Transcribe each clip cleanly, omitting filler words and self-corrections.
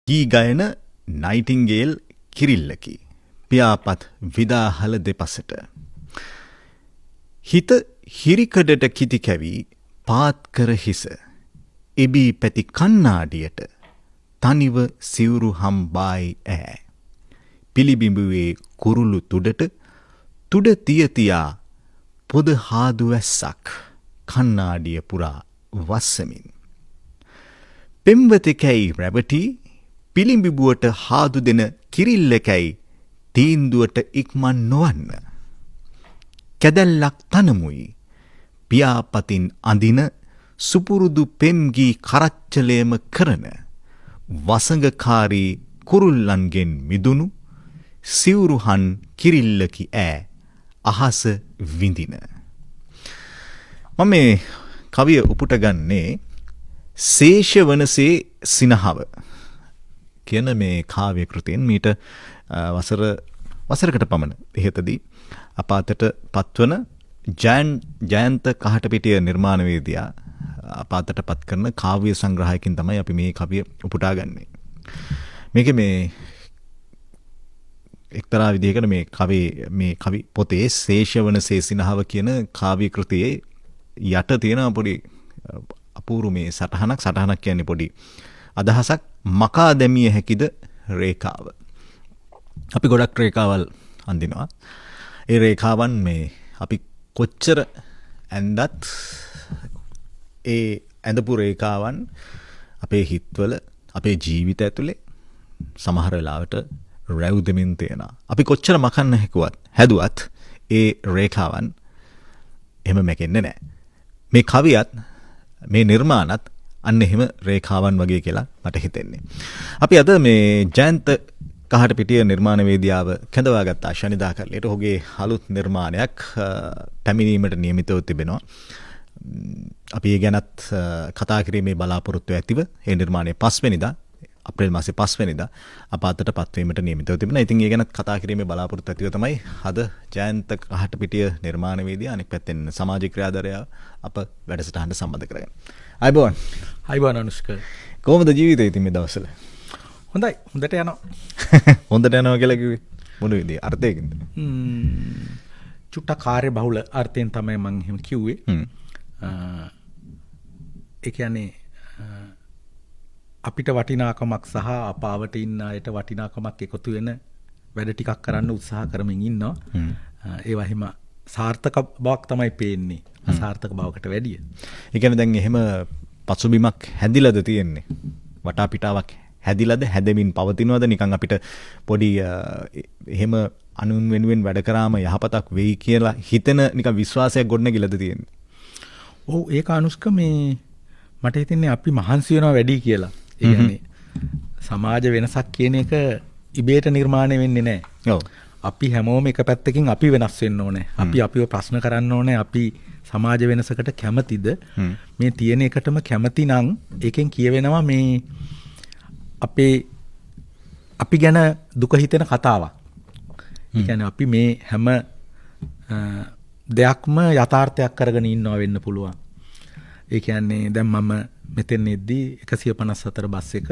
කී ගයන නයිටින්ගේල් කිරිල්ලකි පියාපත් විදාහල දෙපසට හිත හිරිකඩට කිති කැවී පාත් කර හිස එබී පැති කන්නාඩියට තනිව සිවුරු හම්බායි ඈ පිළිබිඹුවේ කුරුළු තුඩට තුඩ තියතියා පොද හාදුවැස්සක් කන්නාඩිය පුරා වස්සමින් පෙම්වතෙකැයි රැවටි පිළිඹිබුවට හාදු දෙන කිරිල්ලකැයි තීන්දුවට ඉක්මන් නොවන්න කැදැල්ලක් තනමුයි පියාපතින් අඳින සුපුරුදු පෙම්ගී කරච්චලයම කරන වසඟකාරී කුරුල්ලන්ගෙන් මිදුණු සිවුරුහන් කිරිල්ලකි ඈ අහස විඳින. මම මේ කවිය උපුට ගන්නේ ශේෂ වනසේ සිනහව කියන මේ කාව්‍ය කෘතියෙන් මීට වසරකට පමණ ඉහතදී අපාතට පත්වන ජයන්ත කහටපිටිය නිර්මාණවේදියා අපාතට පත් කරන කාව්‍ය සංග්‍රහයකින් තමයි අපි මේ කවිය උපුටා ගන්නේ. මේක මේ එක්තරා විදිහකට මේ කවි පොතේ ශේෂ වනසේ සිනහව කියන කාව්‍ය කෘතියේ යට තියෙන පොඩි අපූර්ව මේ සටහනක් කියන්නේ පොඩි අදහසක් මකා දැමිය හැකිද රේඛාව. අපි ගොඩක් රේඛාවල් අඳිනවා. ඒ රේඛාවන් මේ අපි කොච්චර ඇඳත් ඒ ඇඳපු රේඛාවන් අපේ හිත්වල අපේ ජීවිත ඇතුලේ සමහර වෙලාවට රැව් දෙමින් තියෙනවා. අපි කොච්චර මකන්න හැදුවත් ඒ රේඛාවන් එහෙම මැකෙන්නේ නැහැ. මේ කවියත් මේ නිර්මාණත් අන්න එහෙම රේඛාවන් වගේ කියලා මට හිතෙන්නේ. අපි අද මේ ජයන්ත කහටපිටිය නිර්මාණවේදියාව කැඳවාගත් ශනිදා කරලට ඔහුගේ අලුත් නිර්මාණයක් පැමිණීමට නියමිතව තිබෙනවා. අපි ඒ ගැනත් කතා කිරීමේ බලාපොරොත්තු ඇතිව ඒ නිර්මාණය 5 වෙනිදා අප්‍රේල් මාසේ 5 වෙනිදා අපාතට පත්වීමට නියමිතව තිබෙනවා. ඉතින් ඒ ගැනත් කතා කිරීමේ බලාපොරොත්තු ඇතිව තමයි අද ජයන්ත කහටපිටිය නිර්මාණවේදියා අනෙක් පැත්තෙන් සමාජ ක්‍රියාධරයා අප වැඩසටහනට සම්බන්ධ කරගෙන. අයබෝන් අනුෂ්ක. කොහොමද ජීවිතේ ඉතින් මේ දවස්වල? හොඳයි. හොඳට යනවා. හොඳට යනවා කියලා කිව්වේ මොන විදිහේ අර්ථයකින්ද? චුට්ටක් කාර්ය බහුල අර්ථයෙන් තමයි මම එහෙම කිව්වේ. ඒ කියන්නේ අපිට වටිනාකමක් සහ අපාවට ඉන්න අයට වටිනාකමක් එකතු වෙන වැඩ ටිකක් කරන්න උත්සාහ කරමින් ඉන්නවා. ඒවා හිම සාර්ථක බවක් තමයි පේන්නේ අසාර්ථක බවකට වැඩිය. ඒ කියන්නේ දැන් එහෙම පසුබිමක් හැදිලාද තියෙන්නේ? වටා පිටාවක් හැදිලාද හැදෙමින් පවතිනවද? නිකන් අපිට පොඩි එහෙම අනුන් වෙනුවෙන් වැඩ කරාම යහපතක් වෙයි කියලා හිතෙන නිකන් විශ්වාසයක් ගොඩනගිලාද තියෙන්නේ? ඔව් ඒක අනුස්ක මේ මට හිතෙන්නේ අපි මහන්සි වෙනවා වැඩි කියලා. ඒ කියන්නේ සමාජ වෙනසක් කියන එක ඉබේට නිර්මාණය වෙන්නේ නැහැ. ඔව්. අපි හැමෝම එක පැත්තකින් අපි වෙනස් වෙන්න ඕනේ. අපි අපිව ප්‍රශ්න කරන්න ඕනේ. අපි සමාජ වෙනසකට කැමතිද? මේ තියෙන එකටම කැමති නම් ඒකෙන් කියවෙනවා මේ අපි ගැන දුක හිතෙන කතාවක්. ඒ කියන්නේ අපි මේ හැම දෙයක්ම යථාර්ථයක් කරගෙන ඉන්නවා වෙන්න පුළුවන්. ඒ කියන්නේ දැන් මම මෙතෙන් එද්දී 154 බස් එක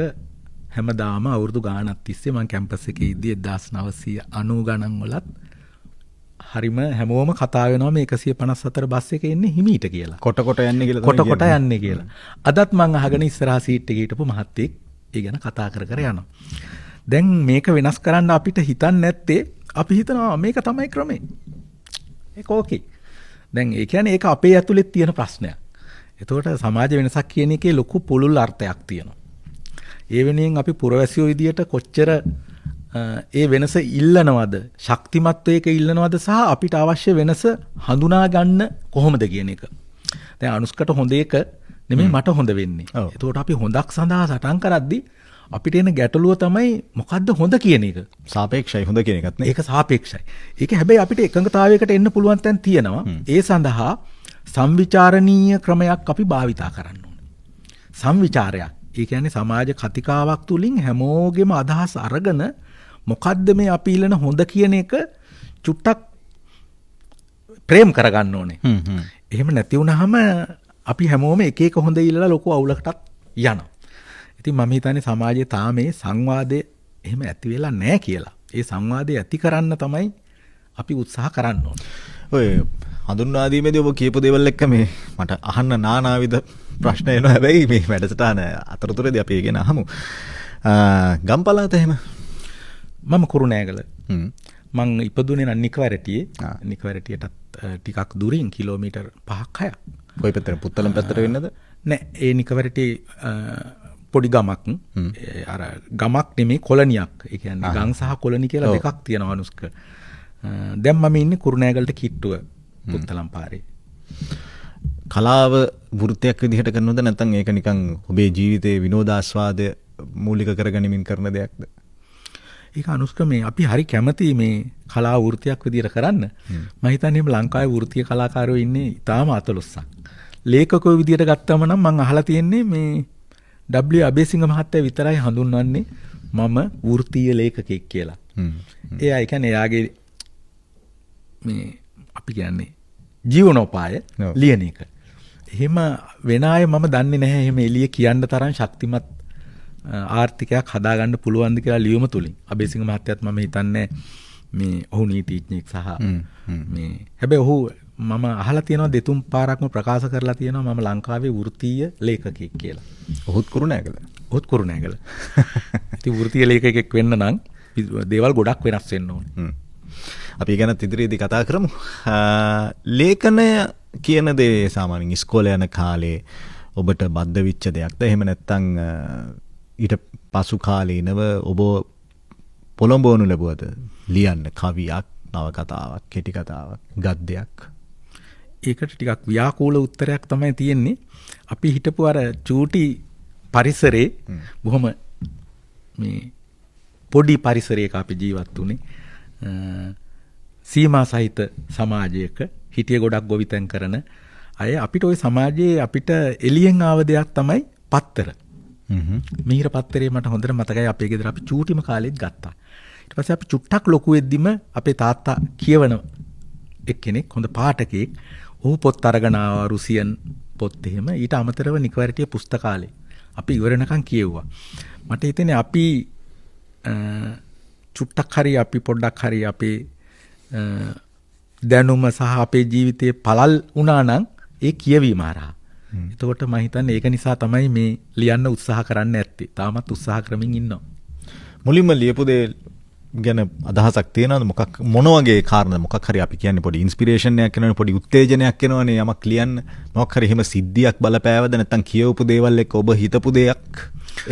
හැමදාම අවුරුදු ගාණක් තිස්සේ මම කැම්පස් එකේ ඉද්දී 1990 ගණන් වලත් හරිම හැමෝම කතා වෙනවා මේ 154 බස් එක එන්නේ හිමීට කියලා. කොට යන්නේ කියලා. කොට යන්නේ කියලා. අදත් මම අහගෙන ඉස්සරහා සීට් එකේ හිටපු මහත්තයෙක් ඒ ගැන කතා කර යනවා. දැන් මේක වෙනස් කරන්න අපිට හිතන්නේ නැත්තේ අපි හිතනවා මේක තමයි ක්‍රමේ. ඒක ඕකේ. දැන් ඒ කියන්නේ ඒක අපේ ඇතුලේ තියෙන ප්‍රශ්නයක්. එතකොට සමාජ වෙනසක් කියන එකේ ලොකු පුළුල් අර්ථයක් තියෙනවා. ඒ වෙනුවෙන් අපි පුරවැසියෝ විදියට කොච්චර ඒ වෙනස ඉල්ලනවද, ශක්තිමත් ඒක ඉල්ලනවද සහ අපිට අවශ්‍ය වෙනස හඳුනා ගන්න කොහොමද කියන එක. දැන් අනුස්කට හොඳ එක නෙමෙයි මට හොඳ වෙන්නේ. එතකොට අපි හොඳක් සඳහා සටන් කරද්දී අපිට එන ගැටලුව තමයි මොකද්ද හොඳ කියන එක. සාපේක්ෂයි හොඳ කියන එකත් නේ. ඒක සාපේක්ෂයි. ඒක හැබැයි අපිට එකඟතාවයකට එන්න පුළුවන් තැන් තියෙනවා. ඒ සඳහා සංවිචාරණීය ක්‍රමයක් අපි භාවිතා කරන්න ඕනේ. සංවිචාරයක්. ඒ කියන්නේ සමාජ කතිකාවක් තුලින් හැමෝගෙම අදහස් අරගෙන මොකද්ද මේ අපි ඉල්ලන හොඳ කියන එක චුට්ටක් ප්‍රේම කරගන්න ඕනේ. එහෙම නැති වුනහම අපි හැමෝම එක එක හොඳ ඉල්ලලා ලොකු අවුලකටත් යනවා. ඉතින් මම හිතන්නේ සමාජයේ තාම මේ සංවාදය එහෙම ඇති වෙලා නැහැ කියලා. ඒ සංවාදය ඇති කරන්න තමයි අපි උත්සාහ කරන්න ඕනේ. ඔය හඳුන්වා දීමේදී ඔබ කියපු දේවල් එක්ක මේ මට අහන්න නානාවිද ප්‍රශ්න එනවා. හැබැයි මේ වැඩසටහන අතරතුරදී අපි ඒගෙන අහමු. ගම්පලාත එහෙම මම කුරුණෑගල. මං ඉපදුනේ නම් නිකවැරටියේ. නිකවැරටියටත් ටිකක් දුරින් කිලෝමීටර් 5ක් 6ක්. කොයි පැත්තට පුත්තලම් පැත්තට වෙන්නද? නෑ ඒ නිකවැරටියේ පොඩි ගමක්. අර ගමක් නෙමේ කොලනියක්. ඒ කියන්නේ ගම් සහ කොලනි කියලා දෙකක් තියෙනවා අනුස්ක. දැන් මම ඉන්නේ කුරුණෑගලට කිට්ටුව පුත්තලම් පාරේ. කලාව වෘත්තියක් විදිහට කරනවද නැත්නම් ඒක නිකන් ඔබේ ජීවිතයේ විනෝදාස්වාදය මූලික කරගනිමින් කරන දෙයක්ද? ඒක අනුස්ක මේ අපි හරි කැමති මේ කලාව වෘත්තියක් විදිහට කරන්න. මම හිතන්නේ මේ ලංකාවේ වෘත්තීය කලාකාරයෝ ඉන්නේ ඉතාම අතලොස්සක්. ලේඛකයෝ විදිහට ගත්තම නම් මම අහලා තියෙන්නේ මේ W අබේසිංහ මහත්තයා විතරයි හඳුන්වන්නේ මම වෘත්තීය ලේඛකෙක් කියලා. එයා කියන්නේ එයාගේ මේ අපි කියන්නේ ජීවනෝපාය ලියන එක. එහෙම වෙන අය මම දන්නේ නැහැ එහෙම එළිය කියන්න තරම් ශක්තිමත් ආර්ථිකයක් හදාගන්න පුළුවන්ද කියලා ලියුම තුලින්. අබේසිංහ මහත්තයාත් මම හිතන්නේ මේ ඔහු නීතිඥයෙක් සහ මේ හැබැයි ඔහු මම අහලා තියෙනවා දෙතුන් පාරක්ම ප්‍රකාශ කරලා තියෙනවා මම ලංකාවේ වෘත්තීය ලේඛකෙක් කියලා. ඔහුත් කුරුණෑගල. ඔහුත් කුරුණෑගල. ඉතින් වෘත්තීය ලේඛකෙක් වෙන්න නම් දේවල් ගොඩක් වෙනස් වෙන්න ඕනේ. අපි ගැන ඉදිරියේදී කතා කරමු. ලේඛනය කියන දේ සාමාන්‍යයෙන් ඉස්කෝලේ යන කාලේ ඔබට බද්ධ වෙච්ච දෙයක්ද? එහෙම නැත්නම් ඊට පසු කාලීනව ඔබ පොළඹවනු ලැබුවද? ලියන්න කවියක්, නවකතාවක්, කෙටි කතාවක්, ගද්‍යයක්? ඒකට ටිකක් ව්‍යාකූල උත්තරයක් තමයි තියෙන්නේ. අපි හිටපු අර චූටි පරිසරේ බොහොම මේ පොඩි පරිසරයක අපි ජීවත් වුණේ. සීමා සහිත සමාජයක හිටිය ගොඩක් ගොවිතැන් කරන අය. අපිට ওই සමාජයේ අපිට එළියෙන් ආව දෙයක් තමයි පත්තර. මිහිර පත්තරේ මට හොඳට මතකයි අපේ ගෙදර අපි චූටිම කාලෙත් ගත්තා. ඊට පස්සේ අපි චුට්ටක් ලොකු වෙද්දිම අපේ තාත්තා කියවන එක්කෙනෙක් හොඳ පාඨකෙක්. ඔහු පොත් අරගෙන ආවා රුසියන් පොත් එහෙම. ඊට අමතරව නිකවැරටිය පුස්තකාලේ අපි ඉවරනකන් කියෙව්වා. මට හිතෙන්නේ අපි චුට්ටක් හරි අපි පොඩ්ඩක් හරි අපේ දැනුම සහ අපේ ජීවිතයේ පළල් වුණා නම් ඒ කියවීම හරහා. එතකොට මම හිතන්නේ ඒක නිසා තමයි මේ ලියන්න උත්සාහ කරන්න ඇත්තේ. තාමත් උත්සාහ කරමින් ඉන්නවා. මුලින්ම ලියපු දේ ගැන අදහසක් තියෙනවද? මොන වගේ කාරණා මොකක් හරි අපි කියන්නේ පොඩි ඉන්ස්පිරේෂන් එකක් එනවනේ, පොඩි උත්තේජනයක් එනවනේ යමක් ලියන්න. මොකක් හරි එහෙම සිද්ධියක් බලපෑවද නැත්නම් කියවපු දේවල් එක්ක ඔබ හිතපු දෙයක්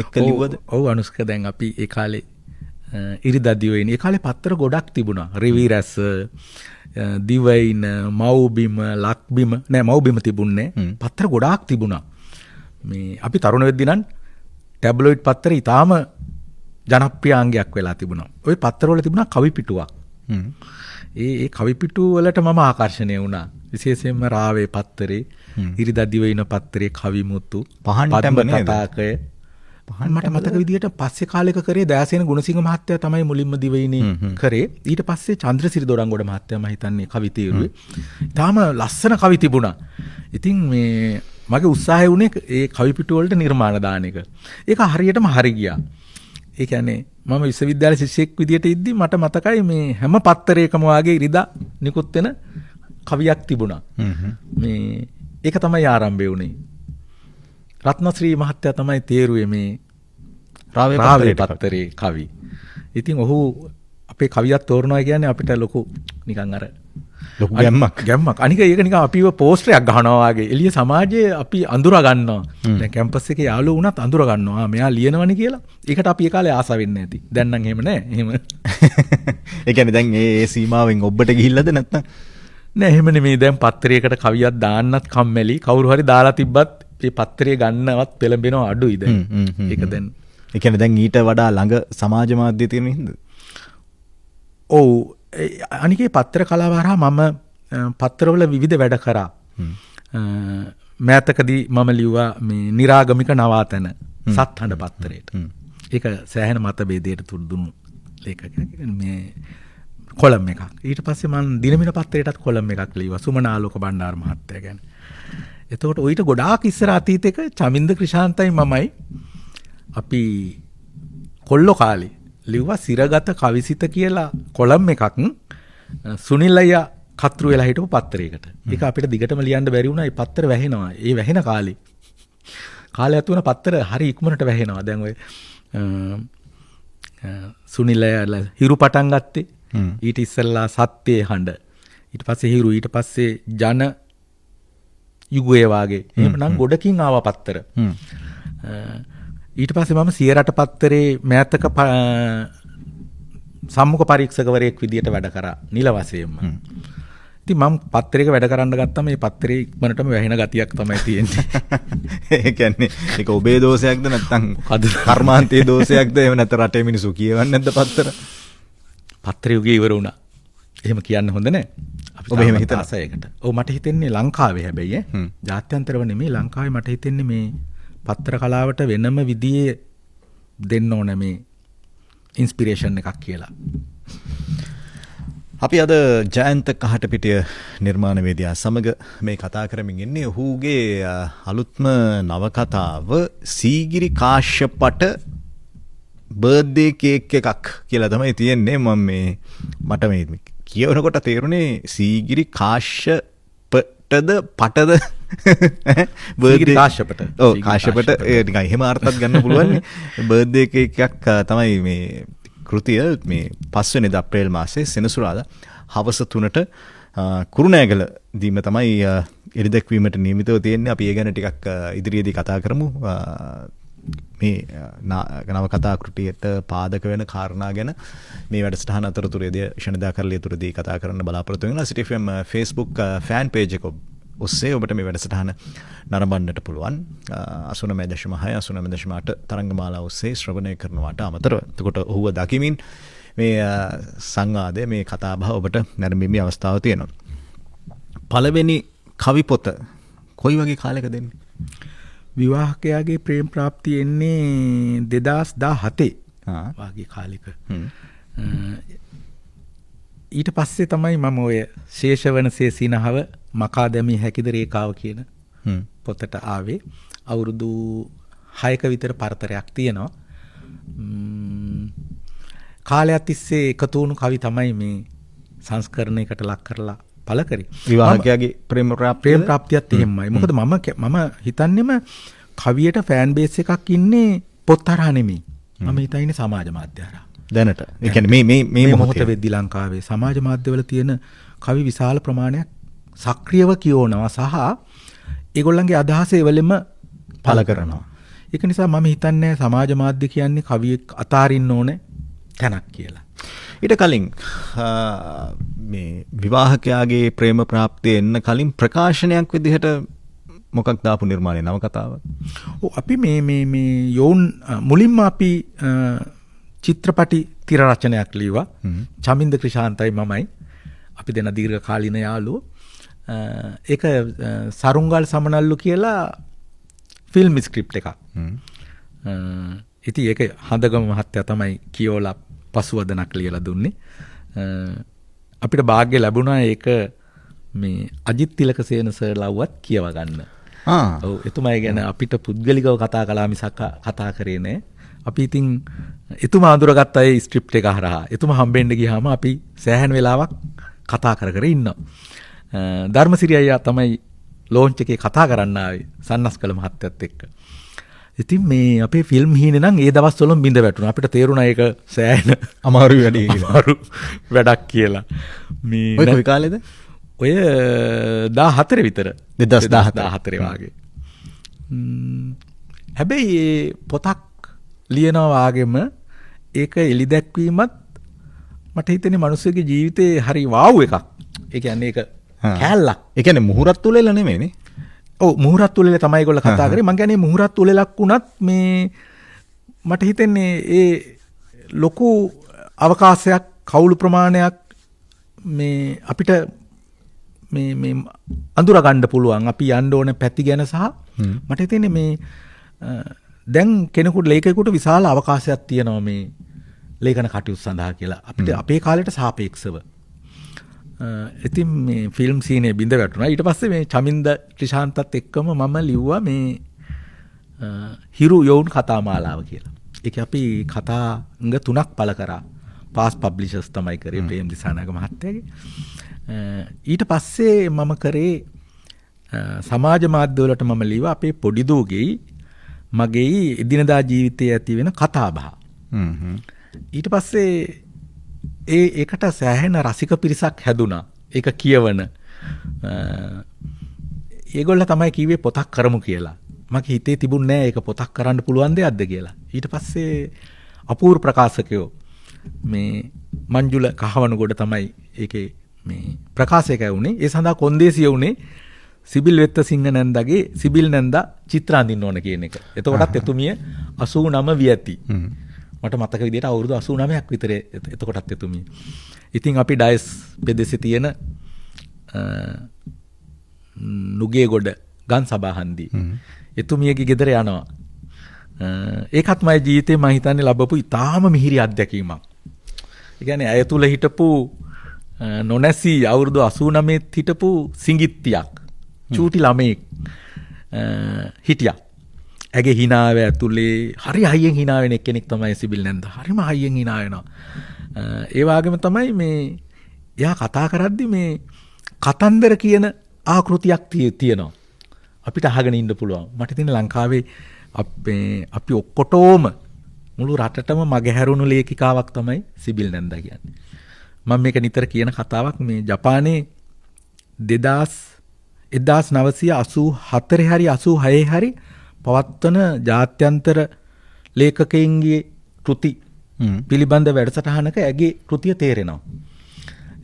එක්ක ලිව්වද? ඔව් අනුස්ක දැන් අපි ඒ කාලේ ඉරිදා දිවයින ඒ කාලේ පත්තර ගොඩක් තිබුණා. රිවි රැස්, දිවයින, මව්බිම, ලක්බිම නෑ මව්බිම තිබුණේ. පත්තර ගොඩාක් තිබුණා. මේ අපි තරුණ වෙද්දී නම් ටැබ්ලොයිඩ් පත්තර ඊටාම ජනප්‍රියාංගයක් වෙලා තිබුණා. ওই පත්තරවල තිබුණා කවි පිටුවක්. ඒ කවි පිටු වලට මම ආකර්ෂණය වුණා. විශේෂයෙන්ම රාවේ පත්තරේ, ඉරිදා දිවයින පත්තරේ කවිමුතු, පද්ම කතාකය. මට මතක විදිහට පස්සේ කාලෙක කරේ දයාසේන ගුණසිංහ මහත්තයා තමයි මුලින්ම දිවයිනේ කරේ. ඊට පස්සේ චන්ද්‍රසිරි දොඩංගොඩ මහත්තයා මම හිතන්නේ කවි තීරුවේ. තාම ලස්සන කවි තිබුණා. ඉතින් මේ මගේ උත්සාහය වුණේ ඒ කවි පිටු වලට නිර්මාණ දාන එක. ඒක හරියටම හරි ගියා. ඒ කියන්නේ මම විශ්වවිද්‍යාල ශිෂ්‍යෙක් විදියට ඉද්දි මට මතකයි මේ හැම පත්තරයකම වාගේ ඉරිදා නිකුත් වෙන කවියක් තිබුණා. මේ ඒක තමයි ආරම්භය වුණේ. රත්නශ්‍රී මහත්තයා තමයි තේරුවේ මේ රාවේ පත්තරේ කවි. ඉතින් ඔහු අපේ කවියක් තෝරනවා කියන්නේ අපිට ලොකු නිකන් අර ලොකු ගැම්මක්. අනික ඒක නිකන් අපිව පෝස්ටරයක් ගහනවා වගේ. එළිය සමාජයේ අපි අඳුරා ගන්නවා. දැන් කැම්පස් එකේ යාළුවෝ වුණත් අඳුරා ගන්නවා. මෙයා ලියනවනේ කියලා. ඒකට අපි ඒ කාලේ ආසාව වෙන්නේ නැති. දැන් නම් එහෙම නැහැ. එහෙම. ඒ කියන්නේ දැන් ඒ සීමාවෙන් ඔබට ගිහිල්ලාද නැත්නම්? නෑ එහෙම නෙමෙයි. දැන් පත්තරයකට කවියක් දාන්නත් කම්මැලි. කවුරු හරි දාලා තිබ්බත් මේ පත්තරේ ගන්නවත් පෙළඹෙනවා අඩුයි දැන්. ඒක දැන්. ඒ කියන්නේ දැන් ඊට වඩා ළඟ සමාජ මාධ්‍ය තියෙන හින්දා. ඔව්. අනිකේ පත්‍ර කලාව හරහා මම පත්‍රවල විවිධ වැඩ කරා. මෑතකදී මම ලිව්වා මේ නිරාගමික නවාතැන සත්හඬ පත්තරේට. ඒක සෑහෙන මතභේදයට තුඩු දුන්නු ලේඛකයෙක්. මේ කොලම් එකක්. ඊට පස්සේ මම දිනමින පත්තරේටත් කොලම් එකක් ලිව්වා සුමනාලෝක බණ්ඩාර මහත්තයා ගැන. එතකොට ඔయిత ගොඩාක් ඉස්සර අතීතයක චමින්ද ක්‍රිෂාන්තයි මමයි අපි කොල්ලෝ කාලේ ලිව්වා සිරගත කවිසිත කියලා කොලම් එකක් සුනිල් අයියා කතරු වෙලා හිටපු පත්තරයකට. ඒක අපිට දිගටම ලියන්න බැරි වුණා. ඒ පත්තර වැහෙනවා. ඒ වැහෙන කාලේ. කාලය ඇතුළත පත්තර හරි ඉක්මනට වැහෙනවා. දැන් ඔය සුනිල් අයියා හිරු පටන් ගත්තේ. ඊට ඉස්සෙල්ලා සත්‍යයේ හඬ. ඊට පස්සේ හිරු ඊට පස්සේ ජන යුගයේ වාගේ. එහෙමනම් ගොඩකින් ආවා පත්තර. ඊට පස්සේ මම සියරට පත්තරේ මෑතක සම්මුඛ පරීක්ෂකවරයෙක් විදියට වැඩ කරා නිල වශයෙන්ම. ඉතින් මම පත්තරයක වැඩ කරන්න ගත්තම මේ පත්තරේ ඉක්මනටම වැහෙන ගතියක් තමයි තියෙන්නේ. ඒ කියන්නේ ඒක ඔබේ දෝෂයක්ද නැත්නම් කර්මාන්තයේ දෝෂයක්ද එහෙම නැත්නම් රටේ මිනිස්සු කියවන්නේ නැද්ද පත්තර? පත්‍ර යුගයේ ඉවර වුණා. එහෙම කියන්න හොඳ නැහැ. ඔබ එහෙම හිතන ආසයකට. ඔව් මට හිතෙන්නේ ලංකාවේ හැබැයි ජාත්‍යන්තරව නෙමෙයි ලංකාවේ මට හිතෙන්නේ මේ පත්‍ර කලාවට වෙනම විදිහේ දෙන්න ඕන මේ ඉන්ස්පිරේෂන් එකක් කියලා. අපි අද ජයන්ත කහටපිටිය නිර්මාණවේදියා සමග මේ කතා කරමින් ඉන්නේ. ඔහුගේ අලුත්ම නවකතාව සීගිරි කාශ්‍යපට බර්ත්ඩේ කේක් එකක් කියලා තමයි තියෙන්නේ. මම මේ මට මේ කියවනකොට තේරුනේ සීගිරි කාශ්‍යපටද පටද බර්ත්ඩේ කාශ්‍යපට. ඔව් කාශ්‍යපට නිකන් එහෙම අර්ථයක් ගන්න පුළුවන් නේ. බර්ත්ඩේ කේක් එකක් තමයි මේ කෘතිය. මේ 5 වෙනිදා අප්‍රේල් මාසයේ සෙනසුරාදා හවස 3ට කුරුණෑගල දීම තමයි එළිදැක්වීමට නියමිතව තියෙන්නේ. අපි ඒ ගැන ටිකක් ඉදිරියේදී කතා කරමු. මේ නවකතා කෘතියට පාදක වෙන කාරණා ගැන මේ වැඩසටහන අතරතුරේදී ශනිදා කරලියතුරදී කතා කරන්න බලාපොරොත්තු වෙනවා. City FM Facebook fan page එක ඔස්සේ ඔබට මේ වැඩසටහන නරඹන්නට පුළුවන්. 89.6 89.8 තරංගමාලා ඔස්සේ ශ්‍රවණය කරනවාට අමතරව. එතකොට ඔහුව දකිමින් මේ සංවාදය මේ කතාබහ ඔබට නැරඹීමේ අවස්ථාව තියෙනවා. පළවෙනි කවි පොත කොයි වගේ කාලයක දෙන්නේ? විවාහකයාගේ ප්‍රේම ප්‍රාප්තිය එන්නේ 2017 වගේ කාලෙක. ඊට පස්සේ තමයි මම ඔය ශේෂවනසේ සිනහව මකා දැමී හැකිද රේඛාව කියන පොතට ආවේ. අවුරුදු 6ක විතර පරතරයක් තියෙනවා. කාලයක් තිස්සේ එකතු වුණු කවි තමයි මේ සංස්කරණයකට ලක් කරලා පළ කරේ. විවාහකයාගේ ප්‍රේම ප්‍රාප්තියත් එහෙමයි. මොකද මම හිතන්නේම කවියට ෆෑන් බේස් එකක් ඉන්නේ පොත් හරහා නෙමෙයි. මම හිතන්නේ සමාජ මාධ්‍ය හරහා. දැනට. ඒ කියන්නේ මේ මොහොත වෙද්දී ලංකාවේ සමාජ මාධ්‍යවල තියෙන කවි විශාල ප්‍රමාණයක් සක්‍රියව කියවනවා සහ ඒගොල්ලන්ගේ අදහස ඒවලෙම පළ කරනවා. ඒක නිසා මම හිතන්නේ සමාජ මාධ්‍ය කියන්නේ කවියෙක් අතාරින්න ඕනේ තැනක් කියලා. ඊට කලින් මේ විවාහකයාගේ ප්‍රේම ප්‍රාප්තිය එන්න කලින් ප්‍රකාශනයක් විදිහට මොකක් දාපු නිර්මාණය නවකතාව? ඔව් අපි මේ යෝන් මුලින්ම අපි චිත්‍රපටි තිර රචනයක් ලියුවා. චමින්ද ක්‍රිෂාන්තයි මමයි. අපි දෙන දීර්ඝ කාලීන යාළුවෝ. ඒක සරුංගල් සමනල්ලු කියලා ෆිල්ම් ස්ක්‍රිප්ට් එකක්. ඉතින් ඒක හඳගම මහත්තයා තමයි කියෝලා පසුවදනක් ලියලා දුන්නේ. අපිට වාග්ය ලැබුණා ඒක මේ අජිත් තිලකසේන සර්ලව්වත් කියව ගන්න. ඔව් එතුමා ගැන අපිට පුද්ගලිකව කතා කළා මිසක් කතා කරේ නෑ. අපි ඉතින් එතුමා අඳුරගත්ත ඒ ස්ක්‍රිප්ට් එක හරහා එතුමා හම්බෙන්න ගියාම අපි සෑහෙන වෙලාවක් කතා කර ඉන්නවා. ධර්මසිරි අයියා තමයි ලෝන්ච් එකේ කතා කරන්න ආවේ සන්නස්කල මහත්තයත් එක්ක. ඉතින් මේ අපේ ෆිල්ම් හීනේ නම් ඒ දවස්වලම බින්ද වැටුණා. අපිට තේරුණා ඒක සෑහෙන අමාරු වැඩක් කියලා. මේ ඔය කොයි කාලේද? ඔය 14 විතර 2014 වාගේ. හැබැයි පොතක් ලියනවා වාගෙම ඒක එලි දැක්වීමත් මට හිතෙන්නේ මිනිස්සුගේ ජීවිතේ හරි වාව් එකක්. ඒ කියන්නේ ඒක කැලලක්. ඒ කියන්නේ මුහුරත් තුලෙල නෙමෙයිනේ. ඔව් මුහුරත් තුලෙල තමයි ඒගොල්ලෝ කතා කරේ. මං කියන්නේ මුහුරත් තුලෙලක් වුණත් මේ මට හිතෙන්නේ ඒ ලොකු අවකාශයක් කවුළු ප්‍රමාණයක් මේ අපිට මේ අඳුර ගන්න පුළුවන්. අපි යන්න ඕන පැති ගැන සහ මට හිතෙන්නේ මේ දැන් කෙනෙකුට ලේඛකයෙකුට විශාල අවකාශයක් තියෙනවා මේ ලේඛන කටයුතු සඳහා කියලා. අපිට අපේ කාලයට සාපේක්ෂව. ඉතින් මේ ෆිල්ම් සීනේ බින්ද වැටුණා. ඊට පස්සේ මේ චමින්ද ක්‍රිෂාන්තත් එක්කම මම ලිව්වා මේ හිරු යොවුන් කතා මාලාව කියලා. ඒක අපි කතාංග 3ක් පළ කරා. පාස් පබ්ලිෂර්ස් තමයි කරේ ප්‍රේම් දිසානායක මහත්තයාගේ. ඊට පස්සේ මම කරේ සමාජ මාධ්‍යවලට මම ලියුවා අපේ පොඩි දූගෙයි මගේ එදිනදා ජීවිතයේ ඇති වෙන කතාබහ. ඊට පස්සේ ඒකට සෑහෙන රසික පිරිසක් හැදුනා. ඒක කියවන. ඒගොල්ලෝ තමයි කිව්වේ පොතක් කරමු කියලා. මගේ හිතේ තිබුණේ නැහැ ඒක පොතක් කරන්න පුළුවන් දෙයක්ද කියලා. ඊට පස්සේ අපූර්ව ප්‍රකාශකයෝ මේ මංජුල කහවණුගොඩ තමයි ඒකේ මේ ප්‍රකාශක වුණේ. ඒ සඳහා කොන්දේසිය වුණේ සිබිල් වෙත්ත සිංහ නැන්දාගේ සිබිල් නැන්දා චිත්‍ර අඳින්න ඕන කියන එක. එතකොටත් එතුමිය 89 විය ඇති. මට මතක විදිහට අවුරුදු 89ක් විතර එතකොටත් එතුමිය. ඉතින් අපි ඩයස් පෙදෙසේ තියෙන නුගේගොඩ ගන් සභාහන්දී එතුමියගේ ගෙදර යනවා. ඒකත් මගේ ජීවිතේ මම හිතන්නේ ලැබපු ඉතාම මිහිරි අත්දැකීමක්. ඒ කියන්නේ අය තුල හිටපු නොනැසි අවුරුදු 89 හිටපු සිඟිත්තියක් චූටි ළමෙක් හිටියා. ඇගේ හිනාව ඇතුලේ හරි හයියෙන් හිනා වෙන කෙනෙක් තමයි සිබිල් නැන්දා. හරිම හයියෙන් හිනා වෙනවා. ඒ වගේම තමයි මේ එයා කතා කරද්දි මේ කතන්දර කියන ආකෘතියක් තියෙනවා. අපිට අහගෙන ඉන්න පුළුවන්. මට ඉතින් ලංකාවේ අපි ඔක්කොටම මුළු රටටම මගහැරුණු ලේඛිකාවක් තමයි සිබිල් නැන්දා කියන්නේ. මම මේක නිතර කියන කතාවක් මේ ජපානයේ 1984 හරි 86 හරි පවත්වන ජාත්‍යන්තර ලේඛකයින්ගේ කෘති පිළිබඳ වැඩසටහනක ඇගේ කෘතිය තේරෙනවා.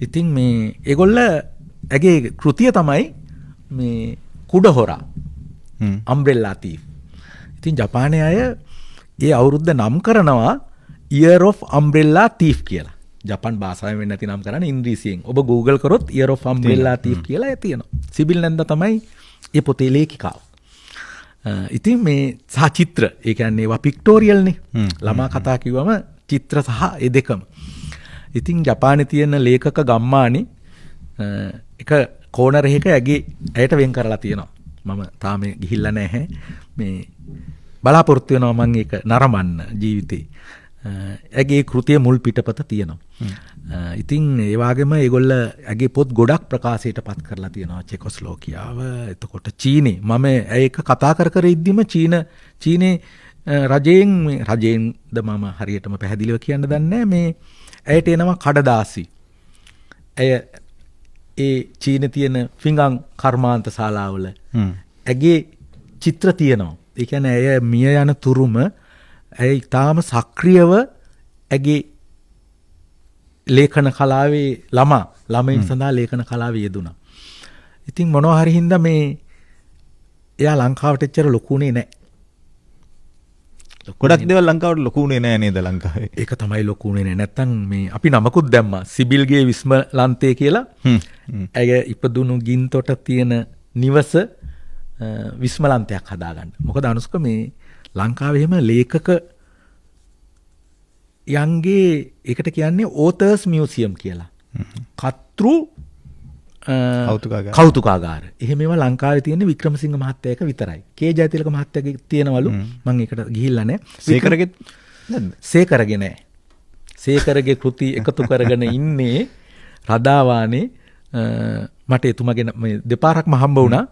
ඉතින් මේ ඒගොල්ල ඇගේ කෘතිය තමයි මේ කුඩ හොරා අම්බ්‍රෙල්ලා තීෆ්. ඉතින් ජපානයේ අය ඒ අවුරුද්ද නම් කරනවා Year of Umbrella Thief කියලා. ජපාන් භාෂාවෙන් වෙන්නේ නැති නම් කරන්නේ ඉංග්‍රීසියෙන්. ඔබ Google කරොත් Year of Umbrella Thief කියලා තියෙනවා. සිබිල් නැන්දා තමයි ඒ පොතේ ලේඛිකාව. ඉතින් මේ සහ චිත්‍ර ඒ කියන්නේ ඒවා පික්ටෝරියල්නේ. ළමා කතා කිව්වම චිත්‍ර සහ ඒ දෙකම. ඉතින් ජපානයේ තියෙන ලේඛක ගම්මානේ එක කෝනර් එකක ඇයට වෙන් කරලා තියෙනවා. මම තාම ගිහිල්ලා නැහැ. මේ බලාපොරොත්තු වෙනවා මම ඒක නරඹන්න ජීවිතේ. ඇගේ කෘතිය මුල් පිටපත තියෙනවා. ඉතින් ඒ වගේම ඒගොල්ල ඇගේ පොත් ගොඩක් ප්‍රකාශයට පත් කරලා තියෙනවා. චෙකොස්ලෝකියාව, එතකොට චීනේ. මම ඒක කතා කර ඉද්දිම චීනේ රජයෙන්ද මම හරියටම පැහැදිලිව කියන්න දන්නේ නැහැ. මේ ඇයට එනවා කඩදාසි. ඇය ඒ චීනේ තියෙන ෆින්ගන් කර්මාන්ත ශාලාවල ඇගේ චිත්‍ර තියෙනවා. ඒ කියන්නේ ඇය මිය යන තුරුම ඇය ඊටාම සක්‍රියව ඇගේ ලේඛන කලාවේ ළමයින් සඳහා ලේඛන කලාවේ යෙදුණා. ඉතින් මොනවා හරි හින්දා මේ එයා ලංකාවට එච්චර ලොකුුනේ නැහැ. ගොඩක් දේවල් ලංකාවට ලොකුුනේ නැහැ නේද ලංකාවේ? ඒක තමයි ලොකුුනේ නැහැ. නැත්තම් මේ අපි නමකුත් දැම්මා සිබිල්ගේ විස්මලන්තේ කියලා. ඇය ඉපදුණු ගින්තොට තියෙන නිවස විස්මලන්තයක් හදාගන්න. මොකද අනුස්ක මේ ලංකාවේ එහෙම ලේඛක යන්ගේ ඒකට කියන්නේ ඕතර්ස් මියුසියම් කියලා. කතෘ කෞතුකාගාර. එහෙම ඒවා ලංකාවේ තියෙන වික්‍රමසිංහ මහත්තයා එක විතරයි. කේ ජයතිලක මහත්තයාගේ තියෙනවලු. මම ඒකට ගිහිල්ලා නැහැ. සේකරගේ නැහැ. සේකරගේ කෘති එකතු කරගෙන ඉන්නේ රදාවානේ. මට එතුමාගේ මේ දෙපාරක්ම හම්බ වුණා.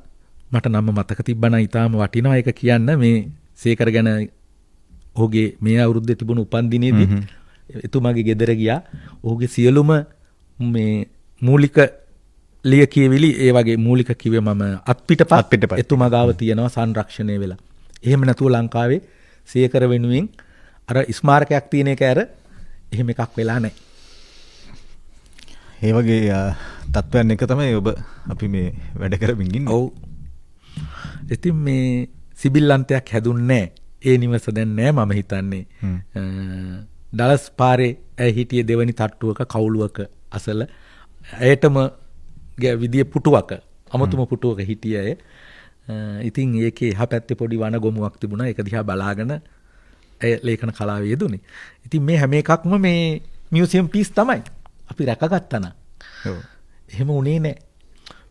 මට නම මතක තිබ්බනම් ඊටාම වටිනවා ඒක කියන්න. මේ සේකර ගැන ඔහුගේ මේ අවුරුද්දේ තිබුණු උපන්දිනේදී එතුමාගේ ගෙදර ගියා. ඔහුගේ සියලුම මේ මූලික ලියකියවිලි ඒ වගේ මූලික කිව්වේ මම අත්පිටපත් එතුමා ගාව තියෙනවා සංරක්ෂණය වෙලා. එහෙම නැතුව ලංකාවේ සේකර වෙනුවෙන් අර ස්මාරකයක් තියෙන එක ඇර එහෙම එකක් වෙලා නැහැ. ඒ වගේ තත්ත්වයන් එක තමයි ඔබ අපි මේ වැඩ කරමින් ඉන්නේ. ඔව්. ඉතින් මේ සිබිල්ලන්තයක් හැදුන්නේ ඒ නිවස දැන් නෑ මම හිතන්නේ. ඩලස් පාරේ ඇය හිටියේ දෙවනි තට්ටුවක කවුළුවක අසල. ඇයටම විදිය පුටුවක අමුතුම පුටුවක හිටිය අය. ඉතින් ඒකේ එහා පැත්තේ පොඩි වන ගොමුවක් තිබුණා. ඒක දිහා බලාගෙන ඇය ලේඛන කලාවේ යෙදුනේ. ඉතින් මේ හැම එකක්ම මේ මියුසියම් පීස් තමයි. අපි රැකගත්තා නා. ඔව්. එහෙම උනේ නෑ.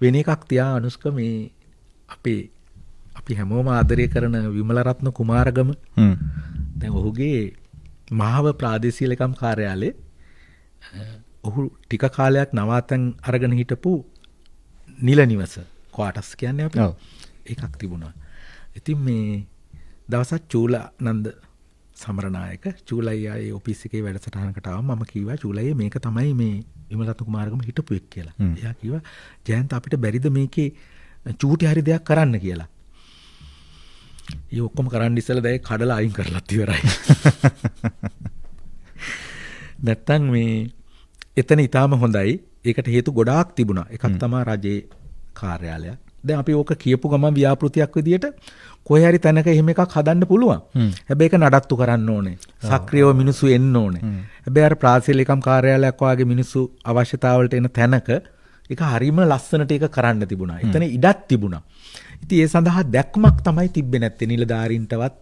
වෙන එකක් තියා අනුස්ක මේ අපි හැමෝම ආදරය කරන විමලරත්න කුමාරගම දැන් ඔහුගේ මහව ප්‍රාදේශීය ලේකම් කාර්යාලයේ ඔහු ටික කාලයක් නවාතැන් අරගෙන හිටපු නිල නිවස ක්වාටස් කියන්නේ අපි එකක් තිබුණා. ඉතින් මේ දවසක් චූලානන්ද සමරනායක චූලයියාගේ ඔෆිස් එකේ වැඩසටහනකට ආවම මම කිව්වා චූලයියේ මේක තමයි මේ විමලරත්න කුමාරගම හිටපු එක් කියලා. එයා කිව්වා ජයන්ත අපිට බැරිද මේකේ චූටි හරි දෙයක් කරන්න කියලා. ඒ ඔක්කොම කරන්න ඉස්සෙල්ලා දැන් කඩලා අයින් කරලත් ඉවරයි. නැත්තම් මේ එතන ඊටාම හොඳයි. ඒකට හේතු ගොඩාක් තිබුණා. එකක් තමයි රජයේ කාර්යාලය. දැන් අපි ඕක කියපු ගමන් ව්‍යාපෘතියක් විදියට කොහේ හරි තැනක එහෙම එකක් හදන්න පුළුවන්. හැබැයි ඒක නඩත්තු කරන්න ඕනේ. සක්‍රියව මිනිස්සු එන්න ඕනේ. හැබැයි අර ප්‍රාදේශීය ලේකම් කාර්යාලයක් වාගේ මිනිස්සු අවශ්‍යතාවලට එන තැනක ඒක හරීම ලස්සනට ඒක කරන්න තිබුණා. එතන ඉඩක් තිබුණා. ඉතින් ඒ සඳහා දැක්මක් තමයි තිබ්බේ නැත්තේ නිලධාරීන්ටවත්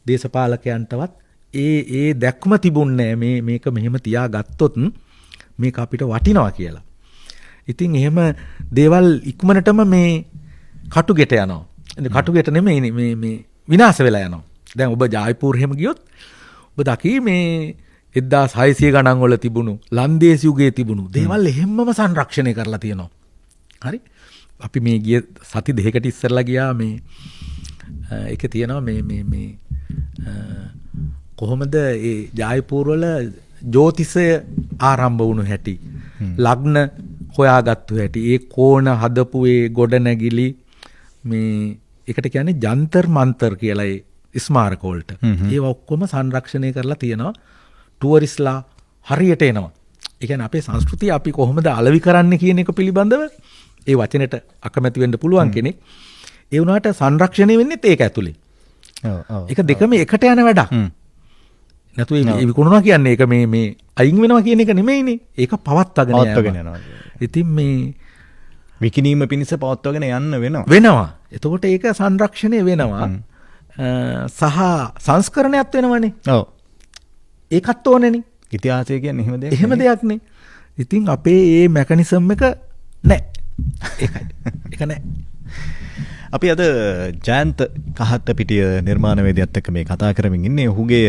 දේශපාලකයන්ටවත් ඒ දැක්ම තිබුණේ මේක මෙහෙම තියාගත්තොත් මේක අපිට වටිනවා කියලා. ඉතින් එහෙම දේවල් ඉක්මනටම මේ කටුගෙට යනවා. කටුගෙට නෙමෙයි මේ විනාශ වෙලා යනවා. දැන් ඔබ ජයපුර හැම ගියොත් ඔබ දකි මේ 1600 ගණන් වල තිබුණු ලන්දේසි යුගයේ තිබුණු දේවල් එහෙම්මම සංරක්ෂණය කරලා තියෙනවා. හරි? අපි මේ ගිය සති දෙකකට ඉස්සරලා ගියා මේ ඒක තියෙනවා මේ කොහොමද ඒ ජයපුර වල ජ්‍යොතිෂය ආරම්භ වුණු හැටි ලග්න හොයාගත්තු හැටි ඒ කෝණ හදපු ඒ ගොඩනැගිලි මේ ඒකට කියන්නේ ජන්තර් මන්තර් කියලා ඒ ස්මාරක වලට ඒව ඔක්කොම සංරක්ෂණය කරලා තියෙනවා ටුවරිස්ලා හරියට එනවා ඒ කියන්නේ අපේ සංස්කෘතිය අපි කොහොමද අලෙවි කරන්න කියන එක පිළිබඳව ඒ වචනෙට අකමැති වෙන්න පුළුවන් කෙනෙක් ඒ වුණාට සංරක්ෂණය වෙන්නේත් ඒක ඇතුලේ ඒක දෙකම එකට යන වැඩක් නැතු ඒ විකුණනවා කියන්නේ ඒක මේ අයින් වෙනවා කියන එක නෙමෙයිනේ. ඒක පවත්වාගෙන යනවා. ඉතින් මේ විකිණීම පිණිස පවත්වාගෙන යන්න වෙනවා. එතකොට ඒක සංරක්ෂණය වෙනවා. සහ සංස්කරණයක් වෙනවනේ. ඔව්. ඒකත් ඕනේනේ. ඉතිහාසය කියන්නේ එහෙම දෙයක්. එහෙම දෙයක් නේ. ඉතින් අපේ මේ මෙකනිසම් එක නැහැ. ඒකයි. ඒක නැහැ. අපි අද ජයන්ත කහත්තපිටිය නිර්මාණවේදියත් එක්ක මේ කතා කරමින් ඉන්නේ. ඔහුගේ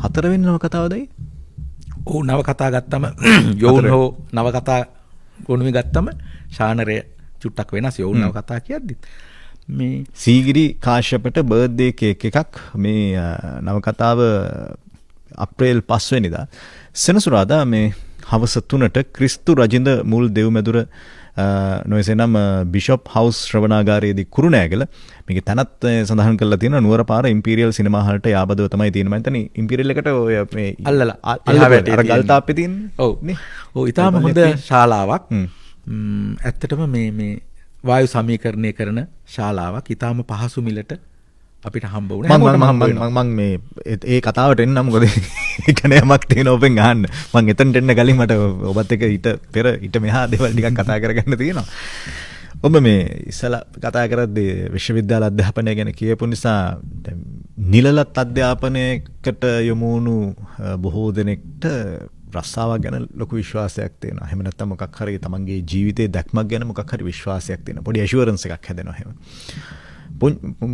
4 වෙනි නවකතාවදයි? ඔව් නවකතා ගත්තම යෝන් හෝ නවකතා ගොනුවේ ගත්තම ශානරය චුට්ටක් වෙනස් යෝන් නවකතා කියද්දි. මේ සීගිරි කාශ්‍යපට බර්ත්ඩේ කේක් එකක් මේ නවකතාව අප්‍රේල් 5 වෙනිදා සෙනසුරාදා මේ හවස 3ට ක්‍රිස්තු රජින්ද මුල් දෙව්මැදුර නොයසේනම් බිෂොප් හවුස් ශ්‍රවණාගාරයේදී කුරුණෑගල මේක තැනත් සඳහන් කරලා තියෙනවා නුවරපාර ඉම්පීරියල් සිනමා හාල්ට යාබදව තමයි තියෙන්නේ. මම හිතන්නේ ඉම්පීරියල් එකට ඔය මේ අල්ලලා අර ගල්තාප්පේ තියෙන්නේ. ඔව් නේ. ඔව් ඊටාම හොඳ ශාලාවක්. ඇත්තටම මේ වායු සමීකරණය කරන ශාලාවක්. ඊටාම පහසු මිලට අපිට හම්බ වුණා. මම මේ ඒ කතාවට එන්නම් මොකද ඒක නෑමක් තියෙන ඔබෙන් අහන්න. මම එතනට එන්න කලින් මට ඔබත් එක්ක ඊට මෙහා දේවල් ටිකක් කතා කරගන්න තියෙනවා. ඔබ මේ ඉස්සලා කතා කරද්දී විශ්වවිද්‍යාල අධ්‍යාපනය ගැන කියපු නිසා නිලලත් අධ්‍යාපනයකට යොමු වුණු බොහෝ දෙනෙක්ට රස්සාවක් ගැන ලොකු විශ්වාසයක් තියෙනවා. එහෙම නැත්නම් මොකක් හරි තමන්ගේ ජීවිතයේ දැක්මක් ගැන මොකක් හරි විශ්වාසයක් තියෙනවා. පොඩි ඇෂුරන්ස් එකක් හැදෙනවා එහෙම.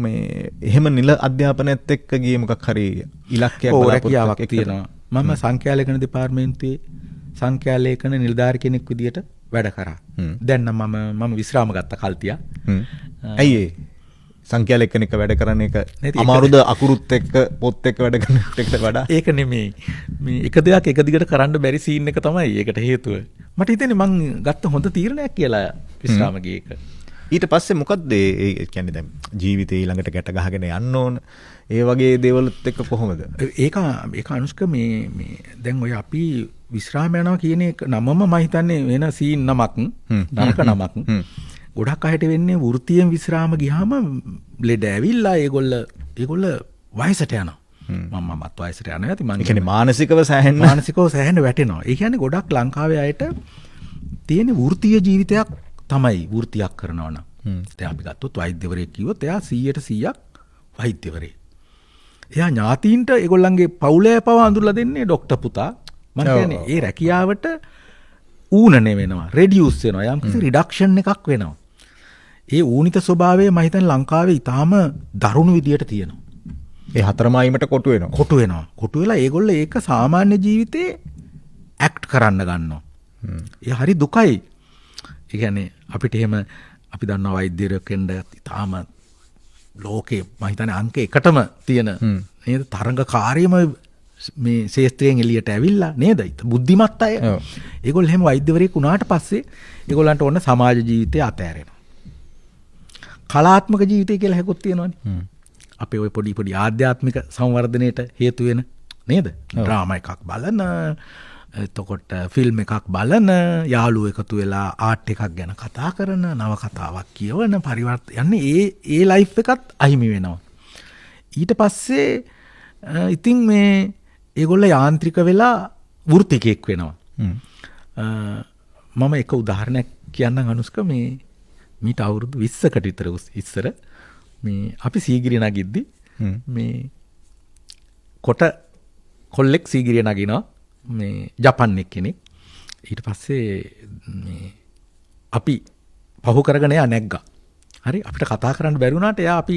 මේ එහෙම නිල අධ්‍යාපනයත් එක්ක ගියේ මොකක් හරි ඉලක්කයක් බලාපොරොත්තුවක් තියෙනවා. මම සංඛ්‍යාලේඛන දෙපාර්තමේන්තුවේ සංඛ්‍යාලේඛන නිලධාරි කෙනෙක් විදියට වැඩ කරා. දැන් නම් මම විශ්‍රාම ගත්ත කල්තිය. ඇයි ඒ සංඛ්‍යාලේඛන එක වැඩ කරන එක අමාරුද අකුරුත් එක්ක පොත් එක්ක වැඩ කරන එකට වඩා? ඒක නෙමෙයි. මේ එක දෙයක් එක දිගට කරන්න බැරි සීන් එක තමයි ඒකට හේතුව. මට හිතෙන්නේ මං ගත්ත හොඳ තීරණයක් කියලා විශ්‍රාම ගිය එක. ඊට පස්සේ මොකක්ද ඒ කියන්නේ දැන් ජීවිතේ ඊළඟට ගැට ගහගෙන යන්න ඕන ඒ වගේ දේවල්ත් එක්ක කොහොමද? ඒක අනුෂ්ක මේ දැන් ඔය අපි විශ්‍රාම යනවා කියන එක නමම මම හිතන්නේ වෙන සීන් නමක් නරක නමක්. ගොඩක් අයට වෙන්නේ වෘත්තියෙන් විශ්‍රාම ගියාම ලෙඩ ඇවිල්ලා ඒගොල්ල වයසට යනවා. මමත් වයසට යනවා. ඉතින් මම කියන්නේ මානසිකව සෑහෙන්න වැටෙනවා. ඒ කියන්නේ ගොඩක් ලංකාවේ අයට තියෙන වෘත්තීය ජීවිතයක් තමයි වෘත්තියක් කරනවා නම්. දැන් අපි ගත්තොත් වෛද්‍යවරයෙක් කිව්වොත් එයා 100% වෛද්‍යවරයෙක්. එයා ඥාතීන්ට ඒගොල්ලන්ගේ පවුලේ පව අඳුරලා දෙන්නේ ડોක්ටර් පුතා. මම කියන්නේ ඒ රැකියාවට ඌනනේ වෙනවා, රෙඩියුස් වෙනවා. යම් කිසි රිඩක්ෂන් එකක් වෙනවා. ඒ ඌනිත ස්වභාවය මම හිතන්නේ ලංකාවේ ඊටාම දරුණු විදියට තියෙනවා. ඒ හතරමායිමට කොටු වෙනවා. කොටු වෙනවා. කොටු වෙලා ඒගොල්ලෝ ඒක සාමාන්‍ය ජීවිතේ ඇක්ට් කරන්න ගන්නවා. ඒ හරි දුකයි. ඒ කියන්නේ අපිට එහෙම අපි දන්නවා වෛද්‍යවරයෙක් වෙන්න ඊටාම ලෝකේ මම හිතන්නේ අංක 1ටම තියෙන නේද තරඟකාරීම මේ ශාස්ත්‍රයෙන් එළියට ඇවිල්ලා නේද? බුද්ධිමත් අය. ඒගොල්ලෝ එහෙම වෛද්‍යවරයෙක් වුණාට පස්සේ ඒගොල්ලන්ට ඕන සමාජ ජීවිතය අතෑරෙනවා. කලාත්මක ජීවිතය කියලා හැකුත් තියෙනවනේ. අපේ ওই පොඩි ආධ්‍යාත්මික සංවර්ධනයට හේතු වෙන නේද? ඩ්‍රාමා එකක් බලන, එතකොට ෆිල්ම් එකක් බලන, යාළුවෝ එකතු වෙලා ආර්ට් එකක් ගැන කතා කරන, නව කතාවක් කියවන, යන්නේ ඒ ලයිෆ් එකත් අහිමි වෙනවා. ඊට පස්සේ ඉතින් මේ ඒගොල්ලෝ යාන්ත්‍රික වෙලා වෘත්තිකයෙක් වෙනවා. මම එක උදාහරණයක් කියන්නම් අනුස්ක මේ මීට අවුරුදු 20කට විතර ඉස්සර මේ අපි සීගිරිය නගිද්දි මේ කොල්ලෙක් සීගිරිය නගිනවා මේ ජපන් කෙනෙක්. ඊට පස්සේ මේ අපි පහු කරගෙන යා නැග්ගා. හරි අපිට කතා කරන්න බැරි වුණාට එයා අපි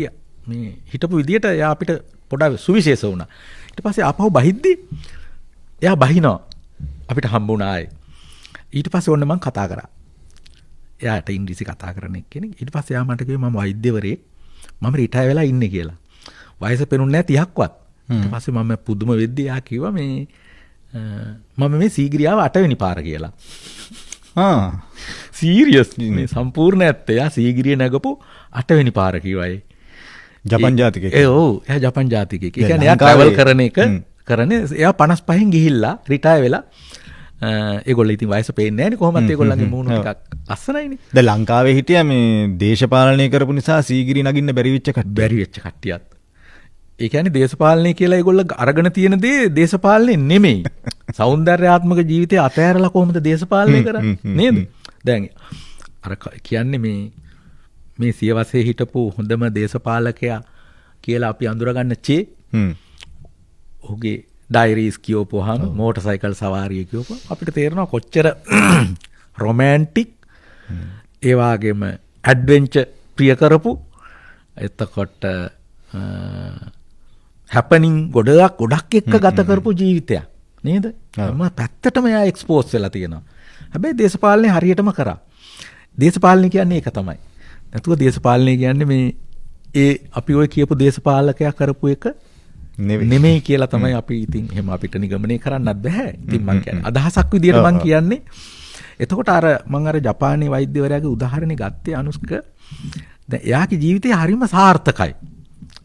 මේ හිටපු විදියට එයා අපිට පොඩක් සුවිශේෂ වුණා. ඊට පස්සේ ආපහු බහිද්දි එයා බහිනවා අපිට හම්බ වුණා ආයේ. ඊට පස්සේ ඔන්න මම කතා කරා. එයාට ඉංග්‍රීසි කතා කරන කෙනෙක්. ඊට පස්සේ එයා මට කිව්වා මම වෛද්‍යවරයෙක්. මම රිටයර් වෙලා ඉන්නේ කියලා. වයස පෙනුන්නේ නැහැ 30ක්වත්. ඊට පස්සේ මම පුදුම වෙද්දී එයා කිව්වා මේ මම මේ සීගිරියාව 8 වෙනි පාර කියලා. සීරියස් මේ සම්පූර්ණ ඇත්ත. එයා සීගිරිය නැගපු 8 වෙනි පාර කිව්වා. ජපන් ජාතිකයෙක්. ඔව් එයා ජපන් ජාතිකයෙක්. ඒ කියන්නේ එයා ට්‍රැවල් කරන එක කරන්නේ එයා 55න් ගිහිල්ලා රිටයර් වෙලා ඒගොල්ලෝ ඉතින් වයස පේන්නේ නැහැ නේ කොහොමද ඒගොල්ලන්ගේ මූණ ටිකක් අස්සනයිනේ. දැන් ලංකාවේ හිටියා මේ දේශපාලනය කරපු නිසා සීගිරි නගින්න බැරි වෙච්ච කට්ටියත්. ඒ කියන්නේ දේශපාලනය කියලා ඒගොල්ලෝ අරගෙන තියෙන දේ දේශපාලනේ නෙමෙයි. సౌందర్యාත්මක ජීවිතය අතෑරලා කොහොමද දේශපාලනය කරන්නේ නේද? දැන් අර කියන්නේ මේ සියවසේ හිටපු හොඳම දේශපාලකයා කියලා අපි අඳුරගන්න චේ ඔහුගේ ඩයිරීස් කියවපුවාම මෝටර් සයිකල් සවාරිය කියවපුවා අපිට තේරෙනවා කොච්චර රොමැන්ටික් ඒ වගේම ඇඩ්වෙන්චර් ප්‍රිය කරපු එතකොට හැපනින් ගොඩක් එක්ක ගත කරපු ජීවිතයක් නේද? හැම පැත්තටම එයා එක්ස්පෝස් වෙලා තියෙනවා. හැබැයි දේශපාලනේ හරියටම කරා. දේශපාලනේ කියන්නේ ඒක තමයි. නැතුව දේශපාලනය කියන්නේ මේ ඒ අපි ඔය කියපු දේශපාලකයා කරපු එක නෙමෙයි කියලා තමයි අපි ඉතින් එහෙම අපිට නිගමනය කරන්නත් බෑ. ඉතින් මම කියන්නේ අදහසක් විදියට මම කියන්නේ. එතකොට මම අර ජපානයේ වෛද්‍යවරයාගේ උදාහරණේ ගත්තේ අනුස්ක. දැන් එයාගේ ජීවිතය හරිම සාර්ථකයි.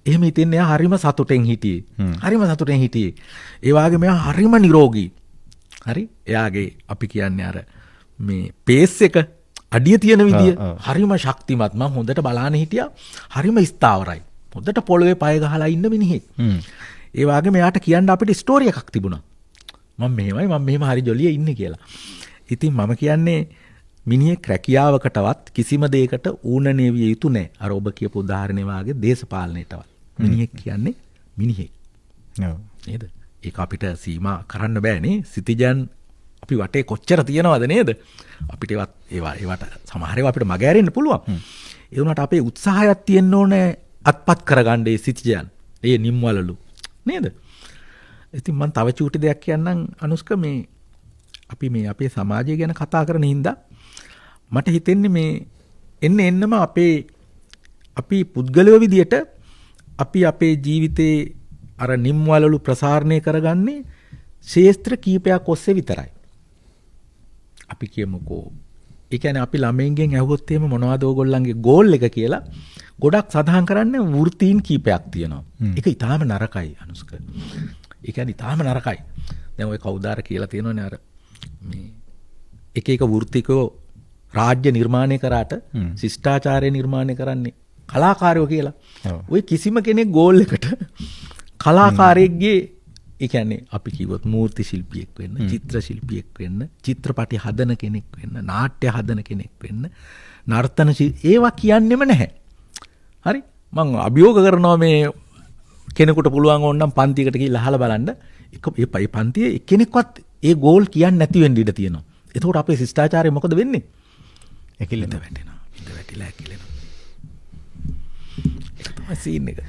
එහෙම හිටින්න එයා හරිම සතුටෙන් හිටියේ. ඒ වගේම එයා හරිම නිරෝගී. හරි? එයාගේ අපි කියන්නේ අර මේ පේස් එක අඩිය තියෙන විදිය හරිම ශක්තිමත්. මම හොඳට බලාන හිටියා. හරිම ස්ථාවරයි. හොඳට පොළවේ පය ගහලා ඉන්න මිනිහෙක්. ඒ වගේම එයාට කියන්න අපිට ස්ටෝරි එකක් තිබුණා. මම මෙහෙම හරි ජොලියේ ඉන්නේ කියලා. ඉතින් මම කියන්නේ මිනිහෙක් රැකියාවකටවත් කිසිම දෙයකට ඌණනේ විය යුතු නැහැ. අර ඔබ කියපු උදාහරණේ වාගේ දේශපාලනයටවත්. මිනිහෙක් කියන්නේ මිනිහෙක්. නේද? ඒක අපිට සීමා කරන්න බෑනේ. සිටිජන් අපි වටේ කොච්චර තියනවද නේද? අපිට ඒවට සමහර ඒවා අපිට මග ඇරෙන්න පුළුවන්. ඒ වුණාට අපේ උත්සාහයක් තියෙන්න ඕනේ අත්පත් කරගන්න ඒ සිටිජන්. ඒ නිම්වලලු නේද? ඉතින් මම තව චූටි දෙයක් කියන්නම් අනුස්ක මේ අපි මේ අපේ සමාජය ගැන කතා කරන හින්දා මට හිතෙන්නේ මේ එන්නම අපි පුද්ගලයෝ විදියට අපි අපේ ජීවිතේ අර නිම්වලලු ප්‍රසාරණය කරගන්නේ ශේස්ත්‍ර කීපයක් ඔස්සේ විතරයි. අපි කියමුකෝ ඒ කියන්නේ අපි ළමයින්ගෙන් ඇහුවොත් එහෙම මොනවද ඕගොල්ලන්ගේ ගෝල් එක කියලා ගොඩක් සඳහන් කරන්නේ වෘත්තීන් කීපයක් තියෙනවා. ඒක ඊටාම නරකයි අනුස්ක. ඒ කියන්නේ ඊටාම නරකයි. දැන් ඔය කවුදාර කියලා තියෙනවනේ අර මේ එක වෘත්තිකෝ රාජ්‍ය නිර්මාණය කරාට ශිෂ්ටාචාරය නිර්මාණය කරන්නේ කලාකාරයෝ කියලා. ඔය කිසිම කෙනෙක් ගෝල් එකට කලාකාරයෙක්ගේ ඒ කියන්නේ අපි කිව්වොත් මූර්ති ශිල්පියෙක් වෙන්න, චිත්‍ර ශිල්පියෙක් වෙන්න, චිත්‍රපටි හදන කෙනෙක් වෙන්න, නාට්‍ය හදන කෙනෙක් වෙන්න, නර්තන ඒවා කියන්නෙම නැහැ. හරි? මම අභියෝග කරනවා මේ කෙනෙකුට පුළුවන් ඕනනම් පන්තියකට ගිහිල්ලා අහලා බලන්න. ඒ පන්තියේ එක්කෙනෙක්වත් ඒ ගෝල් කියන්නේ නැති වෙන්න ඉඩ තියෙනවා. එතකොට අපේ ශිෂ්ටාචාරය මොකද වෙන්නේ? ඉඳ වැටිලා ඇකිලෙනවා. සීන් එක.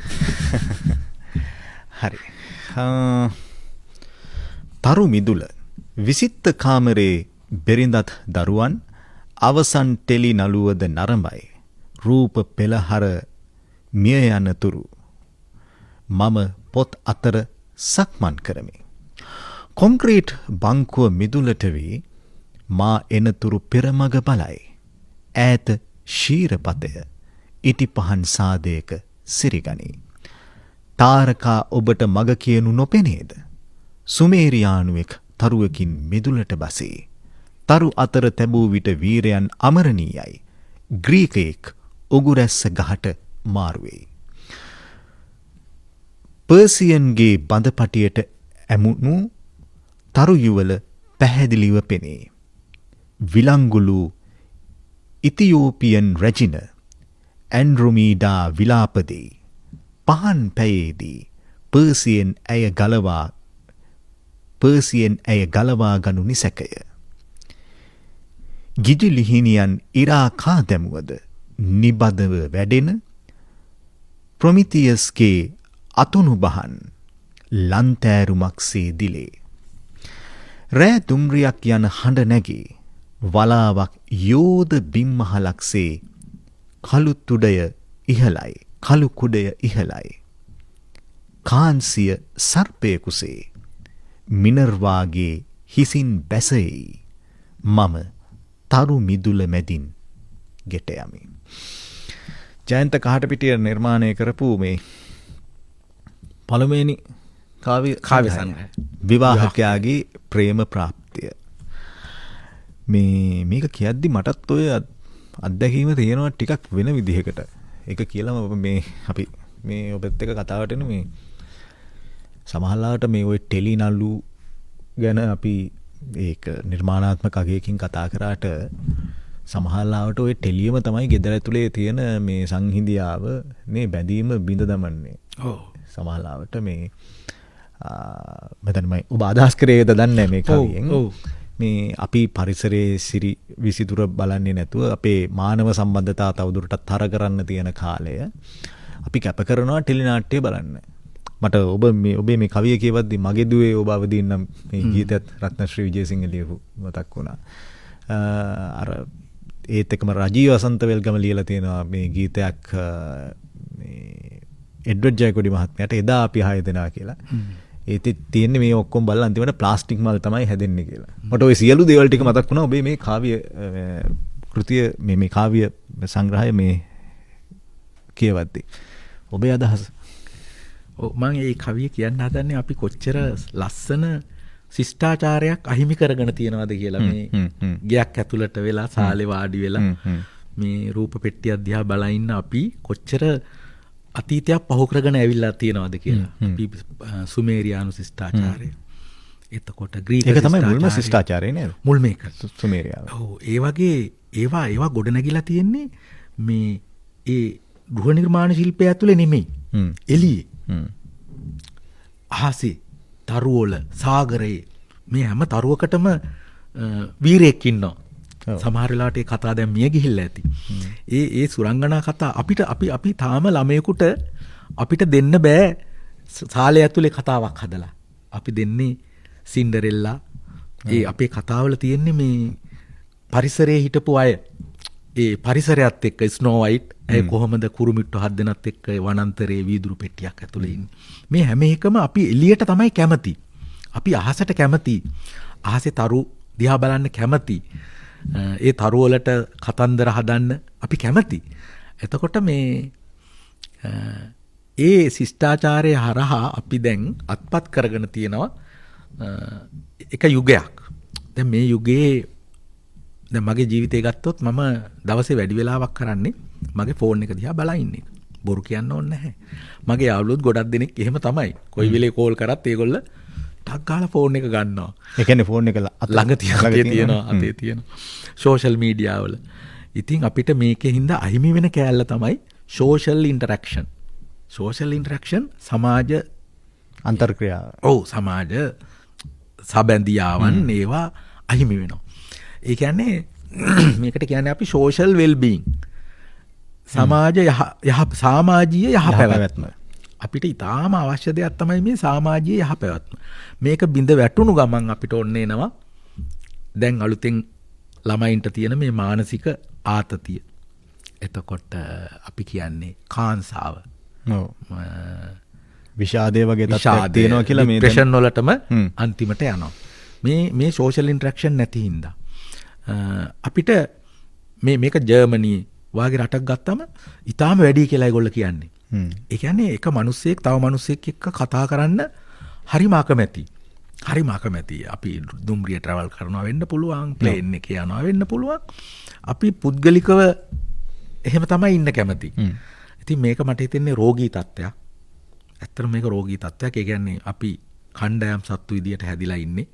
හරි. තරු මිදුල විසිත්ත කාමරේ බෙරිඳත් දරුවන් අවසන් ටෙලි නළුවද නරඹයි. රූප පෙළහර මිය යනතුරු මම පොත් අතර සක්මන් කරමි. කොන්ක්‍රීට් බංකුව මිදුලට වී මා එනතුරු පෙරමග බලයි. ඈත ශීරපතය ඉටි පහන් සාදයක සිරිගනී. තාරකා ඔබට මග කියනු නොපෙනේද? සුමේරියානුවෙක් තරුවකින් මිදුලට බසේ. තරු අතර තැබූ විට වීරයන් අමරණීයයි. ග්‍රීකයෙක් උගුරැස්ස ගහට මාරුවෙයි. පර්සියන්ගේ බඳපටියට ඇමුණු තරු යුවල පැහැදිලිව පෙනේ. විලංගුලු ඉතියෝපියන් රැජින ඇන්ඩ්‍රොමීඩා විලාපදෙයි. පහන් පැයේදී පර්සියෙන් ඇය ගලවා ගනු නිසැකය. ගිජිලිහිනියන් ඉරා කා දැමුවද නිබදව වැඩෙන ප්‍රොමිතියස්ගේ අතුණු බහන් ලන්තෑරුමක්සේ දිලේ. රෑ දුම්රියක් යන හඬ නැගේ වලාවක් යෝධ බිම්මහලක්සේ කළුතුඩය ඉහලයි කළුකුඩය ඉහලයි. කාන්සිය සර්පයකුසේ මිනර්වාගේ හිසින් බැසෙයි. මම තරු මිදුල මැදින් ගෙට යමි. ජයන්ත කහටපිටිය නිර්මාණය කරපු මේ පළමුවෙනි කාව්‍ය සංග්‍රහය විවාහකයාගේ ප්‍රේම ප්‍රාප්තිය. මේක කියද්දි මටත් ඔය අත්දැකීම තියෙනවා ටිකක් වෙන විදිහකට. ඒක කියලාම මේ අපි මේ ඔබත් එක්ක කතාවට එන මේ සමහරවිට මේ ඔය ටෙලි නළු ගැන අපි ඒක නිර්මාණාත්මක අගයකින් කතා කරාට සමහරවිට ඔය ටෙලියම තමයි ගෙදර ඇතුලේ තියෙන මේ සංහිඳියාව මේ බැඳීම බිඳ දමන්නේ. ඔව්. සමහරවිට මේ මෙතනමයි ඔබ අදහස් කරේද දන්නේ මේ කවියෙන්. ඔව්. මේ අපි පරිසරයේ සිරි විසිතුර බලන්නේ නැතුව අපේ මානව සම්බන්ධතා තවදුරටත් තර කරන්න තියෙන කාලය අපි කැප කරනවා ටෙලි නාට්‍ය බලන්න. මට ඔබේ මේ කවිය කියවද්දි මගේ දුවේ ඔබ අවදීන් නම් මේ ගීතයත් රත්නශ්‍රී විජේසිංහ ලියපු මතක් වුණා. අර ඒත් එක්කම රජීව වසන්තවේල්ගම ලියලා තියෙනවා මේ ගීතයක් මේ එඩ්වඩ් ජයකොඩි මහත්මයාට එදා අපි 6 දෙනා කියලා. ඒත් තියෙන්නේ මේ ඔක්කොම බලලා අන්තිමට ප්ලාස්ටික් මල් තමයි හැදෙන්නේ කියලා. මට ওই සියලු දේවල් ටික මතක් වුණා ඔබේ මේ කාව්‍ය කෘතිය මේ කාව්‍ය සංග්‍රහය මේ කියවද්දි. ඔබේ අදහස? මම මේ කවිය කියන්න හදන්නේ අපි කොච්චර ලස්සන ශිෂ්ටාචාරයක් අහිමි කරගෙන තියනවාද කියලා. මේ ගයක් ඇතුළට වෙලා සාලේ වාඩි වෙලා මේ රූප පෙට්ටියක් දිහා බලා ඉන්න අපි කොච්චර අතීතයක් පහු කරගෙන ඇවිල්ලා තියනවාද කියලා. අපි සුමේරියානු ශිෂ්ටාචාරය. එතකොට ග්‍රීක ඒක තමයි මුල්ම ශිෂ්ටාචාරය නේද? මුල් මේක සුමේරියාව. ඔව්. ඒ වගේ ඒවා ගොඩ නැගිලා තියෙන්නේ මේ ඒ ගෘහ නිර්මාණ ශිල්පය ඇතුලේ නෙමෙයි. එළියේ. අහසේ තරුවල සාගරයේ මේ හැම තරුවකටම වීරයෙක් ඉන්නවා. සමහර වෙලාවට ඒ කතා දැන් මිය ගිහිල්ලා ඇති. ඒ සුරංගනා කතා අපි තාම ළමයෙකුට අපිට දෙන්න බෑ සාලේ ඇතුලේ කතාවක් හදලා. අපි දෙන්නේ සින්ඩරෙල්ලා. ඒ අපේ කතාවල තියෙන්නේ මේ පරිසරයේ හිටපු අය. ඒ පරිසරයත් එක්ක ස්නෝ වයිට් ඒ කොහොමද කුරුමිට්ටු 7 දෙනත් එක්ක වනාන්තරයේ වීදුරු පෙට්ටියක් ඇතුලේ ඉන්නේ. මේ හැම එකම අපි එළියට තමයි කැමති. අපි අහසට කැමති. අහසේ තරු දිහා බලන්න කැමති. ඒ තරු වලට කතන්දර හදන්න අපි කැමති. එතකොට මේ ඒ ශිෂ්ටාචාරය හරහා අපි දැන් අත්පත් කරගෙන තියෙනවා එක යුගයක්. දැන් මේ යුගයේ දැන් මගේ ජීවිතය ගත්තොත් මම දවසේ වැඩි වෙලාවක් කරන්නේ මගේ ෆෝන් එක දිහා බලා ඉන්න එක. බොරු කියන්න ඕනේ නැහැ. මගේ යාළුවොත් ගොඩක් දෙනෙක් එහෙම තමයි. කොයි වෙලේ කෝල් කරත් ඒගොල්ල ටක් ගාලා ෆෝන් එක ගන්නවා. ඒ කියන්නේ ෆෝන් එක ළඟ තියෙනවා අතේ තියෙනවා. සෝෂල් මීඩියා වල. ඉතින් අපිට මේකේ හින්දා අහිමි වෙන කෑල්ල තමයි සෝෂල් ඉන්ටරැක්ෂන්. සෝෂල් ඉන්ටරැක්ෂන් සමාජ අන්තර්ක්‍රියාව. ඔව් සමාජ සබැඳියාවන් ඒවා අහිමි වෙනවා. ඒ කියන්නේ මේකට කියන්නේ අපි සෝෂල් වෙල් බීಯಿಂග්. සාමාජීය යහපැවැත්ම. පැවැත්ම. අපිට ඉතාම අවශ්‍ය දෙයක් තමයි මේ සමාජීය යහපැවැත්ම. මේක බිඳ වැටුණු ගමන් අපිට ඔන්න එනවා දැන් අලුතෙන් ළමයින්ට තියෙන මේ මානසික ආතතිය. එතකොට අපි කියන්නේ කාන්සාව. ඔව්. විෂාදය වගේ තත්ත්වයක් තියෙනවා කියලා මේ ඩිප්‍රෙෂන් වලටම අන්තිමට යනවා. මේ සෝෂල් ඉන්ටරැක්ෂන් නැති හින්දා. අපිට මේක ජර්මනී වාගේ රටක් ගත්තම ඉතාම වැඩි කියලා ඒගොල්ලෝ කියන්නේ. ඒ කියන්නේ එක මිනිස්සෙක් තව මිනිස්සෙක් එක්ක කතා කරන්න හරිම අකමැති. හරිම අකමැති. අපි දුම්රිය ට්‍රැවල් කරනවා වෙන්න පුළුවන්, ප්ලේන් එකේ යනවා වෙන්න පුළුවන්. අපි පුද්ගලිකව එහෙම තමයි ඉන්න කැමති. ඉතින් මේක මට හිතෙන්නේ රෝගී තත්ත්වයක්. ඇත්තටම මේක රෝගී තත්ත්වයක්. ඒ කියන්නේ අපි කණ්ඩායම් සත්තු විදියට හැදිලා ඉන්නේ.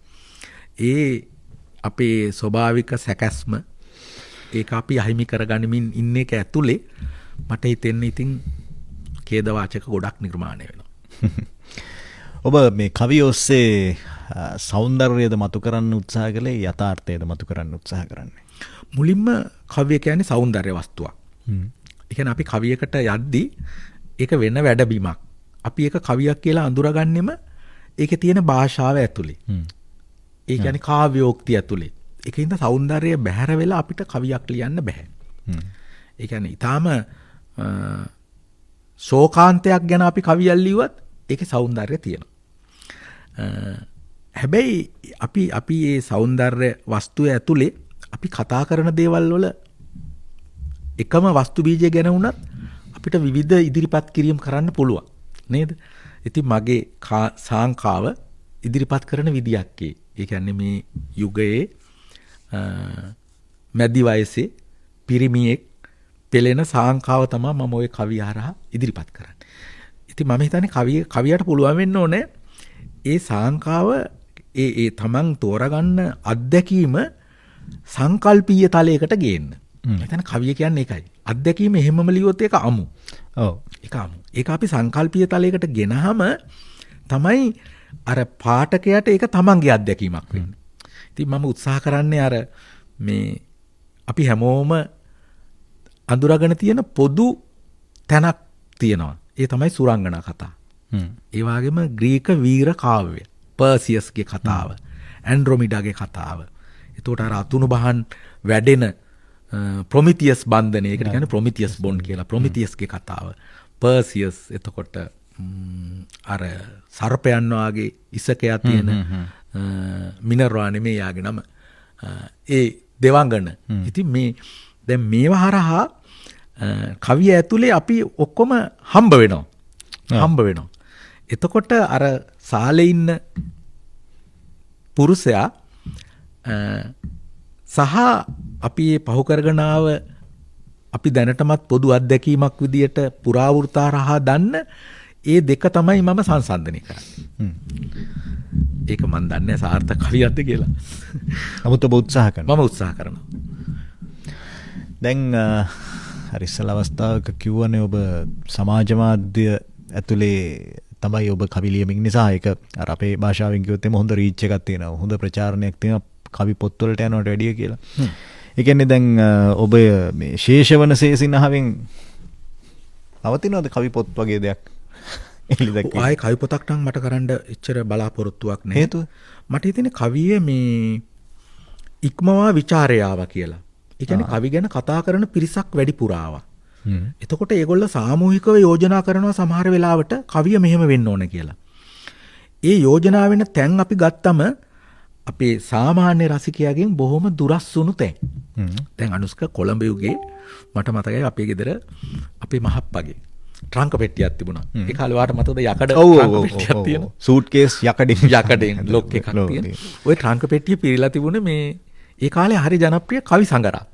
ඒ අපේ ස්වභාවික සැකැස්ම ඒක අපි අහිමි කරගනිමින් ඉන්න එක ඇතුලේ මට හිතෙන්නේ ඉතින් ඛේදවාචක ගොඩක් නිර්මාණය වෙනවා. ඔබ මේ කවිය ඔස්සේ සෞන්දර්යයද මතු කරන්න උත්සාහ කළේ යථාර්ථයද මතු කරන්න උත්සාහ කරන්නේ? මුලින්ම කවිය කියන්නේ සෞන්දර්ය වස්තුවක්. ඒ කියන්නේ අපි කවියකට යද්දී ඒක වෙන වැඩබිමක්. අපි ඒක කවියක් කියලා අඳුරගන්නෙම ඒකේ තියෙන භාෂාව ඇතුලේ. ඒ කියන්නේ කාව්‍යෝක්තිය ඇතුලේ. ඒකින්ද සෞන්දර්යය බැහැර වෙලා අපිට කවියක් ලියන්න බෑ. ඒ කියන්නේ ඊටාම ශෝකාන්තයක් ගැන අපි කවියක් ලියුවත් ඒකේ සෞන්දර්යය තියෙනවා. හැබැයි අපි මේ සෞන්දර්ය වස්තුව ඇතුලේ අපි කතා කරන දේවල් වල එකම වස්තු බීජය ගැන වුණත් අපිට විවිධ ඉදිරිපත් කිරීම කරන්න පුළුවන් නේද? ඉතින් මගේ සාංකාව ඉදිරිපත් කරන විදියක් ඒ කියන්නේ මේ යුගයේ මැදි වයසේ පිරිමියෙක් පෙළෙන සාංකාව තමයි මම ওই කවිය හරහා ඉදිරිපත් කරන්නේ. ඉතින් මම හිතන්නේ කවියට පුළුවන් වෙන්න ඕනේ ඒ සාංකාව ඒ තමන් තෝරගන්න අත්දැකීම සංකල්පීය තලයකට ගේන්න. එතන කවිය කියන්නේ ඒකයි. අත්දැකීම එහෙමම ලියුවොත් ඒක අමු. ඔව්. ඒක අමු. ඒක අපි සංකල්පීය තලයකට ගෙනහම තමයි අර පාඨකයාට ඒක තමන්ගේ අත්දැකීමක් වෙන්නේ. ඉතින් මම උත්සාහ කරන්නේ අර මේ අපි හැමෝම අඳුරගෙන තියෙන පොදු තැනක් තියෙනවා. ඒ තමයි සුරංගනා කතා. ඒ වගේම ග්‍රීක වීර කාව්‍ය, පර්සියස්ගේ කතාව, ඇන්ඩ්‍රොමිඩාගේ කතාව. එතකොට අර අතුණු බහන් වැඩෙන ප්‍රොමිතියස් බන්ධනය, ඒකට කියන්නේ ප්‍රොමිතියස් බොන්ඩ් කියලා. ප්‍රොමිතියස්ගේ කතාව, පර්සියස් එතකොට අර සර්පයන් වාගේ ඉසකයා තියෙන මිනර්වා නෙමෙයි යාගේ නම. ඒ දෙවංගන. ඉතින් මේ දැන් මේව හරහා කවිය ඇතුලේ අපි ඔක්කොම හම්බ වෙනවා. එතකොට අර සාලේ ඉන්න පුරුෂයා සහ අපි මේ පහු කරගෙන ආව අපි දැනටමත් පොදු අත්දැකීමක් විදියට පුරාවෘත්තාරහා දන්න ඒ දෙක තමයි මම සංසන්දනය කරන්නේ. ඒක මන් දන්නේ සාර්ථක කවියක්ද කියලා. නමුත් ඔබ උත්සාහ කරනවා. මම උත්සාහ කරනවා. දැන් හරි ඉස්සල අවස්ථාවක කිව්වනේ ඔබ සමාජ මාධ්‍ය ඇතුලේ තමයි ඔබ කවි ලියමින් නිසා ඒක අර අපේ භාෂාවෙන් කිව්වොත් එම හොඳ රීච් එකක් තියෙනවා. හොඳ ප්‍රචාරණයක් තියෙනවා කවි පොත්වලට යනවට වැඩිය කියලා. ඒ කියන්නේ දැන් ඔබ මේ ශේෂවන සේසිනහවෙන් නවතිනවද කවි පොත් වගේ දෙයක්? ආයේ කවි පොතක් නම් මට කරන්න එච්චර බලාපොරොත්තුවක් නැහැ. හේතුව මට හිතෙන්නේ කවිය මේ ඉක්මවා ਵਿਚාරය ආවා කියලා. ඒ කියන්නේ කවි ගැන කතා කරන පිරිසක් වැඩිපුර ආවා. එතකොට ඒගොල්ලෝ සාමූහිකව යෝජනා කරනවා සමහර වෙලාවට කවිය මෙහෙම වෙන්න ඕන කියලා. ඒ යෝජනා වෙන තැන් අපි ගත්තම අපේ සාමාන්‍ය රසිකයාගෙන් බොහොම දුරස් වුණු තැන්. දැන් අනුස්ක කොළඹ යුගයේ මට මතකයි අපේ ගෙදර අපේ මහප්පගේ ට්‍රංක පෙට්ටියක් තිබුණා. ඒ කාලේ වාට මතකද යකඩ ට්‍රංක පෙට්ටියක් තියෙන. සූට්කේස් යකඩෙන් ලොක් එකක් තියෙන. ওই ට්‍රංක පෙට්ටිය පිරීලා තිබුණේ මේ ඒ කාලේ හරි ජනප්‍රිය කවි සංගරා.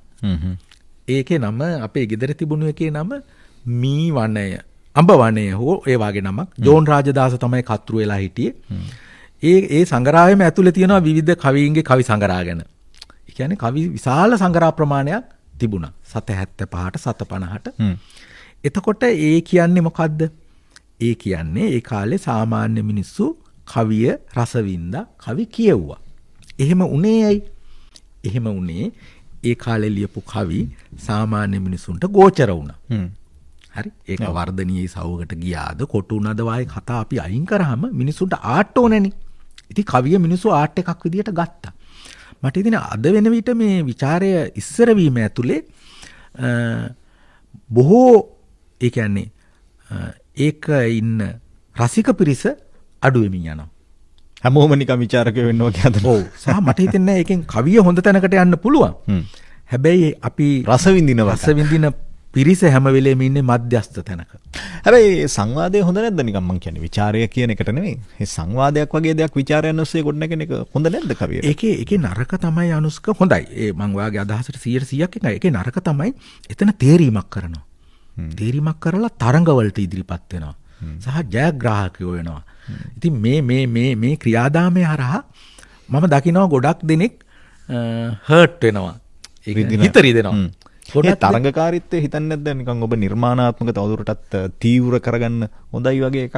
ඒකේ නම අපේ ගෙදර තිබුණු එකේ නම මී වනය, අඹ වනය හෝ ඒ වගේ නමක්. ජෝන් රාජදාස තමයි කතුරු වෙලා හිටියේ. ඒ සංගරාවෙම ඇතුලේ තියෙනවා විවිධ කවීන්ගේ කවි සංගරා ගැන. ඒ කියන්නේ කවි විශාල සංගරා ප්‍රමාණයක් තිබුණා. 775ට 750ට. එතකොට ඒ කියන්නේ මොකද්ද? ඒ කියන්නේ ඒ කාලේ සාමාන්‍ය මිනිස්සු කවිය රසවින්දා, කවි කියෙව්වා. එහෙම උනේ ඇයි? එහෙම උනේ ඒ කාලේ ලියපු කවි සාමාන්‍ය මිනිසුන්ට ගෝචර වුණා. හරි ඒක වර්ධනීය සවුවකට ගියාද කොටු උනද වායි කතා අපි අයින් කරාම මිනිසුන්ට ආට් ඕනේනේ. ඉතින් කවිය මිනිස්සු ආට් එකක් විදියට ගත්තා. මට ඉතින් අද වෙන විට මේ ਵਿਚාරය ඉස්සර වීම ඇතුලේ බොහෝ ඒ කියන්නේ ඒක ඉන්න රසික පිරිස අඩු වෙමින් යනවා. හැමෝම නිකන් ਵਿਚාරකයෝ වෙනවා කියලා. ඔව්. සහ මට හිතෙන්නේ ඒකෙන් කවිය හොඳ තැනකට යන්න පුළුවන්. හැබැයි අපි රස විඳින පිරිස හැම වෙලේම ඉන්නේ මධ්‍යස්ථ තැනක. හැබැයි සංවාදය හොඳ නැද්ද නිකන් මං කියන්නේ ਵਿਚාරය කියන එකට නෙමෙයි. මේ සංවාදයක් වගේ දෙයක් ਵਿਚාරයන් ඔස්සේ ගොඩනගෙන එක හොඳ නැද්ද කවියට? ඒකේ නරක තමයි අනුස්ක හොඳයි. ඒ මං ඔයාගේ අදහසට 100%ක් එකයි. ඒකේ නරක තමයි එතන තේරීමක් කරනවා. තේරීමක් කරලා තරංගවලට ඉදිරිපත් වෙනවා. සහ ජයග්‍රාහකයෝ වෙනවා. ඉතින් මේ ක්‍රියාදාමයේ හරහා මම දකිනවා ගොඩක් දෙනෙක් හර්ට් වෙනවා. ඒක හිතරි දෙනවා. ඒ තරංගකාරීත්වය හිතන්නේ නැද්ද නිකන් ඔබ නිර්මාණාත්මක තවදුරටත් තීව්‍ර කරගන්න හොඳයි වගේ එකක්?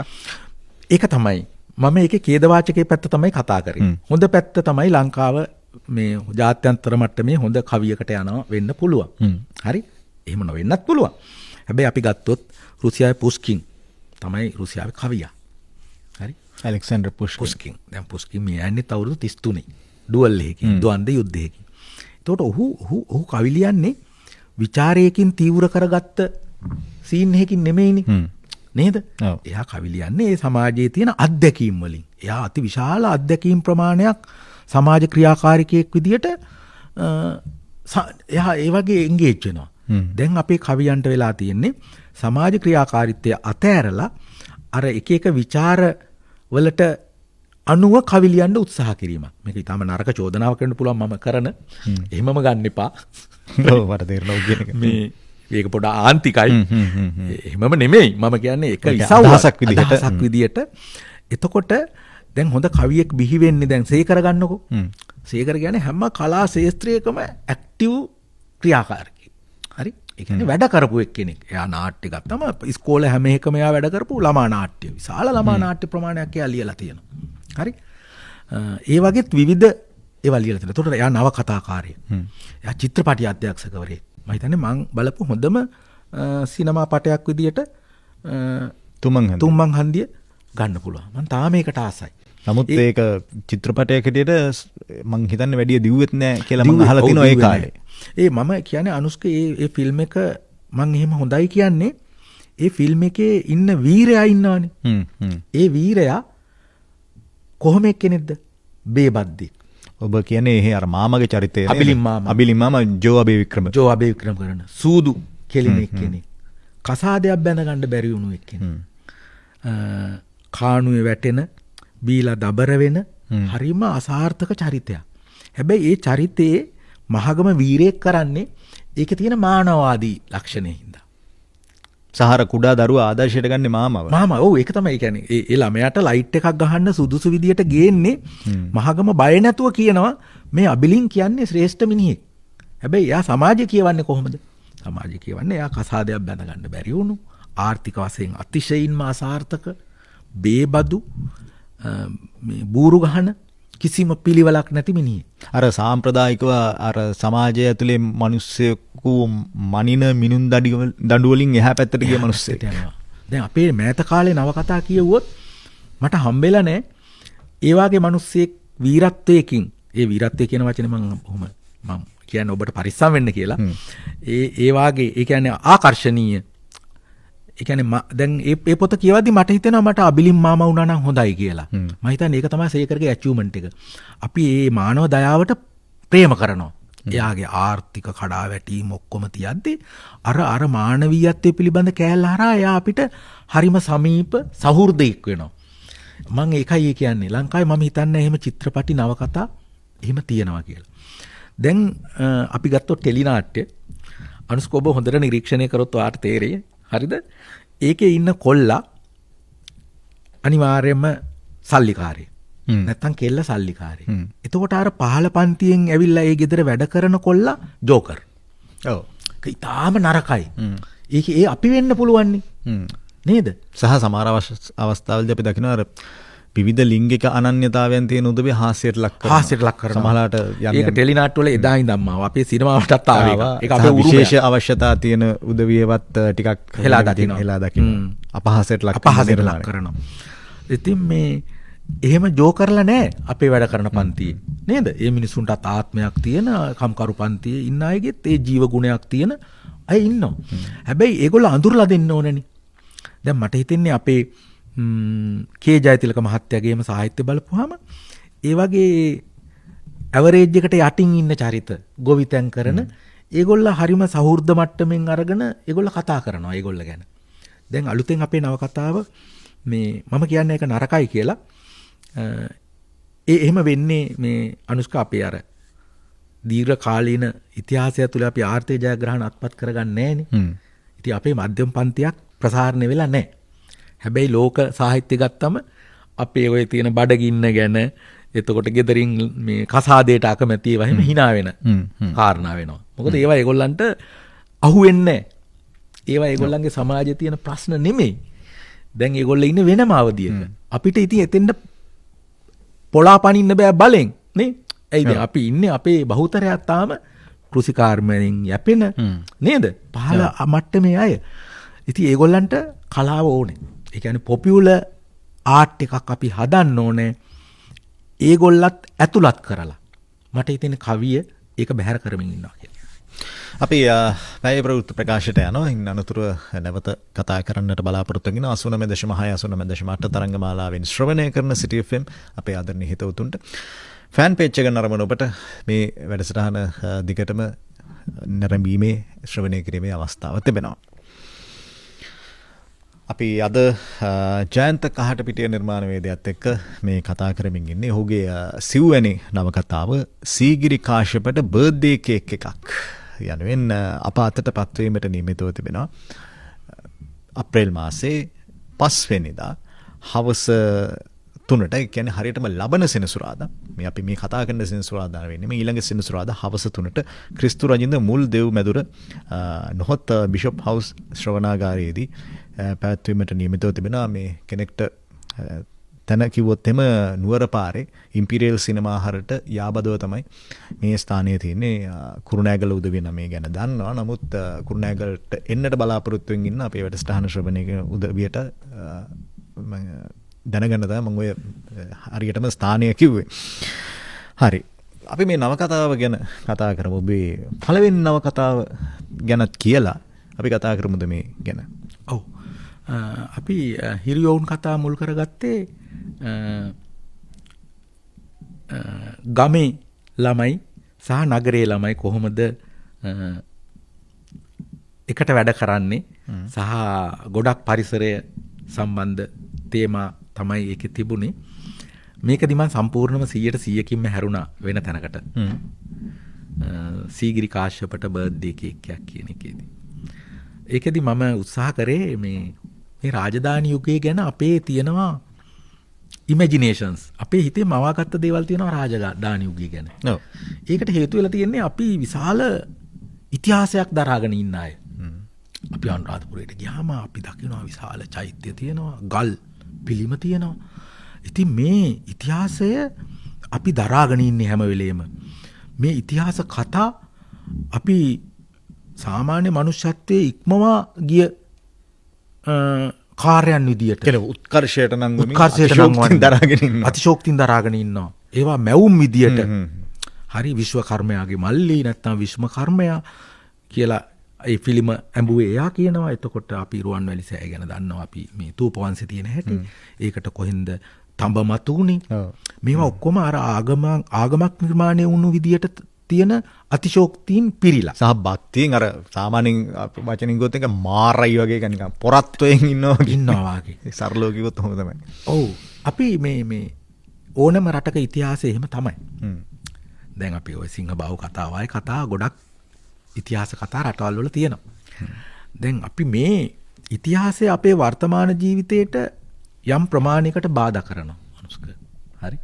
ඒක තමයි. මම ඒකේ ඛේදවාචකයේ පැත්ත තමයි කතා කරේ. හොඳ පැත්ත තමයි ලංකාව මේ ජාත්‍යන්තර මට්ටමේ හොඳ කවියකට යනවා වෙන්න පුළුවන්. හරි? එහෙම නොවෙන්නත් පුළුවන්. හැබැයි අපි ගත්තොත් රුසියාවේ පුස්කින් තමයි රුසියාවේ කවියා. හරි? ඇලෙක්සැන්ඩර් පුස්කින්. දැන් පුස්කින් මේ යන්නේ අවුරුදු 33. ඩුවල් එකකින්, ද්වන්ද යුද්ධයකින්. එතකොට ඔහු කවි ලියන්නේ විචාරයකින් තීව්‍ර කරගත්ත සීන් එකකින් නෙමෙයිනේ. නේද? එයා කවි ලියන්නේ ඒ සමාජයේ තියෙන අත්දැකීම් වලින්. එයා අති විශාල අත්දැකීම් ප්‍රමාණයක් සමාජ ක්‍රියාකාරිකයෙක් විදියට එයා ඒ වගේ එන්ගේජ් වෙනවා. දැන් අපේ කවියන්ට වෙලා තියෙන්නේ සමාජ ක්‍රියාකාරීත්වය අතෑරලා අර එක එක ਵਿਚාර වලට අනුව කවි ලියන්න උත්සාහ කිරීමක්. මේක ඊටම නරක චෝදනාවක් වෙන්න පුළුවන් මම කරන. එහෙමම ගන්න එපා. ඔව් මට තේරෙනවා කියන එක. මේක පොඩ ආන්තිකයි. එහෙමම නෙමෙයි. මම කියන්නේ එක අදහසක් විදියට. එතකොට දැන් හොඳ කවියෙක් බිහි වෙන්නේ දැන් සේකර ගන්නකො. සේකර කියන්නේ හැම කලා ශාස්ත්‍රයකම ඇක්ටිව් ක්‍රියාකාරකෙක්. හරි? ඒ කියන්නේ වැඩ කරපු එක්කෙනෙක්. එයා නාට්‍ය ගත්තම ඉස්කෝලේ හැම එකම එයා වැඩ කරපු ළමා නාට්‍ය. විශාල ළමා නාට්‍ය ප්‍රමාණයක් එයා ලියලා තියෙනවා. හරි? ඒ වගේත් විවිධ ඒවා ලියලා තියෙනවා. ඒතකොට එයා නව කතාකාරයෙක්. එයා චිත්‍රපටි අධ්‍යක්ෂකවරයෙක්. මම හිතන්නේ මං බලපු හොඳම සිනමා පටයක් විදියට තුම්මන් හන්දිය ගන්න පුළුවන්. මං තාම ඒකට ආසයි. නමුත් ඒක චිත්‍රපටයක හැටියට මං හිතන්නේ වැඩි දිව්වෙත් නෑ කියලා මං අහලා තිනවා ඒ කාලේ. මම කියන්නේ අනුස්ක ඒ ෆිල්ම් එක මං එහෙම හොඳයි කියන්නේ ඒ ෆිල්ම් එකේ ඉන්න වීරයා ඉන්නවනේ. ඒ වීරයා කොහොම එක්කෙනෙක්ද? බේබද්දෙක්. ඔබ කියන්නේ එහෙ අර මාමගේ චරිතය නේ. අබිලිම් මාමා ජෝ අබේවික්‍රම කරන සූදු කෙලින එක්කෙනෙක්. කසාදයක් බැඳ ගන්න බැරි වුණු එක්කෙනෙක්. කාණුවේ වැටෙන බීලා දබර වෙන හරිම අසාර්ථක චරිතයක්. හැබැයි ඒ චරිතයේ මහගම වීරයෙක් කරන්නේ ඒකේ තියෙන මානවවාදී ලක්ෂණේ හින්දා. සහර කුඩා දරුවා ආදර්ශයට ගන්නේ මාමව. ඔව් ඒක තමයි කියන්නේ. ඒ ළමයාට ලයිට් එකක් ගහන්න සුදුසු විදියට ගේන්නේ මහගම බය නැතුව කියනවා මේ අබිලින් කියන්නේ ශ්‍රේෂ්ඨ මිනිහෙක්. හැබැයි එයා සමාජය කියවන්නේ කොහොමද? සමාජය කියවන්නේ එයා කසාදයක් බැඳ ගන්න බැරි වුණු ආර්ථික වශයෙන් අතිශයින්ම අසාර්ථක බේබදු මේ බූරු ගහන කිසිම පිළිවෙලක් නැති මිනිහෙක්. අර සාම්ප්‍රදායිකව අර සමාජය ඇතුලේ මිනිස්සෙකු මනින මිනුම් දඬු වලින් එහා පැත්තට ගිය මිනිස්සෙක් යනවා. දැන් අපේ මෑත කාලේ නවකතා කියවුවොත් මට හම්බෙලා නැහැ. ඒ වාගේ මිනිස්සෙක් වීරත්වයකින් ඒ වීරත්වය කියන වචනේ මම කියන්නේ ඔබට පරිස්සම් වෙන්න කියලා. ඒ වාගේ ඒ කියන්නේ ආකර්ශනීය. ඒ කියන්නේ දැන් මේ පොත කියවද්දි මට හිතෙනවා මට අබිලිම් මාමා වුණා නම් හොඳයි කියලා. මම හිතන්නේ ඒක තමයි සේකර්ගේ ඇචීව්මන්ට් එක. අපි මේ මානව දයාවට ප්‍රේම කරනවා. එයාගේ ආර්ථික කඩාවැටීම් ඔක්කොම තියද්දි අර මානවීයත්වයේ පිළිබඳ කෑල්ල හරහා එයා අපිට හරිම සමීප සහෘදෙක් වෙනවා. මම ඒකයි කියන්නේ ලංකාවේ මම හිතන්නේ එහෙම චිත්‍රපටි නවකතා එහෙම තියෙනවා කියලා. දැන් අපි ගත්තොත් ටෙලිනාට්‍ය අනුස්ක ඔබ හොඳට නිරීක්ෂණය කරොත් ඔයාට තේරෙයි. හරිද? ඒකේ ඉන්න කොල්ලා අනිවාර්යයෙන්ම සල්ලිකාරයෙක්. නැත්තම් කෙල්ල සල්ලිකාරයෙක්. එතකොට අර පහළ පන්තියෙන් ඇවිල්ලා ඒ ගෙදර වැඩ කරන කොල්ලා ජෝකර්. ඔව්. ඒක ඊටාම නරකයි. ඒ අපි වෙන්න පුළුවන් නේද? සහ සමහර අවස්ථාවලදී අපි දකිනවා අර විවිධ ලිංගික අනන්‍යතාවයන් තියෙන උදවිය හාස්‍යයට ලක් කරනවා. හාස්‍යයට ලක් කරනවා. සමහරවිට ඒක ටෙලිනාට්ටු වල එදා ඉඳන්ම අපේ සිනමාවටත් ආවා. ඒක අපේ විශේෂ අවශ්‍යතා තියෙන උදවියවත් ටිකක් හෙලා දකින්න. අපහාසයට ලක් කරනවා. ඉතින් මේ එහෙම ජෝ කරලා නැහැ අපේ වැඩ කරන පන්තියේ. නේද? ඒ මිනිසුන්ටත් ආත්මයක් තියෙන කම්කරු පන්තියේ ඉන්න අයගෙත් ඒ ජීව ගුණයක් තියෙන අය ඉන්නවා. හැබැයි ඒගොල්ලෝ අඳුරලා දෙන්න ඕනනේ. දැන් මට හිතෙන්නේ අපේ කේ ජයතිලක මහත්තයාගේම සාහිත්‍ය බලපුවාම ඒ වගේ ඇවරේජ් එකට යටින් ඉන්න චරිත ගොවිතැන් කරන ඒගොල්ලෝ හරිම සහෘද මට්ටමින් අරගෙන ඒගොල්ලෝ කතා කරනවා ඒගොල්ලෝ ගැන. දැන් අලුතෙන් අපේ නවකතාව මේ මම කියන්නේ ඒක නරකයි කියලා. එහෙම වෙන්නේ මේ අනුෂ්කා අපේ අර දීර්ඝ කාලීන ඉතිහාසය තුළ අපි ආර්ථික ජයග්‍රහණ අත්පත් කරගන්නේ නැහනේ. ඉතින් අපේ මධ්‍යම පන්තියක් ප්‍රසාරණය වෙලා නැහැ. හැබැයි ලෝක සාහිත්‍ය ගත්තම අපේ ඔය තියෙන බඩගින්න ගැන එතකොට ගෙදරින් මේ කසාදයට අකමැති ඒවා එහෙම hina වෙන කාරණා වෙනවා. මොකද ඒවා ඒගොල්ලන්ට අහුවෙන්නේ නැහැ. ඒවා ඒගොල්ලන්ගේ සමාජයේ තියෙන ප්‍රශ්න නෙමෙයි. දැන් ඒගොල්ලෝ ඉන්නේ වෙනම අවධියක. අපිට ඉතින් එතෙන්ද පොළාපනින්න බෑ බලෙන් නේ. ඇයිද අපි ඉන්නේ අපේ බහුතරයක් තාම කෘෂිකාර්මයෙන් යැපෙන නේද? පහළ මට්ටමේ අය. ඉතින් ඒගොල්ලන්ට කලාව ඕනේ. ඒ කියන්නේ පොපියුලර් ආර්ට් එකක් අපි හදන්න ඕනේ. ඒගොල්ලත් ඇතුළත් කරලා. මට හිතෙන කවිය ඒක බැහැර කරමින් ඉන්නවා කියලා. අපි පැය ප්‍රවෘත්ති ප්‍රකාශයට යනවා. ඉන් අනතුරුව නැවත කතා කරන්නට බලාපොරොත්තු වෙන 89.6 89.8 තරංගමාලාවෙන් ශ්‍රවණය කරන City FM අපේ ආදරණීය හිතවතුන්ට ෆෑන් පේජ් එක නරඹන ඔබට මේ වැඩසටහන දිගටම නැරඹීමේ ශ්‍රවණය කිරීමේ අවස්ථාව තිබෙනවා. අපි අද ජයන්ත කහටපිටිය නිර්මාණ වේදයත් එක්ක මේ කතා කරමින් ඉන්නේ. ඔහුගේ සිව්වැනි නවකතාව සීගිරි කාශ්‍යපට බර්ත්ඩේ කේක් එකක් යනුවෙන් අප අතට පත්වීමට නියමිතව තිබෙනවා. අප්‍රේල් මාසේ 5 වෙනිදා හවස 3ට, ඒ කියන්නේ හරියටම ලබන සෙනසුරාදා, මේ අපි මේ කතා කරන සෙනසුරාදා වෙන්නේ මේ ඊළඟ සෙනසුරාදා හවස 3ට ක්‍රිස්තු රජින්ද මුල් දෙව් මැදුර නොහොත් බිෂොප් හවුස් ශ්‍රවණාගාරයේදී පැවැත්වීමට නියමිතව තිබෙනවා. මේ කෙනෙක්ට තැන කිව්වොත් එම නුවර පාරේ ඉම්පීරියල් සිනමා හරට යාබදව තමයි මේ ස්ථානයේ තියෙන්නේ. කුරුණෑගල උදවිය නමේ ගැන දන්නවා. නමුත් කුරුණෑගලට එන්නට බලාපොරොත්තු වෙමින් ඉන්න අපේ වැඩසටහන ශ්‍රවණය කරන උදවියට දැනගන්න තමයි මම ඔය හරියටම ස්ථානය කිව්වේ. හරි. අපි මේ නවකතාව ගැන කතා කරමු. ඔබේ පළවෙනි නවකතාව ගැනත් කියලා අපි කතා කරමුද මේ ගැන? ඔව්. අපි හිරියෝන් කතා මුල් කරගත්තේ ගමේ ළමයි සහ නගරයේ ළමයි කොහොමද එකට වැඩ කරන්නේ සහ ගොඩක් පරිසරය සම්බන්ධ තේමා තමයි ඒකේ තිබුණේ. මේකදී මම සම්පූර්ණම 100%කින්ම හැරුණා වෙන තැනකට. සීගිරි කාශ්‍යපට බර්ත්ඩේ කේක් එකක් කියන එකේදී. ඒකෙදි මම උත්සාහ කරේ මේ රාජධානි යුගයේ ගැන අපේ තියෙනවා ඉමැජිනේෂන්ස්. අපේ හිතේ මවාගත්ත දේවල් තියෙනවා රාජධානි යුගය ගැන. ඔව්. ඒකට හේතු වෙලා තියෙන්නේ අපි විශාල ඉතිහාසයක් දරාගෙන ඉන්න අය. අපි අනුරාධපුරයට ගියාම අපි දකිනවා විශාල චෛත්‍ය තියෙනවා, ගල් පිළිම තියෙනවා. ඉතින් මේ ඉතිහාසය අපි දරාගෙන ඉන්නේ හැම වෙලේම. මේ ඉතිහාස කතා අපි සාමාන්‍ය මනුෂ්‍යත්වයේ ඉක්මවා ගිය කාර්යයන් විදියට කියන උත්කර්ෂයට නම් දරාගෙන ඉන්නවා. අතිශෝක්තියෙන් දරාගෙන ඉන්නවා. ඒවා මැවුම් විදියට හරි විශ්වකර්මයාගේ මල්ලි නැත්නම් විශ්වකර්මයා කියලා ඒ ෆිල්ම ඇඹුවේ එයා කියනවා. එතකොට අපි රුවන්වැලි සෑය ගැන දන්නවා. අපි මේ තූපවංශේ තියෙන හැටි. ඒකට කොහෙන්ද තඹ මතුනේ. මේවා ඔක්කොම අර ආගමක් නිර්මාණය වුණු විදියට තියෙන අතිශෝක්තියින් පිරීලා. සහ භක්තියෙන් අර සාමාන්‍යයෙන් වචනින් ගොත් එක මාරයි වගේ නිකන් පොරත්වයෙන් ඉන්නවා වගේ. සරලව කිව්වොත් ඔහොම තමයි. ඔව්. අපි මේ ඕනම රටක ඉතිහාසය එහෙම තමයි. දැන් අපි ওই සිංහ බාහුව කතාවයි කතා ගොඩක් ඉතිහාස කතා රටවල් වල තියෙනවා. දැන් අපි මේ ඉතිහාසය අපේ වර්තමාන ජීවිතේට යම් ප්‍රමාණයකට බාධා කරනවා. අනුස්ක. හරි.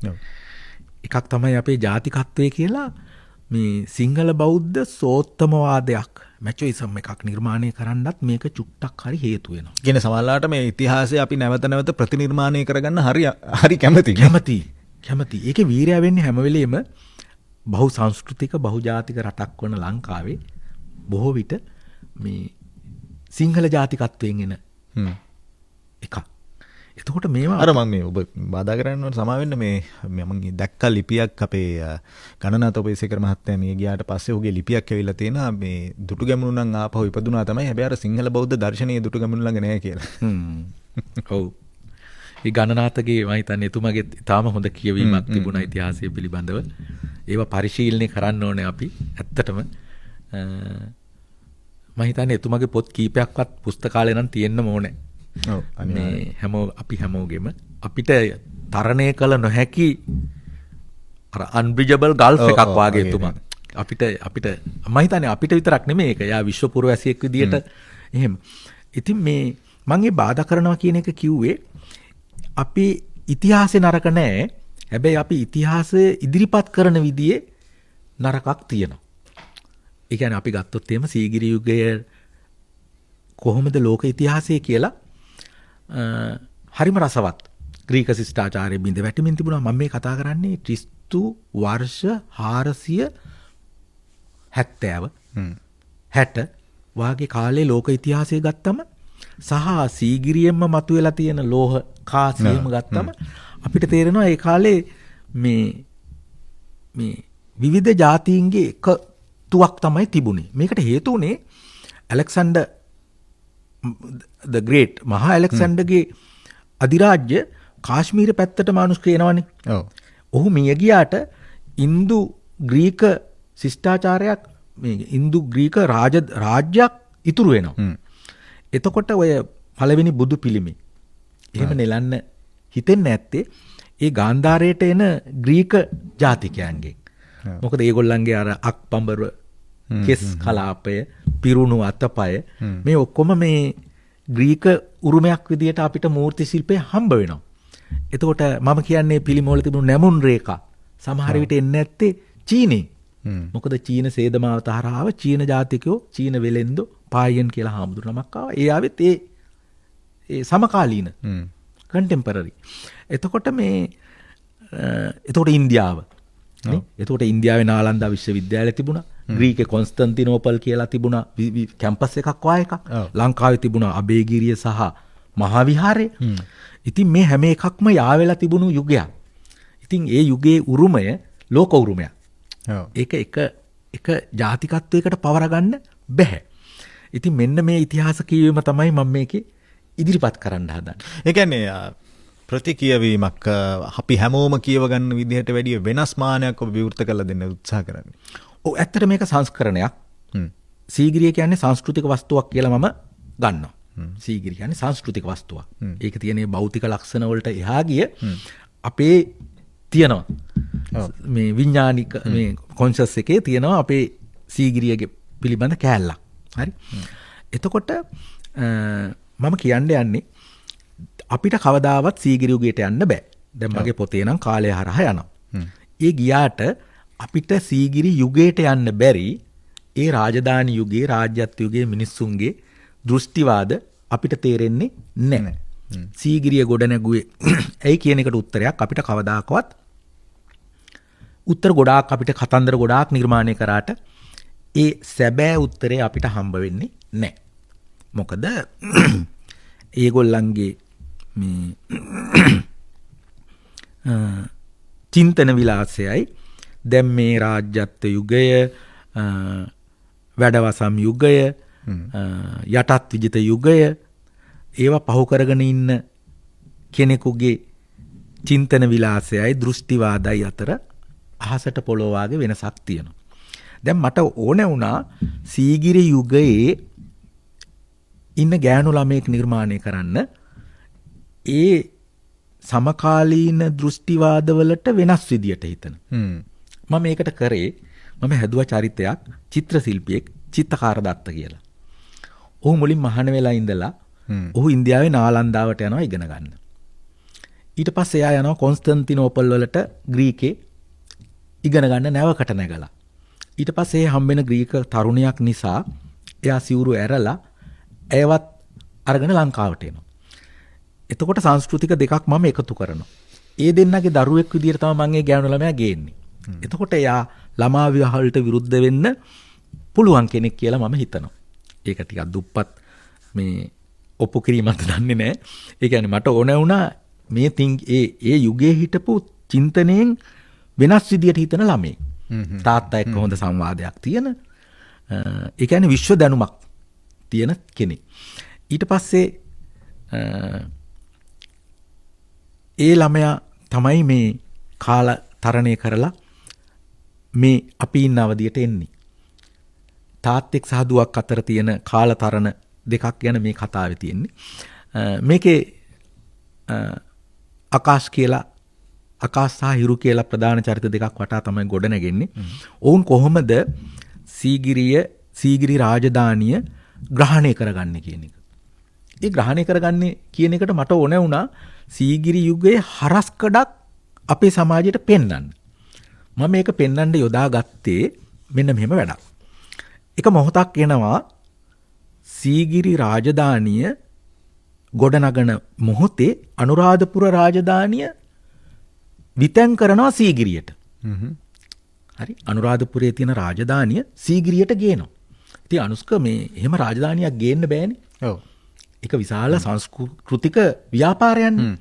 එකක් තමයි අපේ ජාතිකත්වයේ කියලා මේ සිංහල බෞද්ධ සෝත්තමවාදයක් මැචොයිසම් එකක් නිර්මාණය කරන්නත් මේක චුට්ටක් හරි හේතු වෙනවා. කියන සමහරවිට මේ ඉතිහාසය අපි නැවත නැවත ප්‍රතිනිර්මාණය කරගන්න හරි කැමති. කැමති. ඒකේ වීරයා වෙන්නේ හැම වෙලෙම බහු සංස්කෘතික බහු ජාතික රටක් වන ලංකාවේ බොහෝ විට මේ සිංහල ජාතිකත්වයෙන් එන එකක්. එතකොට මේවා අර මම මේ ඔබ බාධා කරන්න සමා වෙන්න මේ මම දැක්ක ලිපියක් අපේ ගණනාත ඔබේසේකර මහත්තයා මේ ගියාට පස්සේ ඔහුගේ ලිපියක් ඇවිල්ලා තියෙනවා මේ දුටුගැමුණු නම් ආපහු ඉපදුනා තමයි හැබැයි අර සිංහල බෞද්ධ දර්ශනීය දුටුගැමුණු ළඟ නැහැ කියලා. ඔව්. ඒ ගණනාතගේ මම හිතන්නේ එතුමාගේ තාම හොඳ කියවීමක් තිබුණා ඉතිහාසය පිළිබඳව. ඒවා පරිශීලනය කරන්න ඕනේ අපි ඇත්තටම. මම හිතන්නේ එතුමාගේ පොත් කීපයක්වත් පුස්තකාලේ නම් තියෙන්න ඕනේ. ඔව්. මේ අපි හැමෝගෙම අපිට තරණය කළ නොහැකි අර අන්බ්‍රිජබල් ගල්ෆ් එකක් වාගේ එතුමා. අපිට මම හිතන්නේ අපිට විතරක් නෙමෙයි ඒක. යා විශ්ව පුරවැසියෙක් විදියට එහෙම. ඉතින් මේ මම මේ බාධා කරනවා කියන එක කිව්වේ අපි ඉතිහාසේ නරක නැහැ. හැබැයි අපි ඉතිහාසය ඉදිරිපත් කරන විදිහේ නරකක් තියෙනවා. ඒ කියන්නේ අපි ගත්තොත් එහෙම සීගිරි යුගය කොහොමද ලෝක ඉතිහාසය කියලා හරිම රසවත් ග්‍රීක ශිෂ්ටාචාරයේ බිඳ වැටෙමින් තිබුණා. මම මේ කතා කරන්නේ ක්‍රිස්තු වර්ෂ 470 60 වාගේ කාලේ ලෝක ඉතිහාසය ගත්තම සහ සීගිරියෙන්ම මතුවලා තියෙන ලෝහ කාසියම ගත්තම අපිට තේරෙනවා ඒ කාලේ මේ විවිධ ජාතීන්ගේ එකතුවක් තමයි තිබුණේ. මේකට හේතු උනේ ඇලෙක්සැන්ඩර් the great මහා ඇලෙක්සැන්ඩර්ගේ අධිරාජ්‍ය කාශ්මීර පැත්තට මානුෂ්ක එනවනේ. ඔව්. ඔහු මිය ගියාට ඉන්දු ග්‍රීක ශිෂ්ටාචාරයක් මේ ඉන්දු ග්‍රීක රාජ්‍යයක් ඉතුරු වෙනවා. එතකොට ඔය පළවෙනි බුදු පිළිමේ එහෙම නෙලන්න හිතෙන්නේ නැත්තේ ඒ ගාන්ධාරයට එන ග්‍රීක ජාතිකයන්ගෙන්. මොකද ඒගොල්ලන්ගේ අර අක්පඹර කෙස් කලාපය පිරුණු අතපය මේ ඔක්කොම මේ ග්‍රීක උරුමයක් විදියට අපිට මූර්ති ශිල්පේ හම්බ වෙනවා. එතකොට මම කියන්නේ පිළිමවල තිබුණු නැමුන් රේඛා සමහර විට එන්නේ නැත්තේ චීනේ. මොකද චීන සේදමාවත හරහාව චීන ජාතිකයෝ චීන වෙලෙන්දෝ පායන් කියලා හාමුදුරු නමක් ආවා. ඒ ආවෙත් ඒ සමකාලීන කන්ටෙම්පරරි. එතකොට ඉන්දියාව නේ. එතකොට ඉන්දියාවේ නාලන්දා විශ්වවිද්‍යාලය තිබුණා. ග්‍රීකේ කොන්ස්ටන්තිනෝපල් කියලා තිබුණා කැම්පස් එකක් වාය එකක්. ලංකාවේ තිබුණා අබේගිරිය සහ මහා විහාරය. ඉතින් මේ හැම එකක්ම යාවෙලා තිබුණු යුගයක්. ඉතින් ඒ යුගයේ උරුමය ලෝක උරුමයක්. ඒක එක ජාතිකත්වයකට පවරගන්න බැහැ. ඉතින් මෙන්න මේ ඉතිහාස කියවීම තමයි මම මේකේ ඉදිරිපත් කරන්න හදන්නේ. ඒ කියන්නේ ප්‍රතිකියවීමක් අපි හැමෝම කියව ගන්න විදිහට වැඩිය වෙනස් මානයක් ඔබ විවෘත කරලා දෙන්න උත්සාහ කරන්නේ. ඔව් ඇත්තට මේක සංස්කරණයක්. සීගිරිය කියන්නේ සංස්කෘතික වස්තුවක් කියලා මම ගන්නවා. සීගිරිය කියන්නේ සංස්කෘතික වස්තුවක්. ඒක තියෙන භෞතික ලක්ෂණ වලට එහා ගිය අපේ තියෙනවා. මේ විඥානික මේ කොන්ෂස් එකේ තියෙනවා අපේ සීගිරියගේ පිළිබඳ කෑල්ලක්. හරි. එතකොට මම කියන්න යන්නේ අපිට කවදාවත් සීගිරි යුගයට යන්න බෑ. දැන් මගේ පොතේ නම් කාලය හරහා යනවා. ඒ ගියාට අපිට සීගිරි යුගයට යන්න බැරි ඒ රාජධානි යුගයේ රාජ්‍යත්ව යුගයේ මිනිස්සුන්ගේ දෘෂ්ටිවාද අපිට තේරෙන්නේ නැහැ. සීගිරිය ගොඩ නැගුවේ ඇයි කියන එකට උත්තරයක් අපිට කවදාකවත් උත්තර ගොඩාක් අපිට කතන්දර ගොඩාක් නිර්මාණය කරාට ඒ සැබෑ උත්තරේ අපිට හම්බ වෙන්නේ නැහැ. මොකද ඒගොල්ලන්ගේ මේ චින්තන විලාසයයි දැන් මේ රාජ්‍යත්ව යුගය වැඩවසම් යුගය යටත් විජිත යුගය ඒවා පහු කරගෙන ඉන්න කෙනෙකුගේ චින්තන විලාසයයි දෘෂ්ටිවාදයි අතර අහසට පොළොව වාගේ වෙනසක් තියෙනවා. දැන් මට ඕන වුණා සීගිරි යුගයේ ඉන්න ගෑනු ළමයෙක් නිර්මාණය කරන්න ඒ සමකාලීන දෘෂ්ටිවාදවලට වෙනස් විදියට හිතන. මම මේකට කරේ මම හැදුවා චරිතයක් චිත්‍ර ශිල්පියෙක් චිත්තකාර දත්ත කියලා. ඔහු මුලින් මහාන වෙලා ඉඳලා ඔහු ඉන්දියාවේ නාලන්දාවට යනවා ඉගෙන ගන්න. ඊට පස්සේ එයා යනවා කොන්ස්ටන්තිනෝපල් වලට ග්‍රීකේ ඉගෙන ගන්න නැවකට නැගලා. ඊට පස්සේ හම්බෙන ග්‍රීක තරුණයක් නිසා එයා සිවුරු ඇරලා ඇයවත් අරගෙන ලංකාවට එනවා. එතකොට සංස්කෘතික දෙකක් මම එකතු කරනවා. ඒ දෙන්නගේ දරුවෙක් විදිහට තමයි මම ඒ ගෑනු ළමයා ගේන්නේ. එතකොට එයා ළමා විවාහවලට විරුද්ධ වෙන්න පුළුවන් කෙනෙක් කියලා මම හිතනවා. ඒක ටිකක් දුප්පත් මේ ඔප්පු කිරීමක් දන්නේ නැහැ. ඒ කියන්නේ මට ඕන වුණා මේ ඒ යුගයේ හිටපු චින්තනයෙන් වෙනස් විදියට හිතන ළමයි. තාත්තා එක්ක හොඳ සංවාදයක් තියෙන. ඒ කියන්නේ විශ්ව දැනුමක් තියෙන කෙනෙක්. ඊට පස්සේ ඒ ළමයා තමයි මේ කාල තරණය කරලා මේ අපි ඉන්න අවධියට එන්නේ. තාත්තෙක් සහ දුවක් අතර තියෙන කාල තරණ දෙකක් ගැන මේ කතාවේ තියෙන්නේ. මේකේ ආකාශ සහ හිරු කියලා ප්‍රධාන චරිත දෙකක් වටා තමයි ගොඩ නැගෙන්නේ. ඔවුන් කොහොමද සීගිරි රාජධානිය ග්‍රහණය කරගන්නේ කියන එක. ඒ ග්‍රහණය කරගන්නේ කියන එකට මට ඕන වුණා සීගිරි යුගයේ හරස්කඩක් අපේ සමාජයට පෙන්වන්න. මම මේක පෙන්වන්න යොදාගත්තේ මෙන්න මෙහෙම වැඩක්. එක මොහොතක් එනවා සීගිරි රාජධානිය ගොඩනගන මොහොතේ අනුරාධපුර රාජධානිය විතැන් කරනවා සීගිරියට. හරි අනුරාධපුරයේ තියෙන රාජධානිය සීගිරියට ගේනවා. ඉතින් අනුස්ක මේ එහෙම රාජධානියක් ගේන්න බෑනේ. ඔව්. ඒක විශාල සංස්කෘතික ව්‍යාපාරයක්නේ.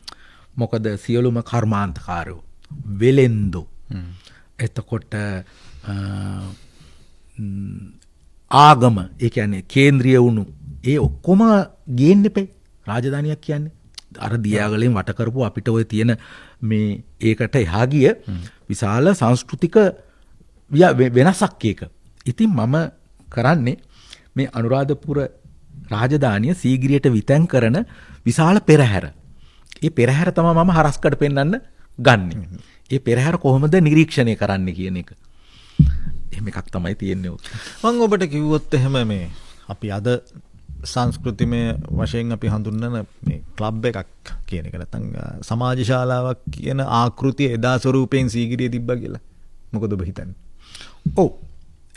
මොකද සියලුම කර්මාන්තකාරයෝ වෙලෙන්දෝ එතකොට ආගම ඒ කියන්නේ කේන්ද්‍රීය වුණු ඒ ඔක්කොම ගේන්න එපේ රාජධානියක් කියන්නේ. අර දියාගලෙන් වට කරපු අපිට ඔය තියෙන මේ ඒකට එහා ගිය විශාල සංස්කෘතික වෙනසක් ඒක. ඉතින් මම කරන්නේ මේ අනුරාධපුර රාජධානිය සීගිරියට විතැන් කරන විශාල පෙරහැර. ඒ පෙරහැර තමයි මම හරස්කඩ පෙන්වන්න ගන්නෙ. ඒ පෙරහැර කොහොමද නිරීක්ෂණය කරන්න කියන එක. එහෙම එකක් තමයි තියෙන්නේ ඔක. මම ඔබට කිව්වොත් එහෙම මේ අපි අද සංස්කෘතිමය වශයෙන් අපි හඳුන්වන මේ ක්ලබ් එකක් කියන එක නැත්නම් සමාජ ශාලාවක් කියන ආකෘතිය එදා ස්වරූපයෙන් සීගිරියේ තිබ්බා කියලා. මොකද ඔබ හිතන්නේ? ඔව්.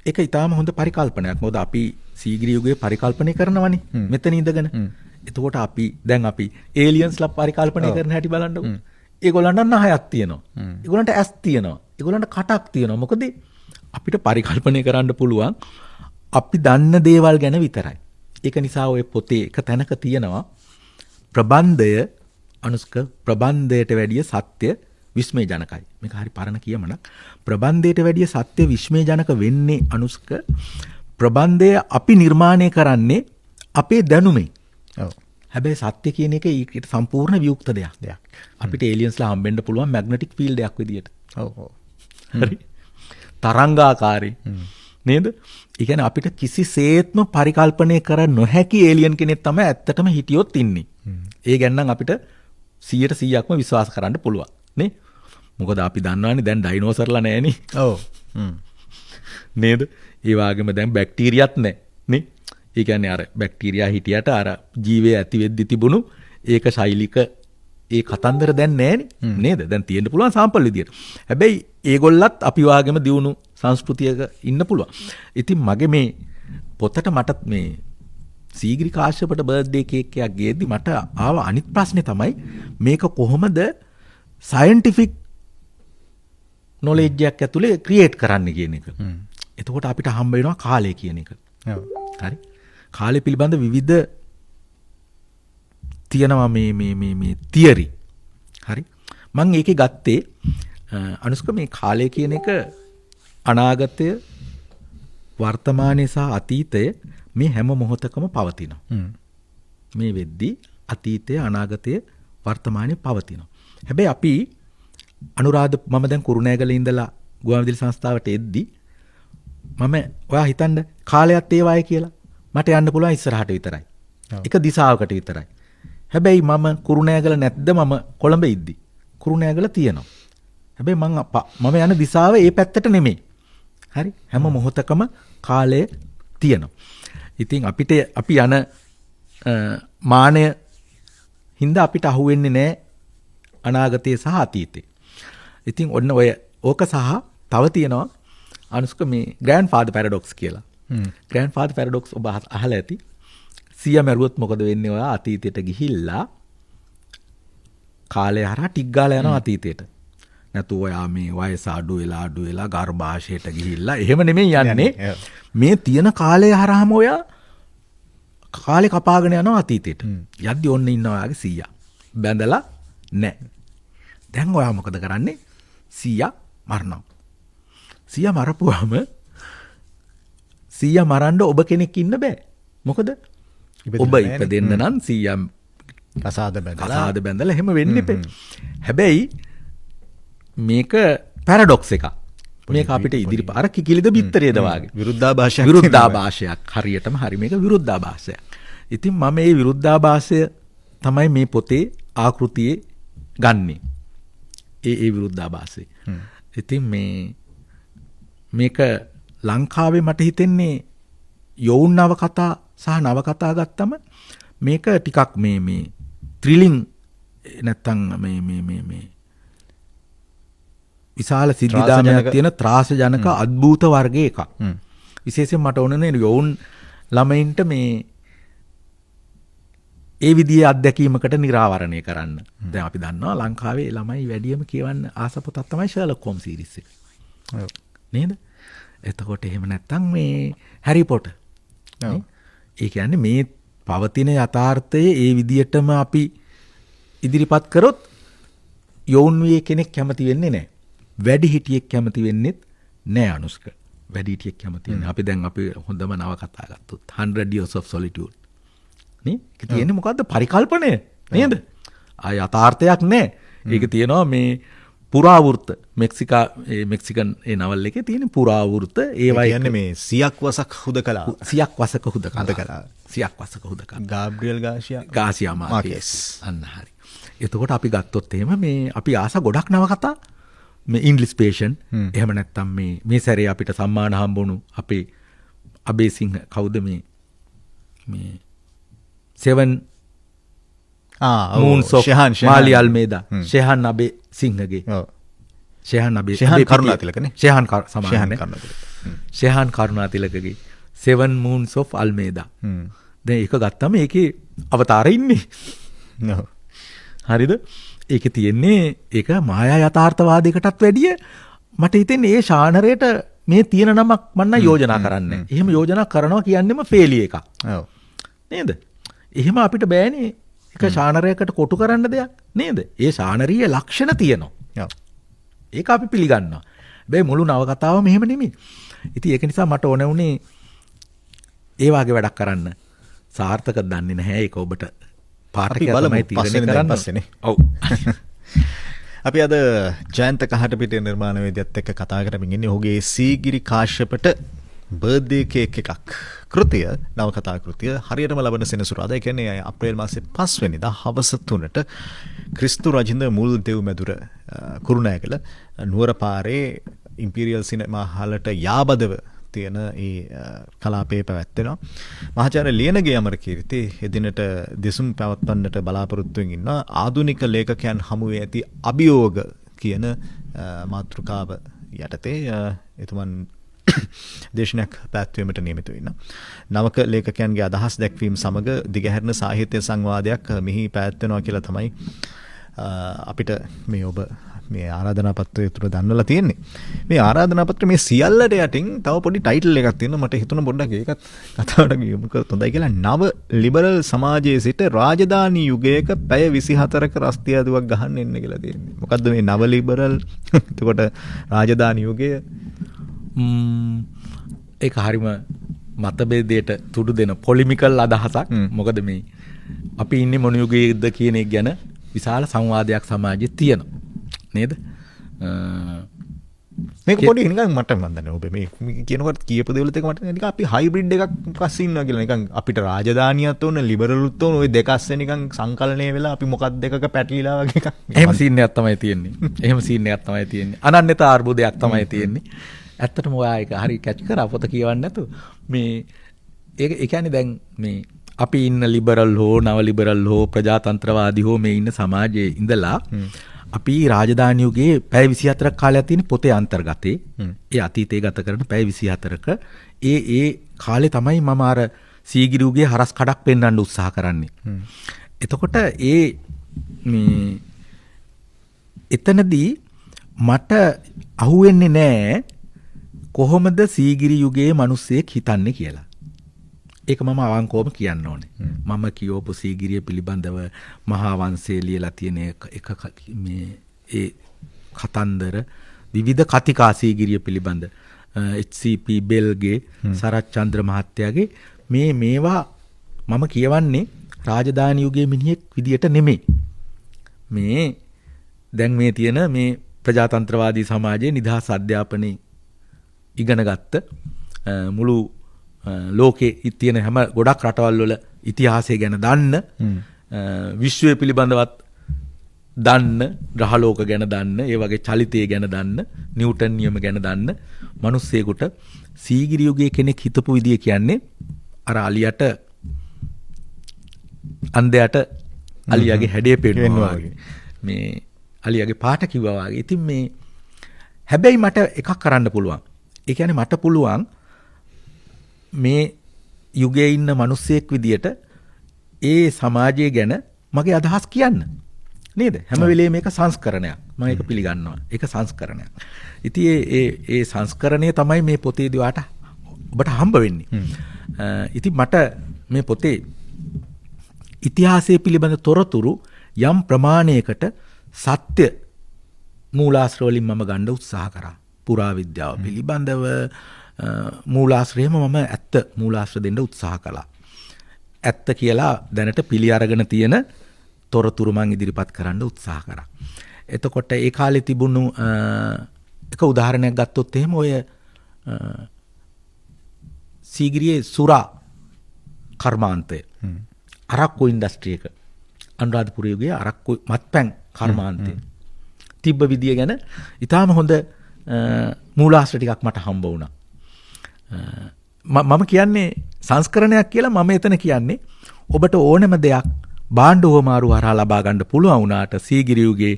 ඒක ඊටාම හොඳ පරිකල්පනයක්. මොකද අපි සීගිරි යුගයේ පරිකල්පනය කරනවනේ මෙතන ඉඳගෙන. එතකොට අපි ඒලියන්ස්ලා පරිකල්පනය කරන හැටි බලන්නකො. ඒගොල්ලන්ට නහයක් තියෙනවා. ඒගොල්ලන්ට ඇස් තියෙනවා. ඒගොල්ලන්ට කටක් තියෙනවා. මොකද අපිට පරිකල්පනය කරන්න පුළුවන් අපි දන්න දේවල් ගැන විතරයි. ඒක නිසා ඔය පොතේ එක තැනක තියෙනවා ප්‍රබන්ධය අනුස්ක ප්‍රබන්ධයට වැඩිය සත්‍ය විස්මයජනකයි. මේක හරි පරණ කියමනක්. ප්‍රබන්ධයට වැඩිය සත්‍ය විස්මයජනක වෙන්නේ අනුස්ක ප්‍රබන්ධය අපි නිර්මාණය කරන්නේ අපේ දැනුමෙන්. ඔව්. හැබැයි සත්‍ය කියන එක ඊට සම්පූර්ණ වියුක්ත දෙයක්. අපිට ඒලියන්ස්ලා හම්බෙන්න පුළුවන් මැග්නටික් ෆීල්ඩ් එකක් විදියට. ඔව් ඔව්. හරි. තරංගාකාරී. නේද? ඒ කියන්නේ අපිට කිසිසේත්ම පරිකල්පනය කර නොහැකි ඒලියන් කෙනෙක් තමයි ඇත්තටම හිටියොත් ඉන්නේ. ඒ ගැන නම් අපිට 100%ක්ම විශ්වාස කරන්න පුළුවන්. නේ? මොකද අපි දන්නවනේ දැන් ඩයිනෝසර්ලා නැහැනේ. ඔව්. නේද? ඒ වගේම දැන් බැක්ටීරියාත් නැහැ. නේ? ඒ කියන්නේ අර බැක්ටීරියා හිටියට අර ජීවය ඇති වෙද්දි තිබුණු ඒක ශෛලික ඒ කතන්දර දැන් නැහැනේ. නේද? දැන් තියෙන්න පුළුවන් සාම්පල් විදියට. හැබැයි ඒගොල්ලත් අපි වාගෙම දියුණු සංස්කෘතියක ඉන්න පුළුවන්. ඉතින් මගේ මේ පොතට මට මේ සීගිරි කාශ්‍යපට බර්ත්ඩේ කේක් එකක් ගේද්දි මට ආව අනිත් ප්‍රශ්නේ තමයි මේක කොහොමද සයන්ටිෆික් නොලෙජ් එකක් ඇතුලේ ක්‍රියේට් කරන්න කියන එක. එතකොට අපිට හම්බ වෙනවා කාලය කියන එක. හරි. කාලය පිළිබඳ විවිධ තියෙනවා මේ තියරි. හරි. මම ඒකේ ගත්තේ අනුස්ක මේ කාලය කියන එක අනාගතය වර්තමානය සහ අතීතය මේ හැම මොහොතකම පවතිනවා. මේ වෙද්දී අතීතය අනාගතය වර්තමානයේ පවතිනවා. හැබැයි අපි මම දැන් කුරුණෑගල ඉඳලා ගුවන්විදුලි සංස්ථාවට එද්දි මම ඔයා හිතන්න කාලයත් ඒ වගේ කියලා මට යන්න පුළුවන් ඉස්සරහට විතරයි. එක දිශාවකට විතරයි. හැබැයි මම කුරුණෑගල නැද්ද මම කොළඹ ඉද්දි. කුරුණෑගල තියෙනවා. හැබැයි මම යන දිශාව ඒ පැත්තට නෙමෙයි. හරි? හැම මොහොතකම කාලය තියෙනවා. ඉතින් අපි යන මානය හින්දා අපිට අහුවෙන්නේ නැහැ අනාගතය සහ අතීතය. ඉතින් ඔන්න ඕක සහ තව තියෙනවා අනුස්ක මේ ග්‍රෑන්ඩ් ෆාදර් පැරඩොක්ස් කියලා. ග්‍රෑන්ඩ් ෆාදර් පැරඩොක්ස් ඔබ අහලා ඇති. සීයා මැරුවොත් මොකද වෙන්නේ? ඔයා අතීතයට ගිහිල්ලා කාලය හරහා ටික් ගාලා යනවා අතීතයට. නැතු ඔයා මේ වයස අඩු වෙලා ගර්භාෂයට ගිහිල්ලා එහෙම නෙමෙයි යන්නේ. මේ තියෙන කාලය හරහාම ඔයා කාලේ කපාගෙන යනවා අතීතයට. යද්දි ඔන්න ඉන්නවා ඔයාගේ සීයා. බැඳලා නැහැ. දැන් ඔයා මොකද කරන්නේ? සීයා මරනවා. සීයා මරපුවාම සීයා මරන්න ඔබ කෙනෙක් ඉන්න බෑ. මොකද ඔබ ඉපදෙන්න නම් සීයා කසාද බැඳලා එහෙම වෙන්න එපේ. හැබැයි මේක පැරඩොක්ස් එකක්. මේක අපිට ඉදිරිපත් අර කිකිලිද බිත්තරේද වාගේ විරුද්ධාභාෂයක් හරියටම හරි මේක විරුද්ධාභාෂයක්. ඉතින් මම මේ විරුද්ධාභාෂය තමයි මේ පොතේ ආකෘතියේ ගන්නෙ. ඒ විරුද්ධාභාෂය. ඉතින් මේක ලංකාවේ මට හිතෙන්නේ යෝන් නවකතා සහ නවකතා ගත්තම මේක ටිකක් මේ ත්‍රිලිං නැත්තම් මේ විශාල සිද්ධාමයක් තියෙන ත්‍රාසජනක අද්භූත වර්ගයේ එකක්. විශේෂයෙන් මට ඕනනේ යෝන් ළමයින්ට මේ ඒ විදිහේ අත්දැකීමකට නිරාවරණය කරන්න. දැන් අපි දන්නවා ලංකාවේ ළමයි වැඩියම කියවන්න ආස පොතක් තමයි ෂර්ලොක් හෝම්ස් සීරීස් එක. නේද? එතකොට එහෙම නැත්තම් මේ හැරි පොටර්. ඒ කියන්නේ මේ පවතින යථාර්ථයේ ඒ විදිහටම අපි ඉදිරිපත් කරොත් යෝන් වියේ කෙනෙක් කැමති වෙන්නේ නැහැ. වැඩිහිටියෙක් කැමති වෙන්නේත් නැහැ අනුස්ක. වැඩිහිටියෙක් කැමති වෙන්නේ. අපි දැන් අපි හොඳම නවකතා ගත්තොත් 100 Years of Solitude. නේ? ඒක තියෙන්නේ මොකද්ද? පරිකල්පනය නේද? ආ යථාර්ථයක් නැහැ. ඒක තියෙනවා මේ පුරාවෘත්ත මෙක්සිකන් ඒ නවල් එකේ තියෙන පුරාවෘත්ත ඒවා කියන්නේ මේ 100ක් වසක් හුදකලා 100ක් වසක හුදකලා 100ක් වසක හුදකලා ගාබ්‍රියල් ගාසියා මාකේස් අන්න හරි. එතකොට අපි ගත්තොත් එහෙම මේ අපි ආස ගොඩක් නවකතා මේ ඉංග්‍රීසි පේෂන් එහෙම නැත්තම් මේ සැරේ අපිට සම්මාන හම්බුණු අපේ අබේසිංහ කවුද මේ 7 Moons of Mali අල්මේදා ෂෙහන් Abe සිංහගේ ෂෙහන් කරුණාතිලකනේ ෂෙහන් කරුණාතිලකගේ 7 Moons of අල්මේදා. දැන් ඒක ගත්තම ඒකේ අවතාරය ඉන්නේ. හරිද? ඒකේ තියෙන්නේ ඒක මායා යථාර්ථවාදයකටත් වැඩිය මට හිතෙන්නේ ඒ ශානරයට මේ තියෙන නමක් මන්න යෝජනා කරන්නේ. එහෙම යෝජනා කරනවා කියන්නේම ෆේලිය එකක්. නේද? එහෙම අපිට බෑනේ එක ශානරයකට කොටු කරන්න දෙයක් නේද? ඒ ශානරීය ලක්ෂණ තියෙනවා. ඒක අපි පිළිගන්නවා. හැබැයි මුළු නවකතාවම එහෙම නෙමෙයි. ඉතින් ඒක නිසා මට ඕන වුණේ ඒ වගේ වැඩක් කරන්න. සාර්ථක දන්නේ නැහැ ඒක ඔබට පාඨකයා තමයි තීරණය කරන්නේ. ඔව්. අපි අද ජයන්ත කහටපිටිය නිර්මාණවේදියත් එක්ක කතා කරමින් ඉන්නේ ඔහුගේ සීගිරි කාශ්‍යපට බර්ත්ඩේ කේක් එකක්. කෘතිය නවකතා කෘතිය හරියටම ලබන සෙනසුරාදා ඒ කියන්නේ අප්‍රේල් මාසේ 5 වෙනිදා හවස 3ට ක්‍රිස්තු රජින්ද මුල් දෙව්මැදුර කුරුණෑගල නුවරපාරේ ඉම්පීරියල් සිනමා හලට යාබදව තියෙන ඒ කලාපයේ පැවැත්වෙනවා. මහාචාර්ය ලියනගේ අමරකීර්ති එදිනට දෙසුම් පැවැත්වන්නට බලාපොරොත්තුවෙන් ඉන්නවා. ආධුනික ලේඛකයන් හමුවේ ඇති අභියෝග කියන මාතෘකාව යටතේ එතුමන් දේශනයක් පැවැත්වීමට නියමිත වෙනවා. නවක ලේඛකයන්ගේ අදහස් දැක්වීම සමග දිගහැරෙන සාහිත්‍ය සංවාදයක් මෙහි පැවැත්වෙනවා කියලා තමයි අපිට මේ ඔබ මේ ආරාධනා පත්‍රය තුර දන්වලා තියෙන්නේ. මේ ආරාධනා පත්‍රය මේ සියල්ලට යටින් තව පොඩි ටයිටල් එකක් තියෙනවා. මට හිතුණා පොඩ්ඩක් ඒකත් කතාවට යොමු කරත් හොඳයි කියලා. නව ලිබරල් සමාජයේ සිට රාජධානී යුගයක පැය 24ක රස්තියාදුවක් ගහන්න එන්න කියලා තියෙන්නේ. මොකද්ද මේ නව ලිබරල්? එතකොට රාජධානී යුගය ඒක හරිම මතභේදයට තුඩු දෙන පොලිමිකල් අදහසක්. මොකද මේ අපි ඉන්නේ මොන යුගයේද කියන එක ගැන විශාල සංවාදයක් සමාජයේ තියෙනවා. නේද? මේක පොඩි නිකන් මට මන් දන්නේ ඔබ මේ කියනකොට කියපු දේවලුත් එක මට නිකන් අපි හයිබ්‍රිඩ් එකක් පස්සේ ඉන්නවා කියලා නිකන් අපිට රාජධානියත් ඕන ලිබරලුත් ඕන ওই දෙක අස්සේ නිකන් සංකලනය වෙලා අපි මොකක්ද එකක පැටලිලා වගේ එකක්. එහෙම සීන් එකක් තමයි තියෙන්නේ. එහෙම සීන් එකක් තමයි තියෙන්නේ. අනන්‍යතා අර්බුදයක් තමයි තියෙන්නේ. ඇත්තටම ඔයා ඒක හරි කැච් කරා පොත කියවන්න නැතු මේ ඒක ඒ කියන්නේ දැන් මේ අපි ඉන්න ලිබරල් හෝ නව ලිබරල් හෝ ප්‍රජාතන්ත්‍රවාදී හෝ මේ ඉන්න සමාජයේ ඉඳලා අපි රාජධානි යුගයේ පැය 24ක් කාලයක් තියෙන පොතේ අන්තර්ගතේ ඒ අතීතයේ ගත කරන පැය 24ක ඒ කාලේ තමයි මම අර සීගිරි යුගයේ හරස් කඩක් පෙන්වන්න උත්සාහ කරන්නේ. එතකොට මේ එතනදී මට අහුවෙන්නේ නැහැ කොහොමද සීගිරි යුගයේ මිනිස්සෙක් හිතන්නේ කියලා. ඒක මම අවංකවම කියන්න ඕනේ. මම කියවපු සීගිරිය පිළිබඳව මහා වංශයේ ලියලා තියෙන එක මේ ඒ කතන්දර විවිධ කතිකා සීගිරිය පිළිබඳ HCP බෙල්ගේ සරච්චන්ද්‍ර මහත්තයාගේ මේවා මම කියවන්නේ රාජධානි යුගයේ මිනිහෙක් විදියට නෙමෙයි. මේ දැන් මේ තියෙන මේ ප්‍රජාතන්ත්‍රවාදී සමාජයේ නිදහස් අධ්‍යාපනයේ ඉගෙන ගත්ත මුළු ලෝකේ තියෙන හැම ගොඩක් රටවල් වල ඉතිහාසය ගැන දන්න විශ්වය පිළිබඳවත් දන්න ග්‍රහලෝක ගැන දන්න ඒ වගේ චලිතය ගැන දන්න නිව්ටන් නියම ගැන දන්න මිනිස්සෙකුට සීගිරි යුගයේ කෙනෙක් හිතපු විදිය කියන්නේ අර අලියට අන්ධයාට අලියාගේ හැඩය පෙන්වනවා වගේ මේ අලියාගේ පාට කිව්වා වගේ. ඉතින් මේ හැබැයි මට එකක් කරන්න පුළුවන්. ඒ කියන්නේ මට පුළුවන් මේ යුගයේ ඉන්න මිනිස්සෙක් විදියට ඒ සමාජය ගැන මගේ අදහස් කියන්න. නේද? හැම වෙලේම මේක සංස්කරණයක්. මම ඒක පිළිගන්නවා. ඒක සංස්කරණයක්. ඉතින් ඒ සංස්කරණය තමයි මේ පොතේදී ඔබට හම්බ වෙන්නේ. ඉතින් මට මේ පොතේ ඉතිහාසයේ පිළිබඳ තොරතුරු යම් ප්‍රමාණයකට සත්‍ය මූලාශ්‍ර වලින් මම ගන්න උත්සාහ කරා. පුරාවිද්‍යාව පිළිබඳව මූලාශ්‍රයම මම ඇත්ත මූලාශ්‍ර දෙන්න උත්සාහ කළා. ඇත්ත කියලා දැනට පිළි අරගෙන තියෙන තොරතුරු මං ඉදිරිපත් කරන්න උත්සාහ කරා. එතකොට ඒ කාලේ තිබුණු එක උදාහරණයක් ගත්තොත් එහෙම ඔය සීගිරියේ සුරා කර්මාන්තය අරක්කු ඉන්ඩස්ට්‍රි එක අනුරාධපුර යුගයේ අරක්කු මත්පැන් කර්මාන්තය තිබ්බ විදිය ගැන ඊටාම හොඳ මූලාශ්‍ර ටිකක් මට හම්බ වුණා. මම කියන්නේ සංස්කරණයක් කියලා මම එතන කියන්නේ ඔබට ඕනෑම දෙයක් භාණ්ඩ හොමාරු හරහා ලබා ගන්න පුළුවන් වුණාට සීගිරි යුගයේ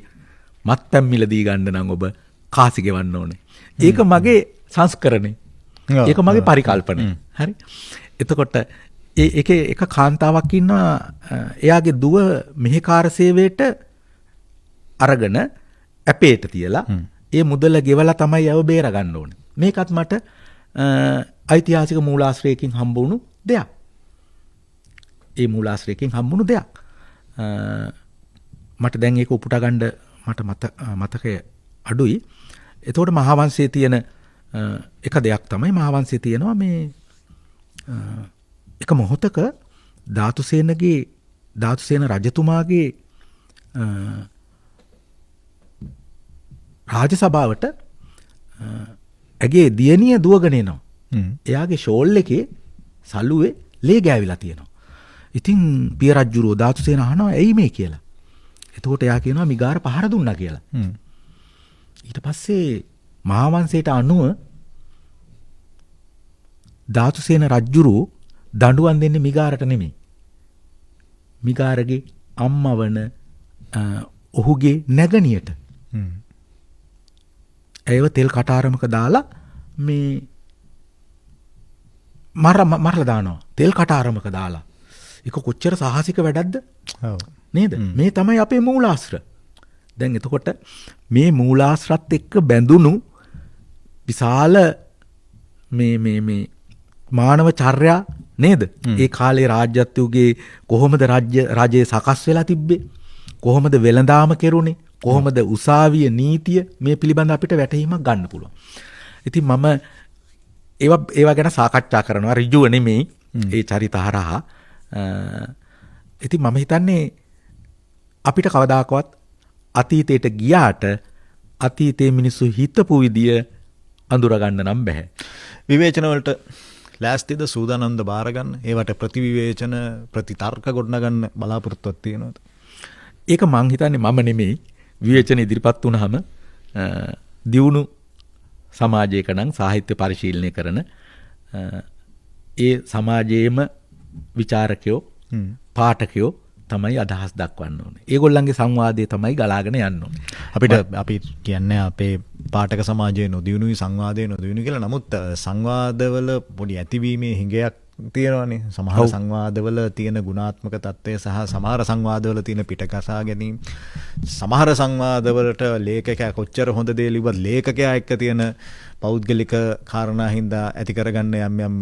මත්පැන් මිලදී ගන්න නම් ඔබ කාසි ගෙවන්න ඕනේ. ඒක මගේ සංස්කරණේ. ඒක මගේ පරිකල්පනය. හරි. එතකොට ඒකේ එක කාන්තාවක් ඉන්නවා එයාගේ දුව මෙහෙකාර සේවයට අරගෙන ඇපේට තියලා ඒ මුදල ගෙවලා තමයි යව බේර ගන්න ඕනේ. මේකත් මට ඓතිහාසික මූලාශ්‍රයකින් හම්බුණු දෙයක්. ඒ මූලාශ්‍රයකින් හම්බුණු දෙයක්. මට දැන් ඒක උපුටා ගන්න මට මතකය අඩුයි. එතකොට මහාවංශයේ තියෙන එක දෙයක් තමයි මහාවංශයේ තියෙනවා මේ එක මොහොතක ධාතුසේන රජතුමාගේ රාජසභාවට ඇගේ දියණිය දුවගෙන එනවා. එයාගේ ෂෝල් එකේ සලුවේ ලේ ගෑවිලා තියෙනවා. ඉතින් පිය රජුරෝ ධාතුසේන අහනවා ඇයි මේ කියලා. එතකොට එයා කියනවා මිගාර පහර දුන්නා කියලා. ඊට පස්සේ මහාවංශයට අනුව ධාතුසේන රජුරෝ දඬුවම් දෙන්නේ මිගාරට නෙමෙයි. මිගාරගේ අම්මා වන ඔහුගේ නැගණියට. ඇයව තෙල් කටාරමක දාලා මේ මරලා දානවා. තෙල් කටාරමක දාලා. ඒක කොච්චර සාහසික වැඩක්ද? නේද? මේ තමයි අපේ මූලාශ්‍ර. දැන් එතකොට මේ මූලාශ්‍රත් එක්ක බැඳුණු විශාල මේ මානව චර්යා නේද? ඒ කාලේ රාජ්‍යත්වයේ කොහොමද රාජ්‍යය සකස් වෙලා තිබ්බේ? කොහොමද වෙළඳාම කෙරුණේ? කොහොමද උසාවිය නීතිය මේ පිළිබඳ අපිට වැටහීමක් ගන්න පුළුවන්. ඉතින් මම ඒවා ගැන සාකච්ඡා කරනවා ඍජුව නෙමෙයි ඒ චරිත හරහා. ඉතින් මම හිතන්නේ අපිට කවදාකවත් අතීතයට ගියාට අතීතයේ මිනිස්සු හිතපු විදිය අඳුර ගන්න නම් බෑ. විවේචන වලට ලෑස්තිද සූදානම්ද බාර ගන්න? ඒවට ප්‍රතිවිවේචන ප්‍රතිතර්ක ගොඩනගන්න බලාපොරොත්තුවක් තියෙනවද? ඒක මං හිතන්නේ මම නෙමෙයි විවේචන ඉදිරිපත් වුණාම දියුණු සමාජයක නම් සාහිත්‍ය පරිශීලනය කරන ඒ සමාජයේම විචාරකයෝ පාඨකයෝ තමයි අදහස් දක්වන්න ඕනේ. ඒගොල්ලන්ගේ සංවාදය තමයි ගලාගෙන යන්න ඕනේ. අපිට අපි කියන්නේ අපේ පාඨක සමාජයේ නොදියුණුයි සංවාදයේ නොදියුණු කියලා. නමුත් සංවාදවල පොඩි ඇතිවීමේ හිඟයක් තියෙනවානේ. සමහර සංවාදවල තියෙන ගුණාත්මක தත්ත්වය සහ සමහර සංවාදවල තියෙන පිටකසා ගැනීම. සමහර සංවාදවලට ලේඛකයා කොච්චර හොඳ දේ ලිව්වත් ලේඛකයා එක්ක තියෙන පෞද්ගලික කාරණා හින්දා ඇති කරගන්න යම්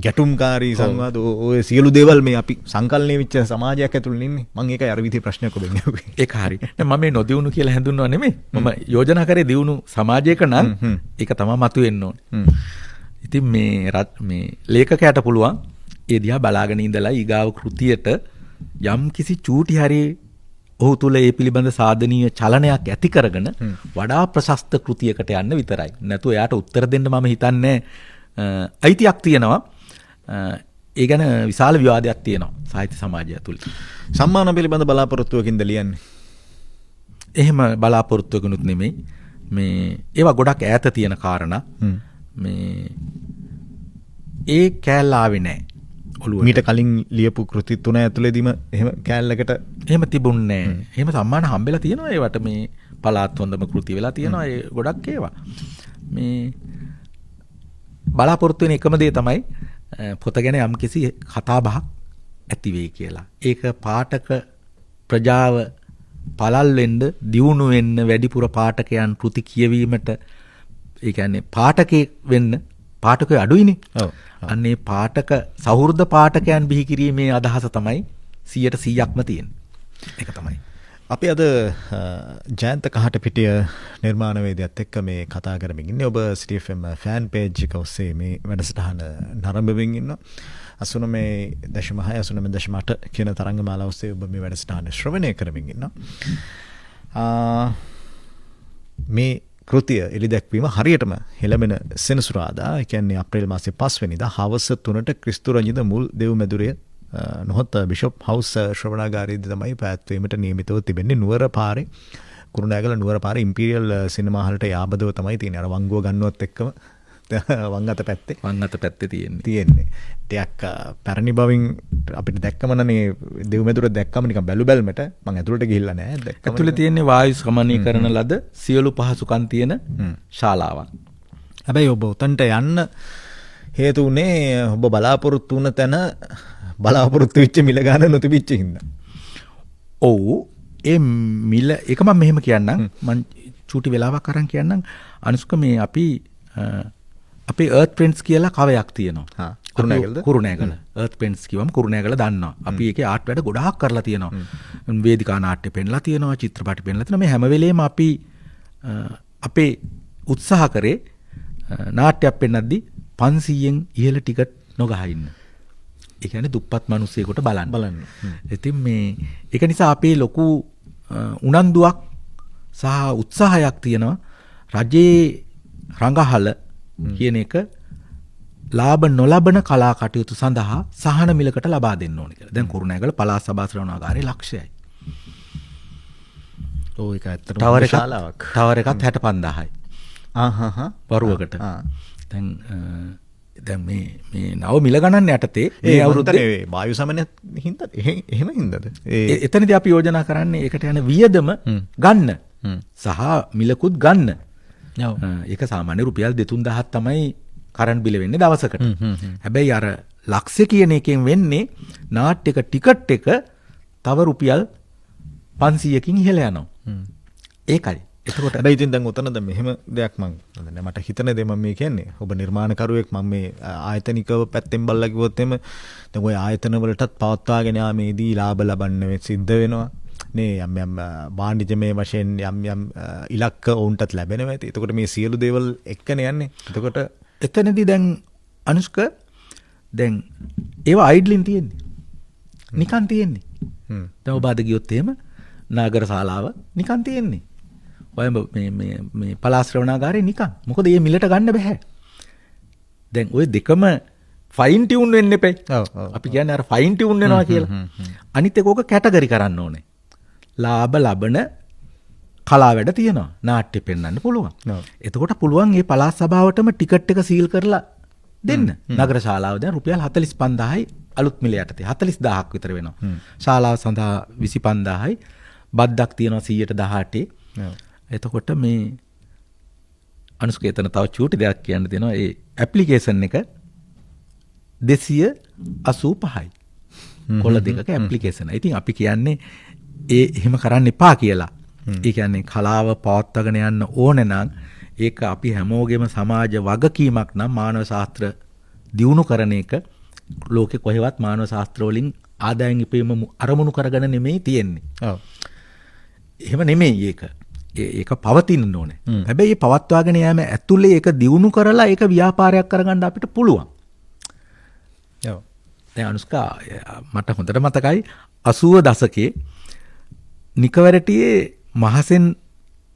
ගැටුම්කාරී සංවාද ඔය සියලු දේවල් මේ අපි සංකල්පණය වෙච්ච සමාජයක් ඇතුළේ ඉන්නේ. මම ඒකයි අර විදිහේ ප්‍රශ්නයක් ඔබෙන් අහුවේ. ඒක හරි. දැන් මම මේ නොදියුණු කියලා හැඳුන්වන්නේ නෙමෙයි. මම යෝජනා කරේ දියුණු සමාජයක නම් ඒක තමයි මතුවෙන්න ඕනේ. ඉතින් මේ ලේඛකයාට පුළුවන් ඒ දිහා බලාගෙන ඉඳලා ඊගාව කෘතියට යම් කිසි චූටි හරි ඔහු තුල ඒ පිළිබඳ සාධනීය චලනයක් ඇති කරගෙන වඩා ප්‍රශස්ත කෘතියකට යන්න විතරයි. නැතු එයාට උත්තර දෙන්න මම හිතන්නේ අයිතියක් තියෙනවා. ඒ ගැන විශාල විවාදයක් තියෙනවා සාහිත්‍ය සමාජය තුළ. සම්මාන පිළිබඳ බලාපොරොත්තුවකින්ද ලියන්නේ? එහෙම බලාපොරොත්තුවකිනුත් නෙමෙයි. මේ ඒවා ගොඩක් ඈත තියෙන කාරණා. මේ ඒ කෑල්ල ආවේ නැහැ ඔළුවට. මීට කලින් ලියපු කෘති 3 ඇතුළේදීම එහෙම කෑල්ලකට එහෙම තිබුණේ නැහැ. එහෙම සම්මාන හම්බෙලා තියෙනවා ඒවට. මේ පළාත් හොඳම කෘති වෙලා තියෙනවා ඒ ගොඩක් ඒවා. මේ බලාපොරොත්තු වෙන එකම දේ තමයි පොත ගැන යම්කිසි කතා බහක් ඇති වෙයි කියලා. ඒක පාඨක ප්‍රජාව පළල් වෙන්න, දියුණු වෙන්න, වැඩිපුර පාඨකයන් කෘති කියවීමට ඒ කියන්නේ පාඨකයෙක් වෙන්න පාඨකයෝ අඩුයිනේ. ඔව්. අන්නේ පාඨක සහෘද පාඨකයන් බිහි කිරීමේ අදහස තමයි 100%ක්ම තියෙන්නේ. ඒක තමයි. අපි අද ජයන්ත කහටපිටිය නිර්මාණවේදියාත් එක්ක මේ කතා කරමින් ඉන්නේ. ඔබ City FM ෆෑන් පේජ් එක ඔස්සේ මේ වැඩසටහන නරඹමින් ඉන්නවා. 89.6 89.8 කියන තරංගමාලා ඔස්සේ ඔබ මේ වැඩසටහන ශ්‍රවණය කරමින් ඉන්නවා. මේ කෘතිය එළි දැක්වීම හරියටම හෙළඹෙන සෙනසුරාදා, ඒ කියන්නේ අප්‍රේල් මාසේ 5 වෙනිදා හවස 3ට ක්‍රිස්තු රජින මුල් දෙව් මැදුරේ නොහොත් බිෂොප් හවුස් ශ්‍රවණාගාරයේදී තමයි පැවැත්වීමට නියමිතව තිබෙන්නේ. නුවර පාරේ කුරුණෑගල නුවර පාරේ ඉම්පීරියල් සිනමා හලට යාබදව තමයි තියෙන්නේ. අර වංගුව ගන්නවත් එක්කම වං අත පැත්තේ තියෙන්නේ. ටිකක් පැරණි බවින් අපිට දැක්කමනේ දෙව් මැදුර දැක්කම නිකන් බැලු බැල්මට මම ඇතුළට ගිහිල්ලා නැහැ. දැක්කම ඇතුළේ තියෙන්නේ වායු සමනීකරණ ලද සියලු පහසුකම් තියෙන ශාලාවක්. හැබැයි ඔබ උතන්ට යන්න හේතු උනේ ඔබ බලාපොරොත්තු වුණ තැන බලාපොරොත්තු වෙච්ච මිල ගන්න නොතිබිච්ච හින්දා. ඔව්. ඒ මිල ඒක මම මෙහෙම කියන්නම්. මම චූටි වෙලාවක් අරන් කියන්නම්. අනුස්ක මේ අපි අපේ Earth Prints කියලා කවයක් තියෙනවා. කුරුණෑගල. Earth Prints කිව්වම කුරුණෑගල දන්නවා. අපි ඒකේ ආර්ට් වැඩ ගොඩාක් කරලා තියෙනවා. වේදිකා නාට්‍ය පෙන්ලා තියෙනවා, චිත්‍රපට පෙන්ලා තියෙනවා. මේ හැම වෙලේම අපි අපේ උත්සාහ කරේ නාට්‍යයක් පෙන්වද්දි 500න් ඉහළ ටිකට් නොගහ ඉන්න. ඒ කියන්නේ දුප්පත් මිනිස්සෙකුට බලන්න. ඉතින් මේ ඒක නිසා අපේ ලොකු උනන්දුවක් සහ උත්සාහයක් තියෙනවා රජයේ රඟහල කියන එක ලාභ නොලබන කලා කටයුතු සඳහා සහන මිලකට ලබා දෙන්න ඕනේ කියලා. දැන් කුරුණෑගල පළාත් සභා ශ්‍රවණාගාරයේ ලක්ෂයයි. ඔව් ඒක ඇත්තටම ශාලාවක්. ටවර් එකත් 65000යි. වරුවකට. දැන් මේ නව මිල ගණන් යටතේ මේ අවුරුද්දේ වායු සමනය හින්දාද එහෙම හින්දාද එතනදී අපි යෝජනා කරන්නේ ඒකට යන වියදම ගන්න සහ මිලකුත් ගන්න. ඒක සාමාන්‍ය රුපියල් 2-3000ක් තමයි කරන්ට් බිල වෙන්නේ දවසකට. හැබැයි අර ලක්ෂ කියන එකෙන් වෙන්නේ නාට්‍යක ටිකට් එක තව රුපියල් 500කින් ඉහළ යනවා. ඒකයි. එතකොට හැබැයි ඉතින් දැන් උතනද මෙහෙම දෙයක් මම මට හිතන දේ මම මේ කියන්නේ ඔබ නිර්මාණකරුවෙක් මම මේ ආයතනිකව පැත්තෙන් බලලා කිව්වොත් එimhe දැන් ওই ආයතන වලටත් පවත්වාගෙන යාමේදී ලාභ ලබන්න සිද්ධ වෙනවා නේ යම් වාණිජමය වශයෙන් යම් ඉලක්ක වුන්ටත් ලැබෙනවා ඇති. එතකොට මේ සියලු දේවල් එක්කනේ යන්නේ. එතකොට එතනදී දැන් අනුෂ්ක දැන් ඒවා අයිඩ්ලින් තියෙන්නේ. නිකන් තියෙන්නේ. දැන් ඔබ අද ගියොත් එහෙම නාගර ශාලාව නිකන් තියෙන්නේ. ඔය මේ පළාත් ශ්‍රවණාගාරේ නිකන්. මොකද මේ මිලට ගන්න බෑ. දැන් ওই දෙකම ෆයින් ටියුන් වෙන්න එපේ. අපි කියන්නේ අර ෆයින් ටියුන් වෙනවා කියලා. අනිත් එක ඕක කැටගරි කරන්න ඕනේ. ලාභ ලබන කලා වැඩ තියෙනවා. නාට්‍ය පෙන්වන්න පුළුවන්. එතකොට පුළුවන් මේ පළාත් සභාවටම ටිකට් එක සීල් කරලා දෙන්න. නගර ශාලාව දැන් රුපියල් 45000යි අලුත් මිල යටතේ 40000ක් විතර වෙනවා. ශාලාව සඳහා 25000යි. බද්දක් තියෙනවා 118. එතකොට මේ අනුස්කේතන තව චූටි දෙයක් කියන්න දෙනවා. ඒ ඇප්ලිකේෂන් එක 285යි. කොළ දෙකක ඇප්ලිකේෂන්. ඉතින් අපි කියන්නේ එහෙම කරන්න එපා කියලා. ඒ කියන්නේ කලාව පවත්වාගෙන යන්න ඕනේ නම් ඒක අපි හැමෝගෙම සමාජ වගකීමක් නම් මානව ශාස්ත්‍ර දියුණු කරන එක ලෝකෙ කොහෙවත් මානව ශාස්ත්‍ර වලින් ආදායම් ඉපීම අරමුණු කරගෙන නෙමෙයි තියෙන්නේ. ඔව්. එහෙම නෙමෙයි ඒක. ඒක පවතින්න ඕනේ. හැබැයි මේ පවත්වාගෙන යෑම ඇතුලේ ඒක දියුණු කරලා ඒක ව්‍යාපාරයක් කරගන්න අපිට පුළුවන්. ඔව්. දැන් අනුස්කා මට හොඳට මතකයි 80 දශකයේ නිකවැරටියේ මහසෙන්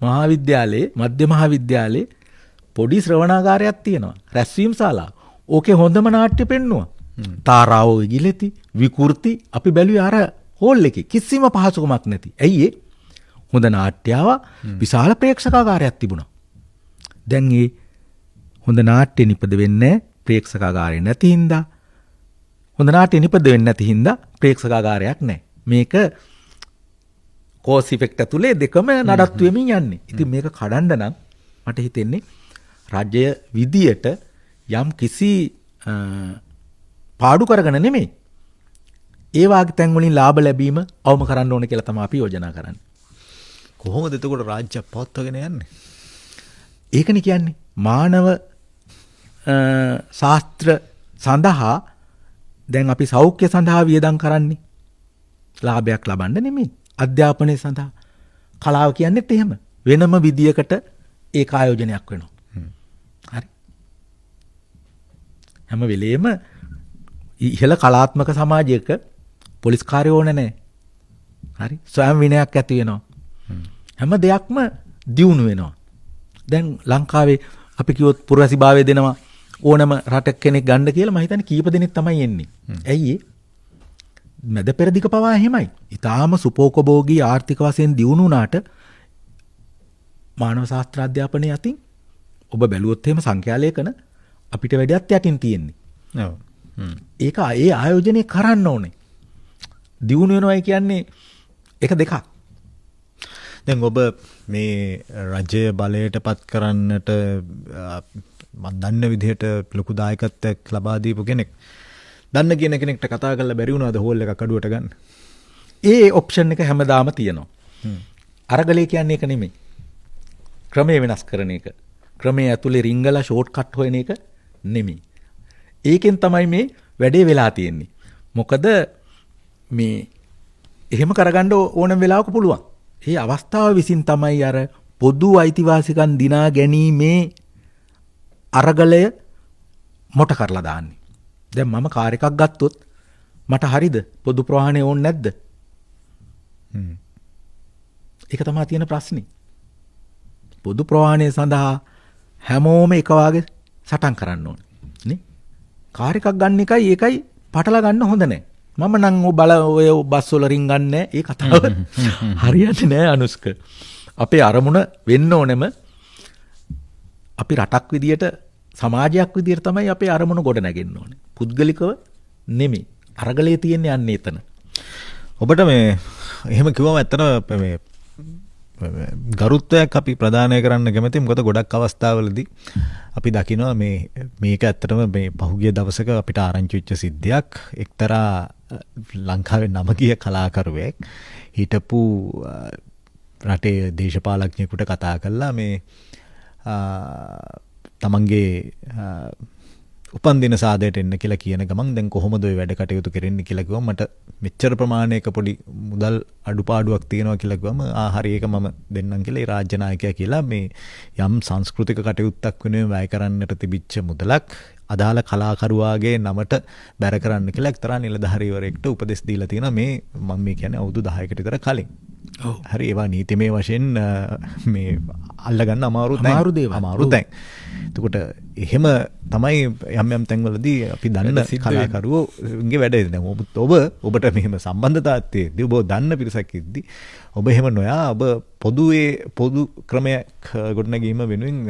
මහාවිද්‍යාලයේ මධ්‍ය මහාවිද්‍යාලයේ පොඩි ශ්‍රවණාගාරයක් තියෙනවා. රැස්වීම් ශාලාව. ඕකේ හොඳම නාට්‍ය පෙන්නුවා. තාරාව ගිලෙති විකෘති අපි බැලුවේ අර හෝල් එකේ කිසිම පහසුකමක් නැති. ඇයි ඒ? හොඳ නාට්‍යාව විශාල ප්‍රේක්ෂකාගාරයක් තිබුණා. දැන් ඒ හොඳ නාට්‍ය නිපද වෙන්නේ ප්‍රේක්ෂකාගාරය නැති හින්දා. හොඳ නාට්‍ය නිපද වෙන්නේ නැති හින්දා ප්‍රේක්ෂකාගාරයක් නැහැ. මේක කෝස් ඉෆෙක්ට් ඇතුලේ දෙකම නඩත්තු වෙමින් යන්නේ. ඉතින් මේක කඩන්න නම් මට හිතෙන්නේ රාජ්‍ය විදියට යම් කිසි පාඩු කරගෙන නෙමෙයි. ඒ වාගේ තැන් වලින් ලාභ ලැබීම අවම කරන්න ඕන කියලා තමයි අපි යෝජනා කරන්නේ. කොහොමද එතකොට රාජ්‍ය පවත්වාගෙන යන්නේ? ඒකනේ කියන්නේ මානව ශාස්ත්‍ර සඳහා දැන් අපි සෞඛ්‍ය සඳහා වියදම් කරන්නේ. ලාභයක් ලබන්න නෙමෙයි. අධ්‍යාපනය සඳහා කලාව කියන්නේත් එහෙම. වෙනම විදියකට ඒක ආයෝජනයක් වෙනවා. හරි. හැම වෙලේම ඉහළ කලාත්මක සමාජයක පොලිස් කාර්යය ඕනේ නැහැ. හරි. ස්වයං විනයක් ඇති වෙනවා. හැම දෙයක්ම දියුණු වෙනවා. දැන් ලංකාවේ අපි කිව්වොත් පුරවැසිභාවය දෙනවා ඕනම රටක කෙනෙක් ගන්න කියලා මම හිතන්නේ කීප දෙනෙක් තමයි එන්නේ. ඇයි ඒ? මැද පෙරදිග පවා එහෙමයි. ඊටාම සුපෝකභෝගී ආර්ථික වශයෙන් දියුණු වුණාට මානව ශාස්ත්‍ර අධ්‍යාපනයේ අතින් ඔබ බැලුවොත් එහෙම සංඛ්‍යා ලේඛන අපිට වැඩියත් යටින් තියෙන්නේ. ඔව්. ඒක ඒ ආයෝජනය කරන්න ඕනේ. දියුණු වෙනවයි කියන්නේ එක දෙකක්. දැන් ඔබ මේ රජය බලයට පත් කරන්නට මම දන්න විදිහට ලොකු දායකත්වයක් ලබා දීපු කෙනෙක්. දන්න කියන කෙනෙක්ට කතා කරලා බැරි වුණාද හෝල් එකක් අඩුවට ගන්න? ඒ ඔප්ෂන් එක හැමදාම තියෙනවා. අරගලේ කියන්නේ ඒක නෙමෙයි. ක්‍රමයේ වෙනස් කරන එක. ක්‍රමයේ ඇතුලේ රිංගලා ෂෝට් කට් හොයන එක නෙමෙයි. ඒකෙන් තමයි මේ වැඩේ වෙලා තියෙන්නේ. මොකද මේ එහෙම කරගන්න ඕනම වෙලාවක පුළුවන්. ඒ අවස්ථාව විසින් තමයි අර පොදු අයිතිවාසිකම් දිනා ගැනීමේ අරගලය මොට කරලා දාන්නේ. දැන් මම කාර් එකක් ගත්තොත් මට හරිද පොදු ප්‍රවාහනය ඕනේ නැද්ද? ඒක තමයි තියෙන ප්‍රශ්නේ. පොදු ප්‍රවාහනය සඳහා හැමෝම එක වාගේ සටන් කරන්න ඕනේ නේ. කාර් එකක් ගන්න එකයි ඒකයි පටල ගන්න හොඳ නැහැ. මම නම් ඔය බස් වල රින්ගන්නේ ඒ කතාව හරියන්නේ නැහැ අනුස්ක. අපේ අරමුණ වෙන්න ඕනෙම අපි රටක් විදියට සමාජයක් විදියට තමයි අපේ අරමුණ ගොඩ නැගෙන්න ඕනේ. පුද්ගලිකව නෙමෙයි. අරගලයේ තියෙන්නේ යන්නේ එතන. ඔබට මේ එහෙම කිව්වම ඇත්තට මේ ගරුත්වයක් අපි ප්‍රදානය කරන්න කැමතියි. මොකද ගොඩක් අවස්ථාවලදී අපි දකිනවා මේක ඇත්තටම මේ පහුගිය දවසක අපිට ආරංචි වෙච්ච සිද්ධියක්. එක්තරා ලංකාවේ නම ගිය කලාකරුවෙක් හිටපු රටේ දේශපාලඥයෙකුට කතා කළා මේ තමන්ගේ උපන්දින සාදයට එන්න කියලා කියන ගමන් දැන් කොහොමද ඔය වැඩ කටයුතු කරන්නේ කියලා කිව්වම මට මෙච්චර ප්‍රමාණයක පොඩි මුදල් අඩුපාඩුවක් තියෙනවා කියලා කිව්වම හරි ඒක මම දෙන්නම් කියලා ඒ රාජ්‍ය නායකයා කියලා මේ යම් සංස්කෘතික කටයුත්තක් වෙනුවෙන් වැය කරන්නට තිබිච්ච මුදලක් අදාළ කලාකරුවාගේ නමට බැර කරන්න කියලා එක්තරා නිලධාරීවරයෙක්ට උපදෙස් දීලා තියෙනවා මේ මම මේ කියන්නේ අවුරුදු 10කට විතර කලින්. ඔව්. හරි ඒවා නීතිමය වශයෙන් මේ අල්ලගන්න අමාරු දැන්. එතකොට එහෙම තමයි යම් යම් තැන්වලදී අපි දන්න කලාකරුවෝගේ වැඩ. දැන් ඔබට මෙහෙම සම්බන්ධතාවක් තියෙද්දි ඔබ දන්න පිරිසක් ඉද්දි ඔබ එහෙම නොයා ඔබ පොදු ක්‍රමයක් ගොඩනැගීම වෙනුවෙන්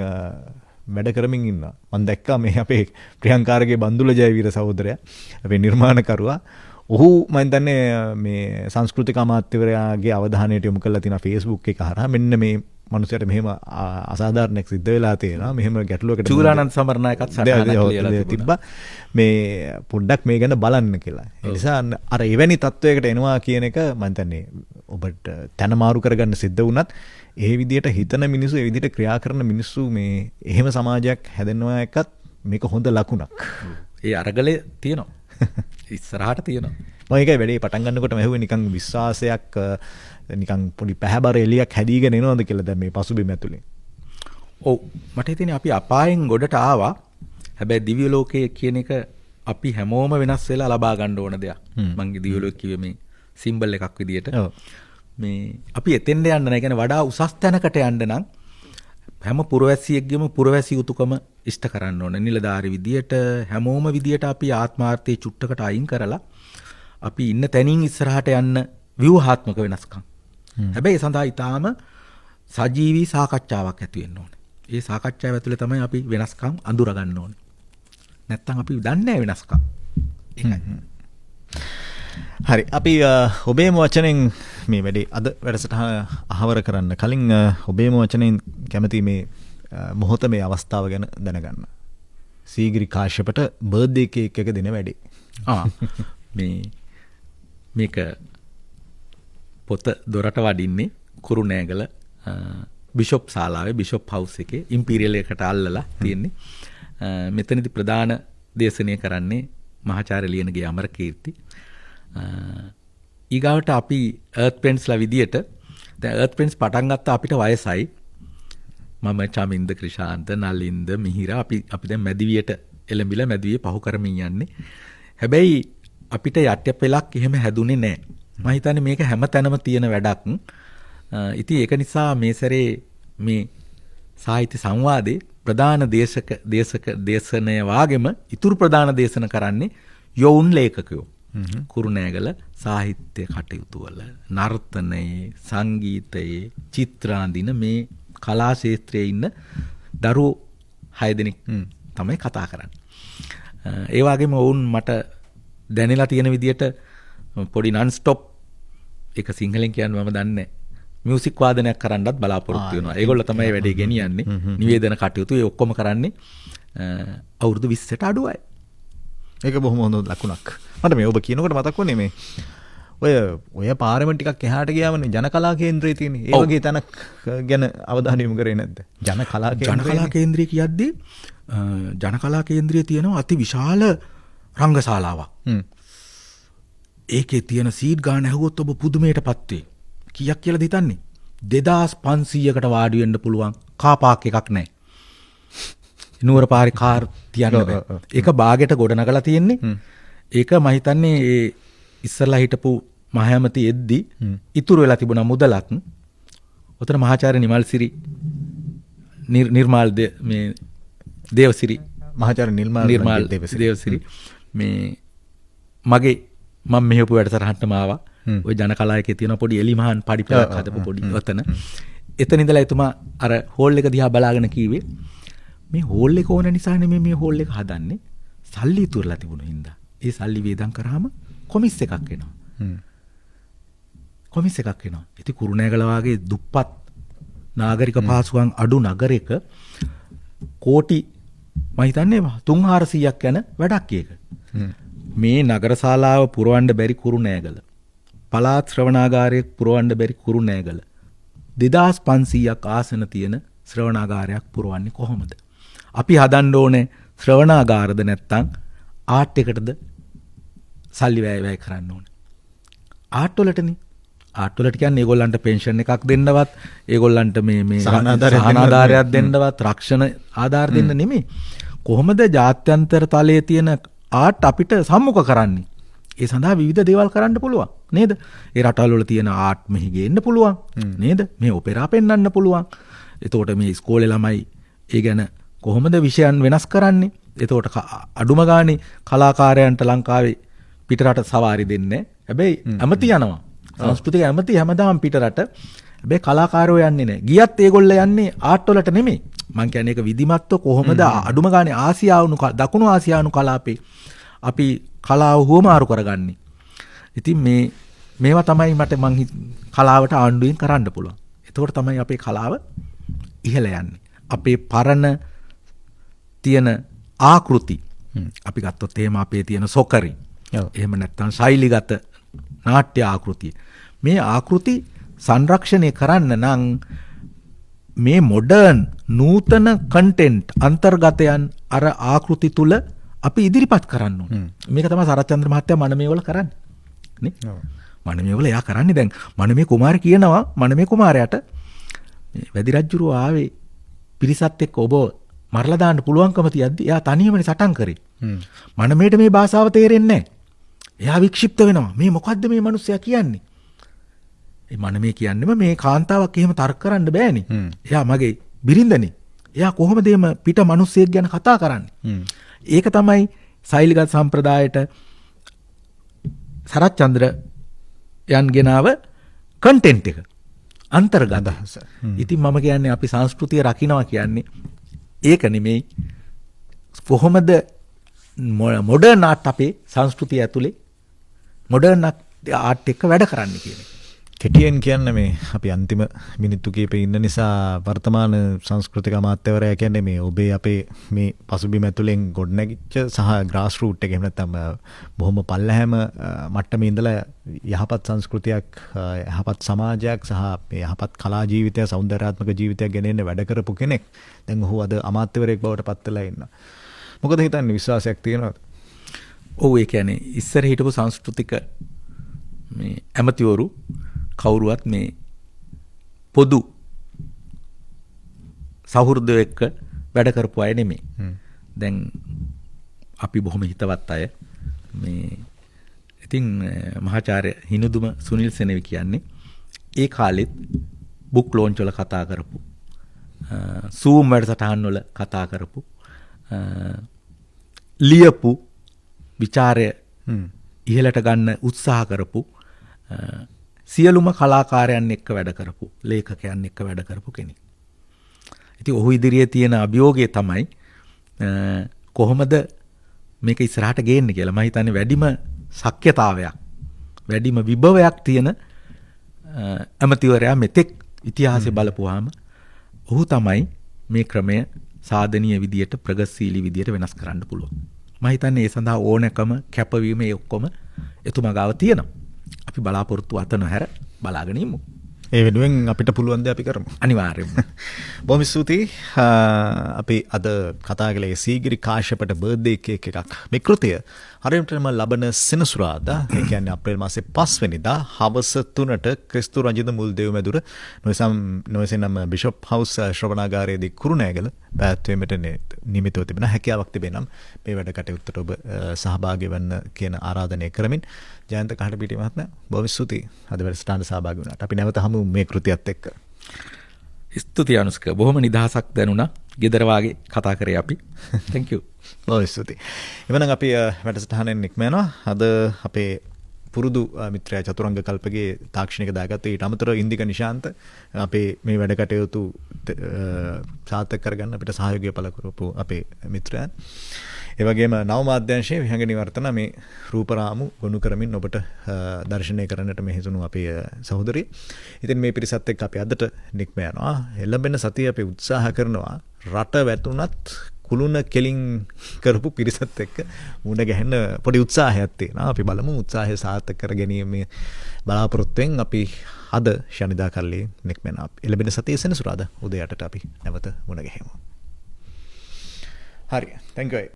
වැඩ කරමින් ඉන්නවා. මම දැක්කා මේ අපේ ප්‍රියංකාරගේ බන්දුල ජයවීර සහෝදරයා අපේ නිර්මාණකරුවා. ඔහු මම හිතන්නේ මේ සංස්කෘතික අමාත්‍යවරයාගේ අවධානයට යොමු කරලා තියෙන Facebook එක හරහා මෙන්න මේ මනුස්සයට මෙහෙම අසාධාරණයක් සිද්ධ වෙලා තියෙනවා. මෙහෙම ගැටලුවකට චූරානන්ද සමරනායකත් සටහනක් ලියලා තිබ්බා. මේ පොඩ්ඩක් මේ ගැන බලන්න කියලා. ඒ නිසා අර එවැනි තත්වයකට එනවා කියන එක මම හිතන්නේ ඔබට තන මාරු කරගන්න සිද්ධ වුණත් ඒ විදිහට හිතන මිනිස්සු ඒ විදිහට ක්‍රියා කරන මිනිස්සු මේ එහෙම සමාජයක් හැදෙනවා එකත් මේක හොඳ ලකුණක්. ඒ අරගලේ තියෙනවා. ඉස්සරහට තියෙනවා. මම ඒකයි වැඩේ පටන් ගන්නකොට මම ඇහුවේ නිකන් විශ්වාසයක් නිකන් පොඩි පැහැබර එලියක් හැදීගෙන එනවද කියලා දැන් මේ පසුබිම ඇතුලේ. ඔව් මට හිතෙන්නේ අපි අපායෙන් ගොඩට ආවා. හැබැයි දිව්‍ය ලෝකයේ කියන එක අපි හැමෝම වෙනස් වෙලා ලබා ගන්න ඕන දෙයක්. මම දිව්‍ය ලෝක කිව්වේ මේ සිම්බල් එකක් විදියට. මේ අපි එතෙන්ට යන්න නැහැ. කියන්නේ වඩා උසස් තැනකට යන්න නම් හැම පුරවැසියෙක්ගේම පුරවැසි යුතුයකම ඉෂ්ට කරන්න ඕන. නිලධාරි විදියට හැමෝම විදියට අපි ආත්මාර්ථයේ චුට්ටකට අයින් කරලා අපි ඉන්න තැනින් ඉස්සරහට යන්න ව්‍යුහාත්මක වෙනස්කම්. හැබැයි ඒ සඳහා ඊටාම සජීවී සාකච්ඡාවක් ඇති වෙන්න ඕනේ. ඒ සාකච්ඡාව ඇතුලේ තමයි අපි වෙනස්කම් අඳුර ගන්න ඕනේ. නැත්තම් අපි දන්නේ නැහැ වෙනස්කම්. ඒකයි. හරි අපි ඔබේම වචනෙන් මේ වැඩේ අද වැඩසටහන අහවර කරන්න කලින් ඔබේම වචනෙන් කැමති මේ මොහොත මේ අවස්ථාව ගැන දැනගන්න. සීගිරි කාශ්‍යපට බර්ත්ඩේ කේක් එක දෙන වැඩේ. මේක පොත දොරට වඩින්නේ කුරුණෑගල බිෂොප් ශාලාවේ බිෂොප් හවුස් එකේ ඉම්පීරියල් එකට අල්ලලා තියෙන්නේ. මෙතනදී ප්‍රධාන දේශනය කරන්නේ මහාචාර්ය ලියනගේ අමරකීර්ති. ඊගාවට අපි අර්ත් ප්‍රෙන්ඩ්ස්ලා විදියට දැන් අර්ත් ප්‍රෙන්ඩ්ස් පටන් ගත්ත අපිට වයසයි. මම චමින්ද ක්‍රිෂාන්ත නලින්ද මිහිර අපි දැන් මැදිවියට එළඹිලා මැදිවිය පහු කරමින් යන්නේ. හැබැයි අපිට යට පෙලක් එහෙම හැදුනේ නැහැ. මම හිතන්නේ මේක හැම තැනම තියෙන වැඩක්. ඉතින් ඒක නිසා මේ සැරේ මේ සාහිත්‍ය සංවාදේ ප්‍රධාන දේශනය වාගෙම ඉතුරු ප්‍රධාන දේශන කරන්නේ යොවුන් ලේඛකයෝ. කුරුණෑගල සාහිත්‍ය කටයුතු වල නර්තනයේ සංගීතයේ චිත්‍රාඳින මේ කලා ක්ෂේත්‍රයේ ඉන්න දරුවෝ 6 දෙනෙක් තමයි කතා කරන්නේ. ඒ වගේම වුන් මට දැනලා තියෙන විදියට පොඩි non stop ඒක සිංහලෙන් කියන්න මම දන්නේ මියුසික් වාදනයක් කරන්නත් බලාපොරොත්තු වෙනවා. ඒගොල්ලෝ තමයි වැඩේ ගෙනියන්නේ. නිවේදන කටයුතු ඒ ඔක්කොම කරන්නේ අවුරුදු 20ට අඩුවයි. ඒක බොහොම හොඳ ලකුණක්. මට මේ ඔබ කියනකොට මතක් වුණේ මේ ඔය පාරම ටිකක් එහාට ගියාමනේ ජනකලා කේන්ද්‍රය තියෙන්නේ. ඒ වගේ තැනක් ගැන අවධානය යොමු කරේ නැද්ද? ජනකලා කේන්ද්‍රය කියද්දී ජනකලා කේන්ද්‍රයේ තියෙනවා අති විශාල රංගශාලාවක්. ඒකේ තියෙන සීට් ගාන ඇහුවොත් ඔබ පුදුමයටපත් වෙයි. කීයක් කියලාද හිතන්නේ? 2500කට වාඩි වෙන්න පුළුවන් කාර් පාක් එකක් නැහැ. නුවර පාරේ කාර් තියන්න බෑ. ඒක බාගෙට ගොඩනගලා තියෙන්නේ. ඒක මම හිතන්නේ ඒ ඉස්සරලා හිටපු මහයමති එද්දි ඉතුරු වෙලා තිබුණා මුදලක්. උතන මහාචාර්ය නිමල්සිරි නිර්මාල් මේ දේවසිරි මහාචාර්ය නිර්මාල් දේවසිරි මේ මගේ මම මෙහෙපු වැඩසටහනටම ආවා. ওই ජනකලා එකේ තියෙන පොඩි එලිමහන් පඩිපලක් හදපු පොඩි ඔතන. එතන ඉඳලා එතුමා අර හෝල් එක දිහා බලාගෙන කීවේ මේ හෝල් එක ඕන නිසා නෙමෙයි මේ හෝල් එක හදන්නේ. සල්ලි ඉතුරුලා තිබුණු හින්දා. ඒ සල්ලි වේදම් කරාම කොමිස් එකක් එනවා. කොමිස් එකක් එනවා. ඉතින් කුරුණෑගල වාගේ දුප්පත් නාගරික පහසුකම් අඩු නගරයක කෝටි මම හිතන්නේ 3-400ක් යන වැඩක් ඒක. මේ නගරශාලාව පුරවන්න බැරි කුරුණෑගල. පළාත් ශ්‍රවණාගාරයක් පුරවන්න බැරි කුරුණෑගල. 2500ක් ආසන තියෙන ශ්‍රවණාගාරයක් පුරවන්නේ කොහොමද? අපි හදන්න ඕනේ ශ්‍රවණාගාරද නැත්තම් ආර්ට් එකටද සල්ලි වැය කරන්න ඕනේ. ආර්ට් වලටනේ. ආර්ට් වලට කියන්නේ ඒගොල්ලන්ට පෙන්ෂන් එකක් දෙන්නවත්, ඒගොල්ලන්ට මේ සහනාධාරයක් දෙන්නවත්, රක්ෂණ ආධාර දෙන්න නෙමෙයි. කොහොමද ජාත්‍යන්තර තලයේ තියෙන ආර්ට් අපිට සම්මුඛ කරන්නේ? ඒ සඳහා විවිධ දේවල් කරන්න පුළුවන් නේද? ඒ රටවල් වල තියෙන ආර්ට් මෙහි ගේන්න පුළුවන් නේද? මේ ඔපෙරා පෙන්වන්න පුළුවන්. එතකොට මේ ඉස්කෝලේ ළමයි ඒ ගැන කොහොමද විෂයන් වෙනස් කරන්නේ? එතකොට අඩුම ගානේ කලාකාරයන්ට ලංකාවේ පිටරට සවාරි දෙන්නේ. හැබැයි ඇමති යනවා. සංස්කෘතික ඇමති හැමදාම පිටරට. හැබැයි කලාකාරයෝ යන්නේ නැහැ. ගියත් ඒගොල්ලෝ යන්නේ ආර්ට් වලට නෙමෙයි. මං කියන්නේ ඒක විධිමත්ව කොහොමද අඩුම ගානේ ආසියානු දකුණු ආසියානු කලාපේ අපි කලාව හුවමාරු කරගන්නේ. ඉතින් මේවා තමයි මට කලාවට ආණ්ඩුවෙන් කරන්න පුළුවන්. එතකොට තමයි අපේ කලාව ඉහළ යන්නේ. අපේ පරණ තියෙන ආකෘති අපි ගත්තොත් එහෙම අපේ තියෙන සොකරි. එහෙම නැත්නම් ශෛලිගත නාට්‍ය ආකෘතිය. මේ ආකෘති සංරක්ෂණය කරන්න නම් මේ මොඩර්න් නූතන කන්ටෙන්ට් අන්තර්ගතයන් අර ආකෘති තුල අපි ඉදිරිපත් කරන්න ඕනේ. මේක තමයි සරච්චන්ද්‍ර මහත්තයා මනමේ වල කරන්නේ. නේ? මනමේ වල එයා කරන්නේ දැන් මනමේ කුමාරය කියනවා මනමේ කුමාරයාට මේ වැඩි රජුරෝ ආවේ පිරිසත් එක්ක ඔබ මරලා දාන්න පුළුවන්කම තියද්දි එයා තනියමනේ සටන් කරේ. මනමේට මේ භාෂාව තේරෙන්නේ නැහැ. එයා වික්ෂිප්ත වෙනවා. මේ මොකද්ද මේ මිනිස්සයා කියන්නේ? ඒ මනමේ කියන්නේම මේ කාන්තාවක් එහෙම තර්ක කරන්න බෑනේ. එයා මගේ බිරිඳනේ. එයා කොහොමද එහෙම පිට මිනිස්සෙක් ගැන කතා කරන්නේ? ඒක තමයි ශෛලිගත සම්ප්‍රදායට සරච්චන්ද්‍ර යන් ගෙනාව කන්ටෙන්ට් එක අන්තර්ගත. ඉතින් මම කියන්නේ අපි සංස්කෘතිය රකින්නවා කියන්නේ ඒක නෙමෙයි. කොහොමද මොඩර්න් ආර්ට් අපේ සංස්කෘතිය ඇතුලේ මොඩර්න් ආර්ට් එක වැඩ කරන්නේ කියන එක. කෙටියෙන් කියන්න මේ අපි අන්තිම මිනිත්තු කීපේ ඉන්න නිසා වර්තමාන සංස්කෘතික අමාත්‍යවරයා කියන්නේ මේ ඔබේ අපේ මේ පසුබිම ඇතුලෙන් ගොඩනැගිච්ච සහ ග්‍රාස් රූට් එක එහෙම නැත්නම් බොහොම පල්ලහැම මට්ටමේ ඉඳලා යහපත් සංස්කෘතියක් යහපත් සමාජයක් සහ මේ යහපත් කලා ජීවිතය සෞන්දර්යාත්මක ජීවිතයක් ගෙනෙන්න වැඩ කරපු කෙනෙක්. දැන් ඔහු අද අමාත්‍යවරයෙක් බවට පත් වෙලා ඉන්නවා. මොකද හිතන්නේ විශ්වාසයක් තියෙනවද? ඔව් ඒ කියන්නේ ඉස්සර හිටපු සංස්කෘතික මේ ඇමතිවරු කවුරුවත් මේ පොදු සහෘදය එක්ක වැඩ කරපු අය නෙමෙයි. දැන් අපි බොහොම හිතවත් අය. මේ ඉතින් මහාචාර්ය හිනුදුම සුනිල් සෙනෙවි කියන්නේ ඒ කාලෙත් බුක් ලොන්ච් වල කතා කරපු සූම් වැඩසටහන් වල කතා කරපු ලියපු ਵਿਚාරය ඉහළට ගන්න උත්සාහ කරපු සියලුම කලාකාරයන් එක්ක වැඩ කරපු ලේඛකයන් එක්ක වැඩ කරපු කෙනෙක්. ඉතින් ඔහු ඉදිරියේ තියෙන අභියෝගය තමයි කොහොමද මේක ඉස්සරහට ගේන්නේ කියලා. මම හිතන්නේ වැඩිම ශක්්‍යතාවයක් වැඩිම විභවයක් තියෙන ඇමතිවරයා මෙතෙක් ඉතිහාසය බලපුවාම ඔහු තමයි මේ ක්‍රමය සාධනීය විදියට ප්‍රගතිශීලී විදියට වෙනස් කරන්න පුළුවන්. මම හිතන්නේ ඒ සඳහා ඕනෑකම කැපවීම ඒ ඔක්කොම එතුමා ගාව තියෙනවා. අපි බලාපොරොත්තු අත නොහැර බලාගෙන ඉමු. ඒ වෙනුවෙන් අපිට පුළුවන් දේ අපි කරමු. අනිවාර්යයෙන්ම. බොහොම ස්තුතියි. අපි අද කතා කළේ සීගිරි කාශ්‍යපට බර්ත්ඩේ කේක් එකක්. මේ කෘතිය හරියටම ලබන සෙනසුරාදා, ඒ කියන්නේ අප්‍රේල් මාසේ 5 වෙනිදා හවස 3ට ක්‍රිස්තු රජින මුල්දේව මැදුර නොයසෙනම් බිෂොප් හවුස් ශ්‍රවණාගාරයේදී කුරුණෑගල පැවැත්වීමට නියමිතව තිබෙන හැකියාවක් තිබෙනම් මේ වැඩ කටයුත්තට ඔබ සහභාගී වෙන්න කියන ආරාධනය කරමින් ජයන්ත කහටපිටිය මහත්මයා බොහොම ස්තුතියි අද වැඩසටහනට සහභාගී වුණාට. අපි නැවත හමු මේ කෘතියත් එක්ක. ස්තුතියි අනුස්ක. බොහොම නිදහසක් දැනුණා. ගෙදර වාගේ කතා කරේ අපි. thank you. බොහොම ස්තුතියි. එවනම් අපි වැඩසටහනෙන් නික්ම යනවා. අද අපේ පුරුදු මිත්‍රයා චතුරංග කල්පගේ තාක්ෂණික දායකත්වයට ඊට අමතරව ඉන්දික නිශාන්ත අපේ මේ වැඩ කටයුතු සාර්ථක කරගන්න අපිට සහයෝගය පළ කරපු අපේ මිත්‍රයන්. ඒ වගේම නව මාධ්‍යංශයේ විහංග නිවර්තන මේ රූපරාමු ගොනු කරමින් ඔබට දර්ශනය කරන්නට මෙහෙසුණු අපේ සහෝදරිය. ඉතින් මේ පිරිසත් එක්ක අපි අදට නික්ම යනවා. එළඹෙන සතිය අපි උත්සාහ කරනවා රට වැටුණත් කුළුණ කෙලින් කරපු පිරිසත් එක්ක මුණ ගැහෙන්න පොඩි උත්සාහයක් තියෙනවා. අපි බලමු උත්සාහය සාර්ථක කර ගැනීමේ බලාපොරොත්තුෙන් අපි අද ශනිදා කල්ලේ නික්ම යනවා. එළඹෙන සතිය සෙනසුරාදා උදේ 8ට අපි නැවත මුණ ගැහෙමු. හරි. thank you.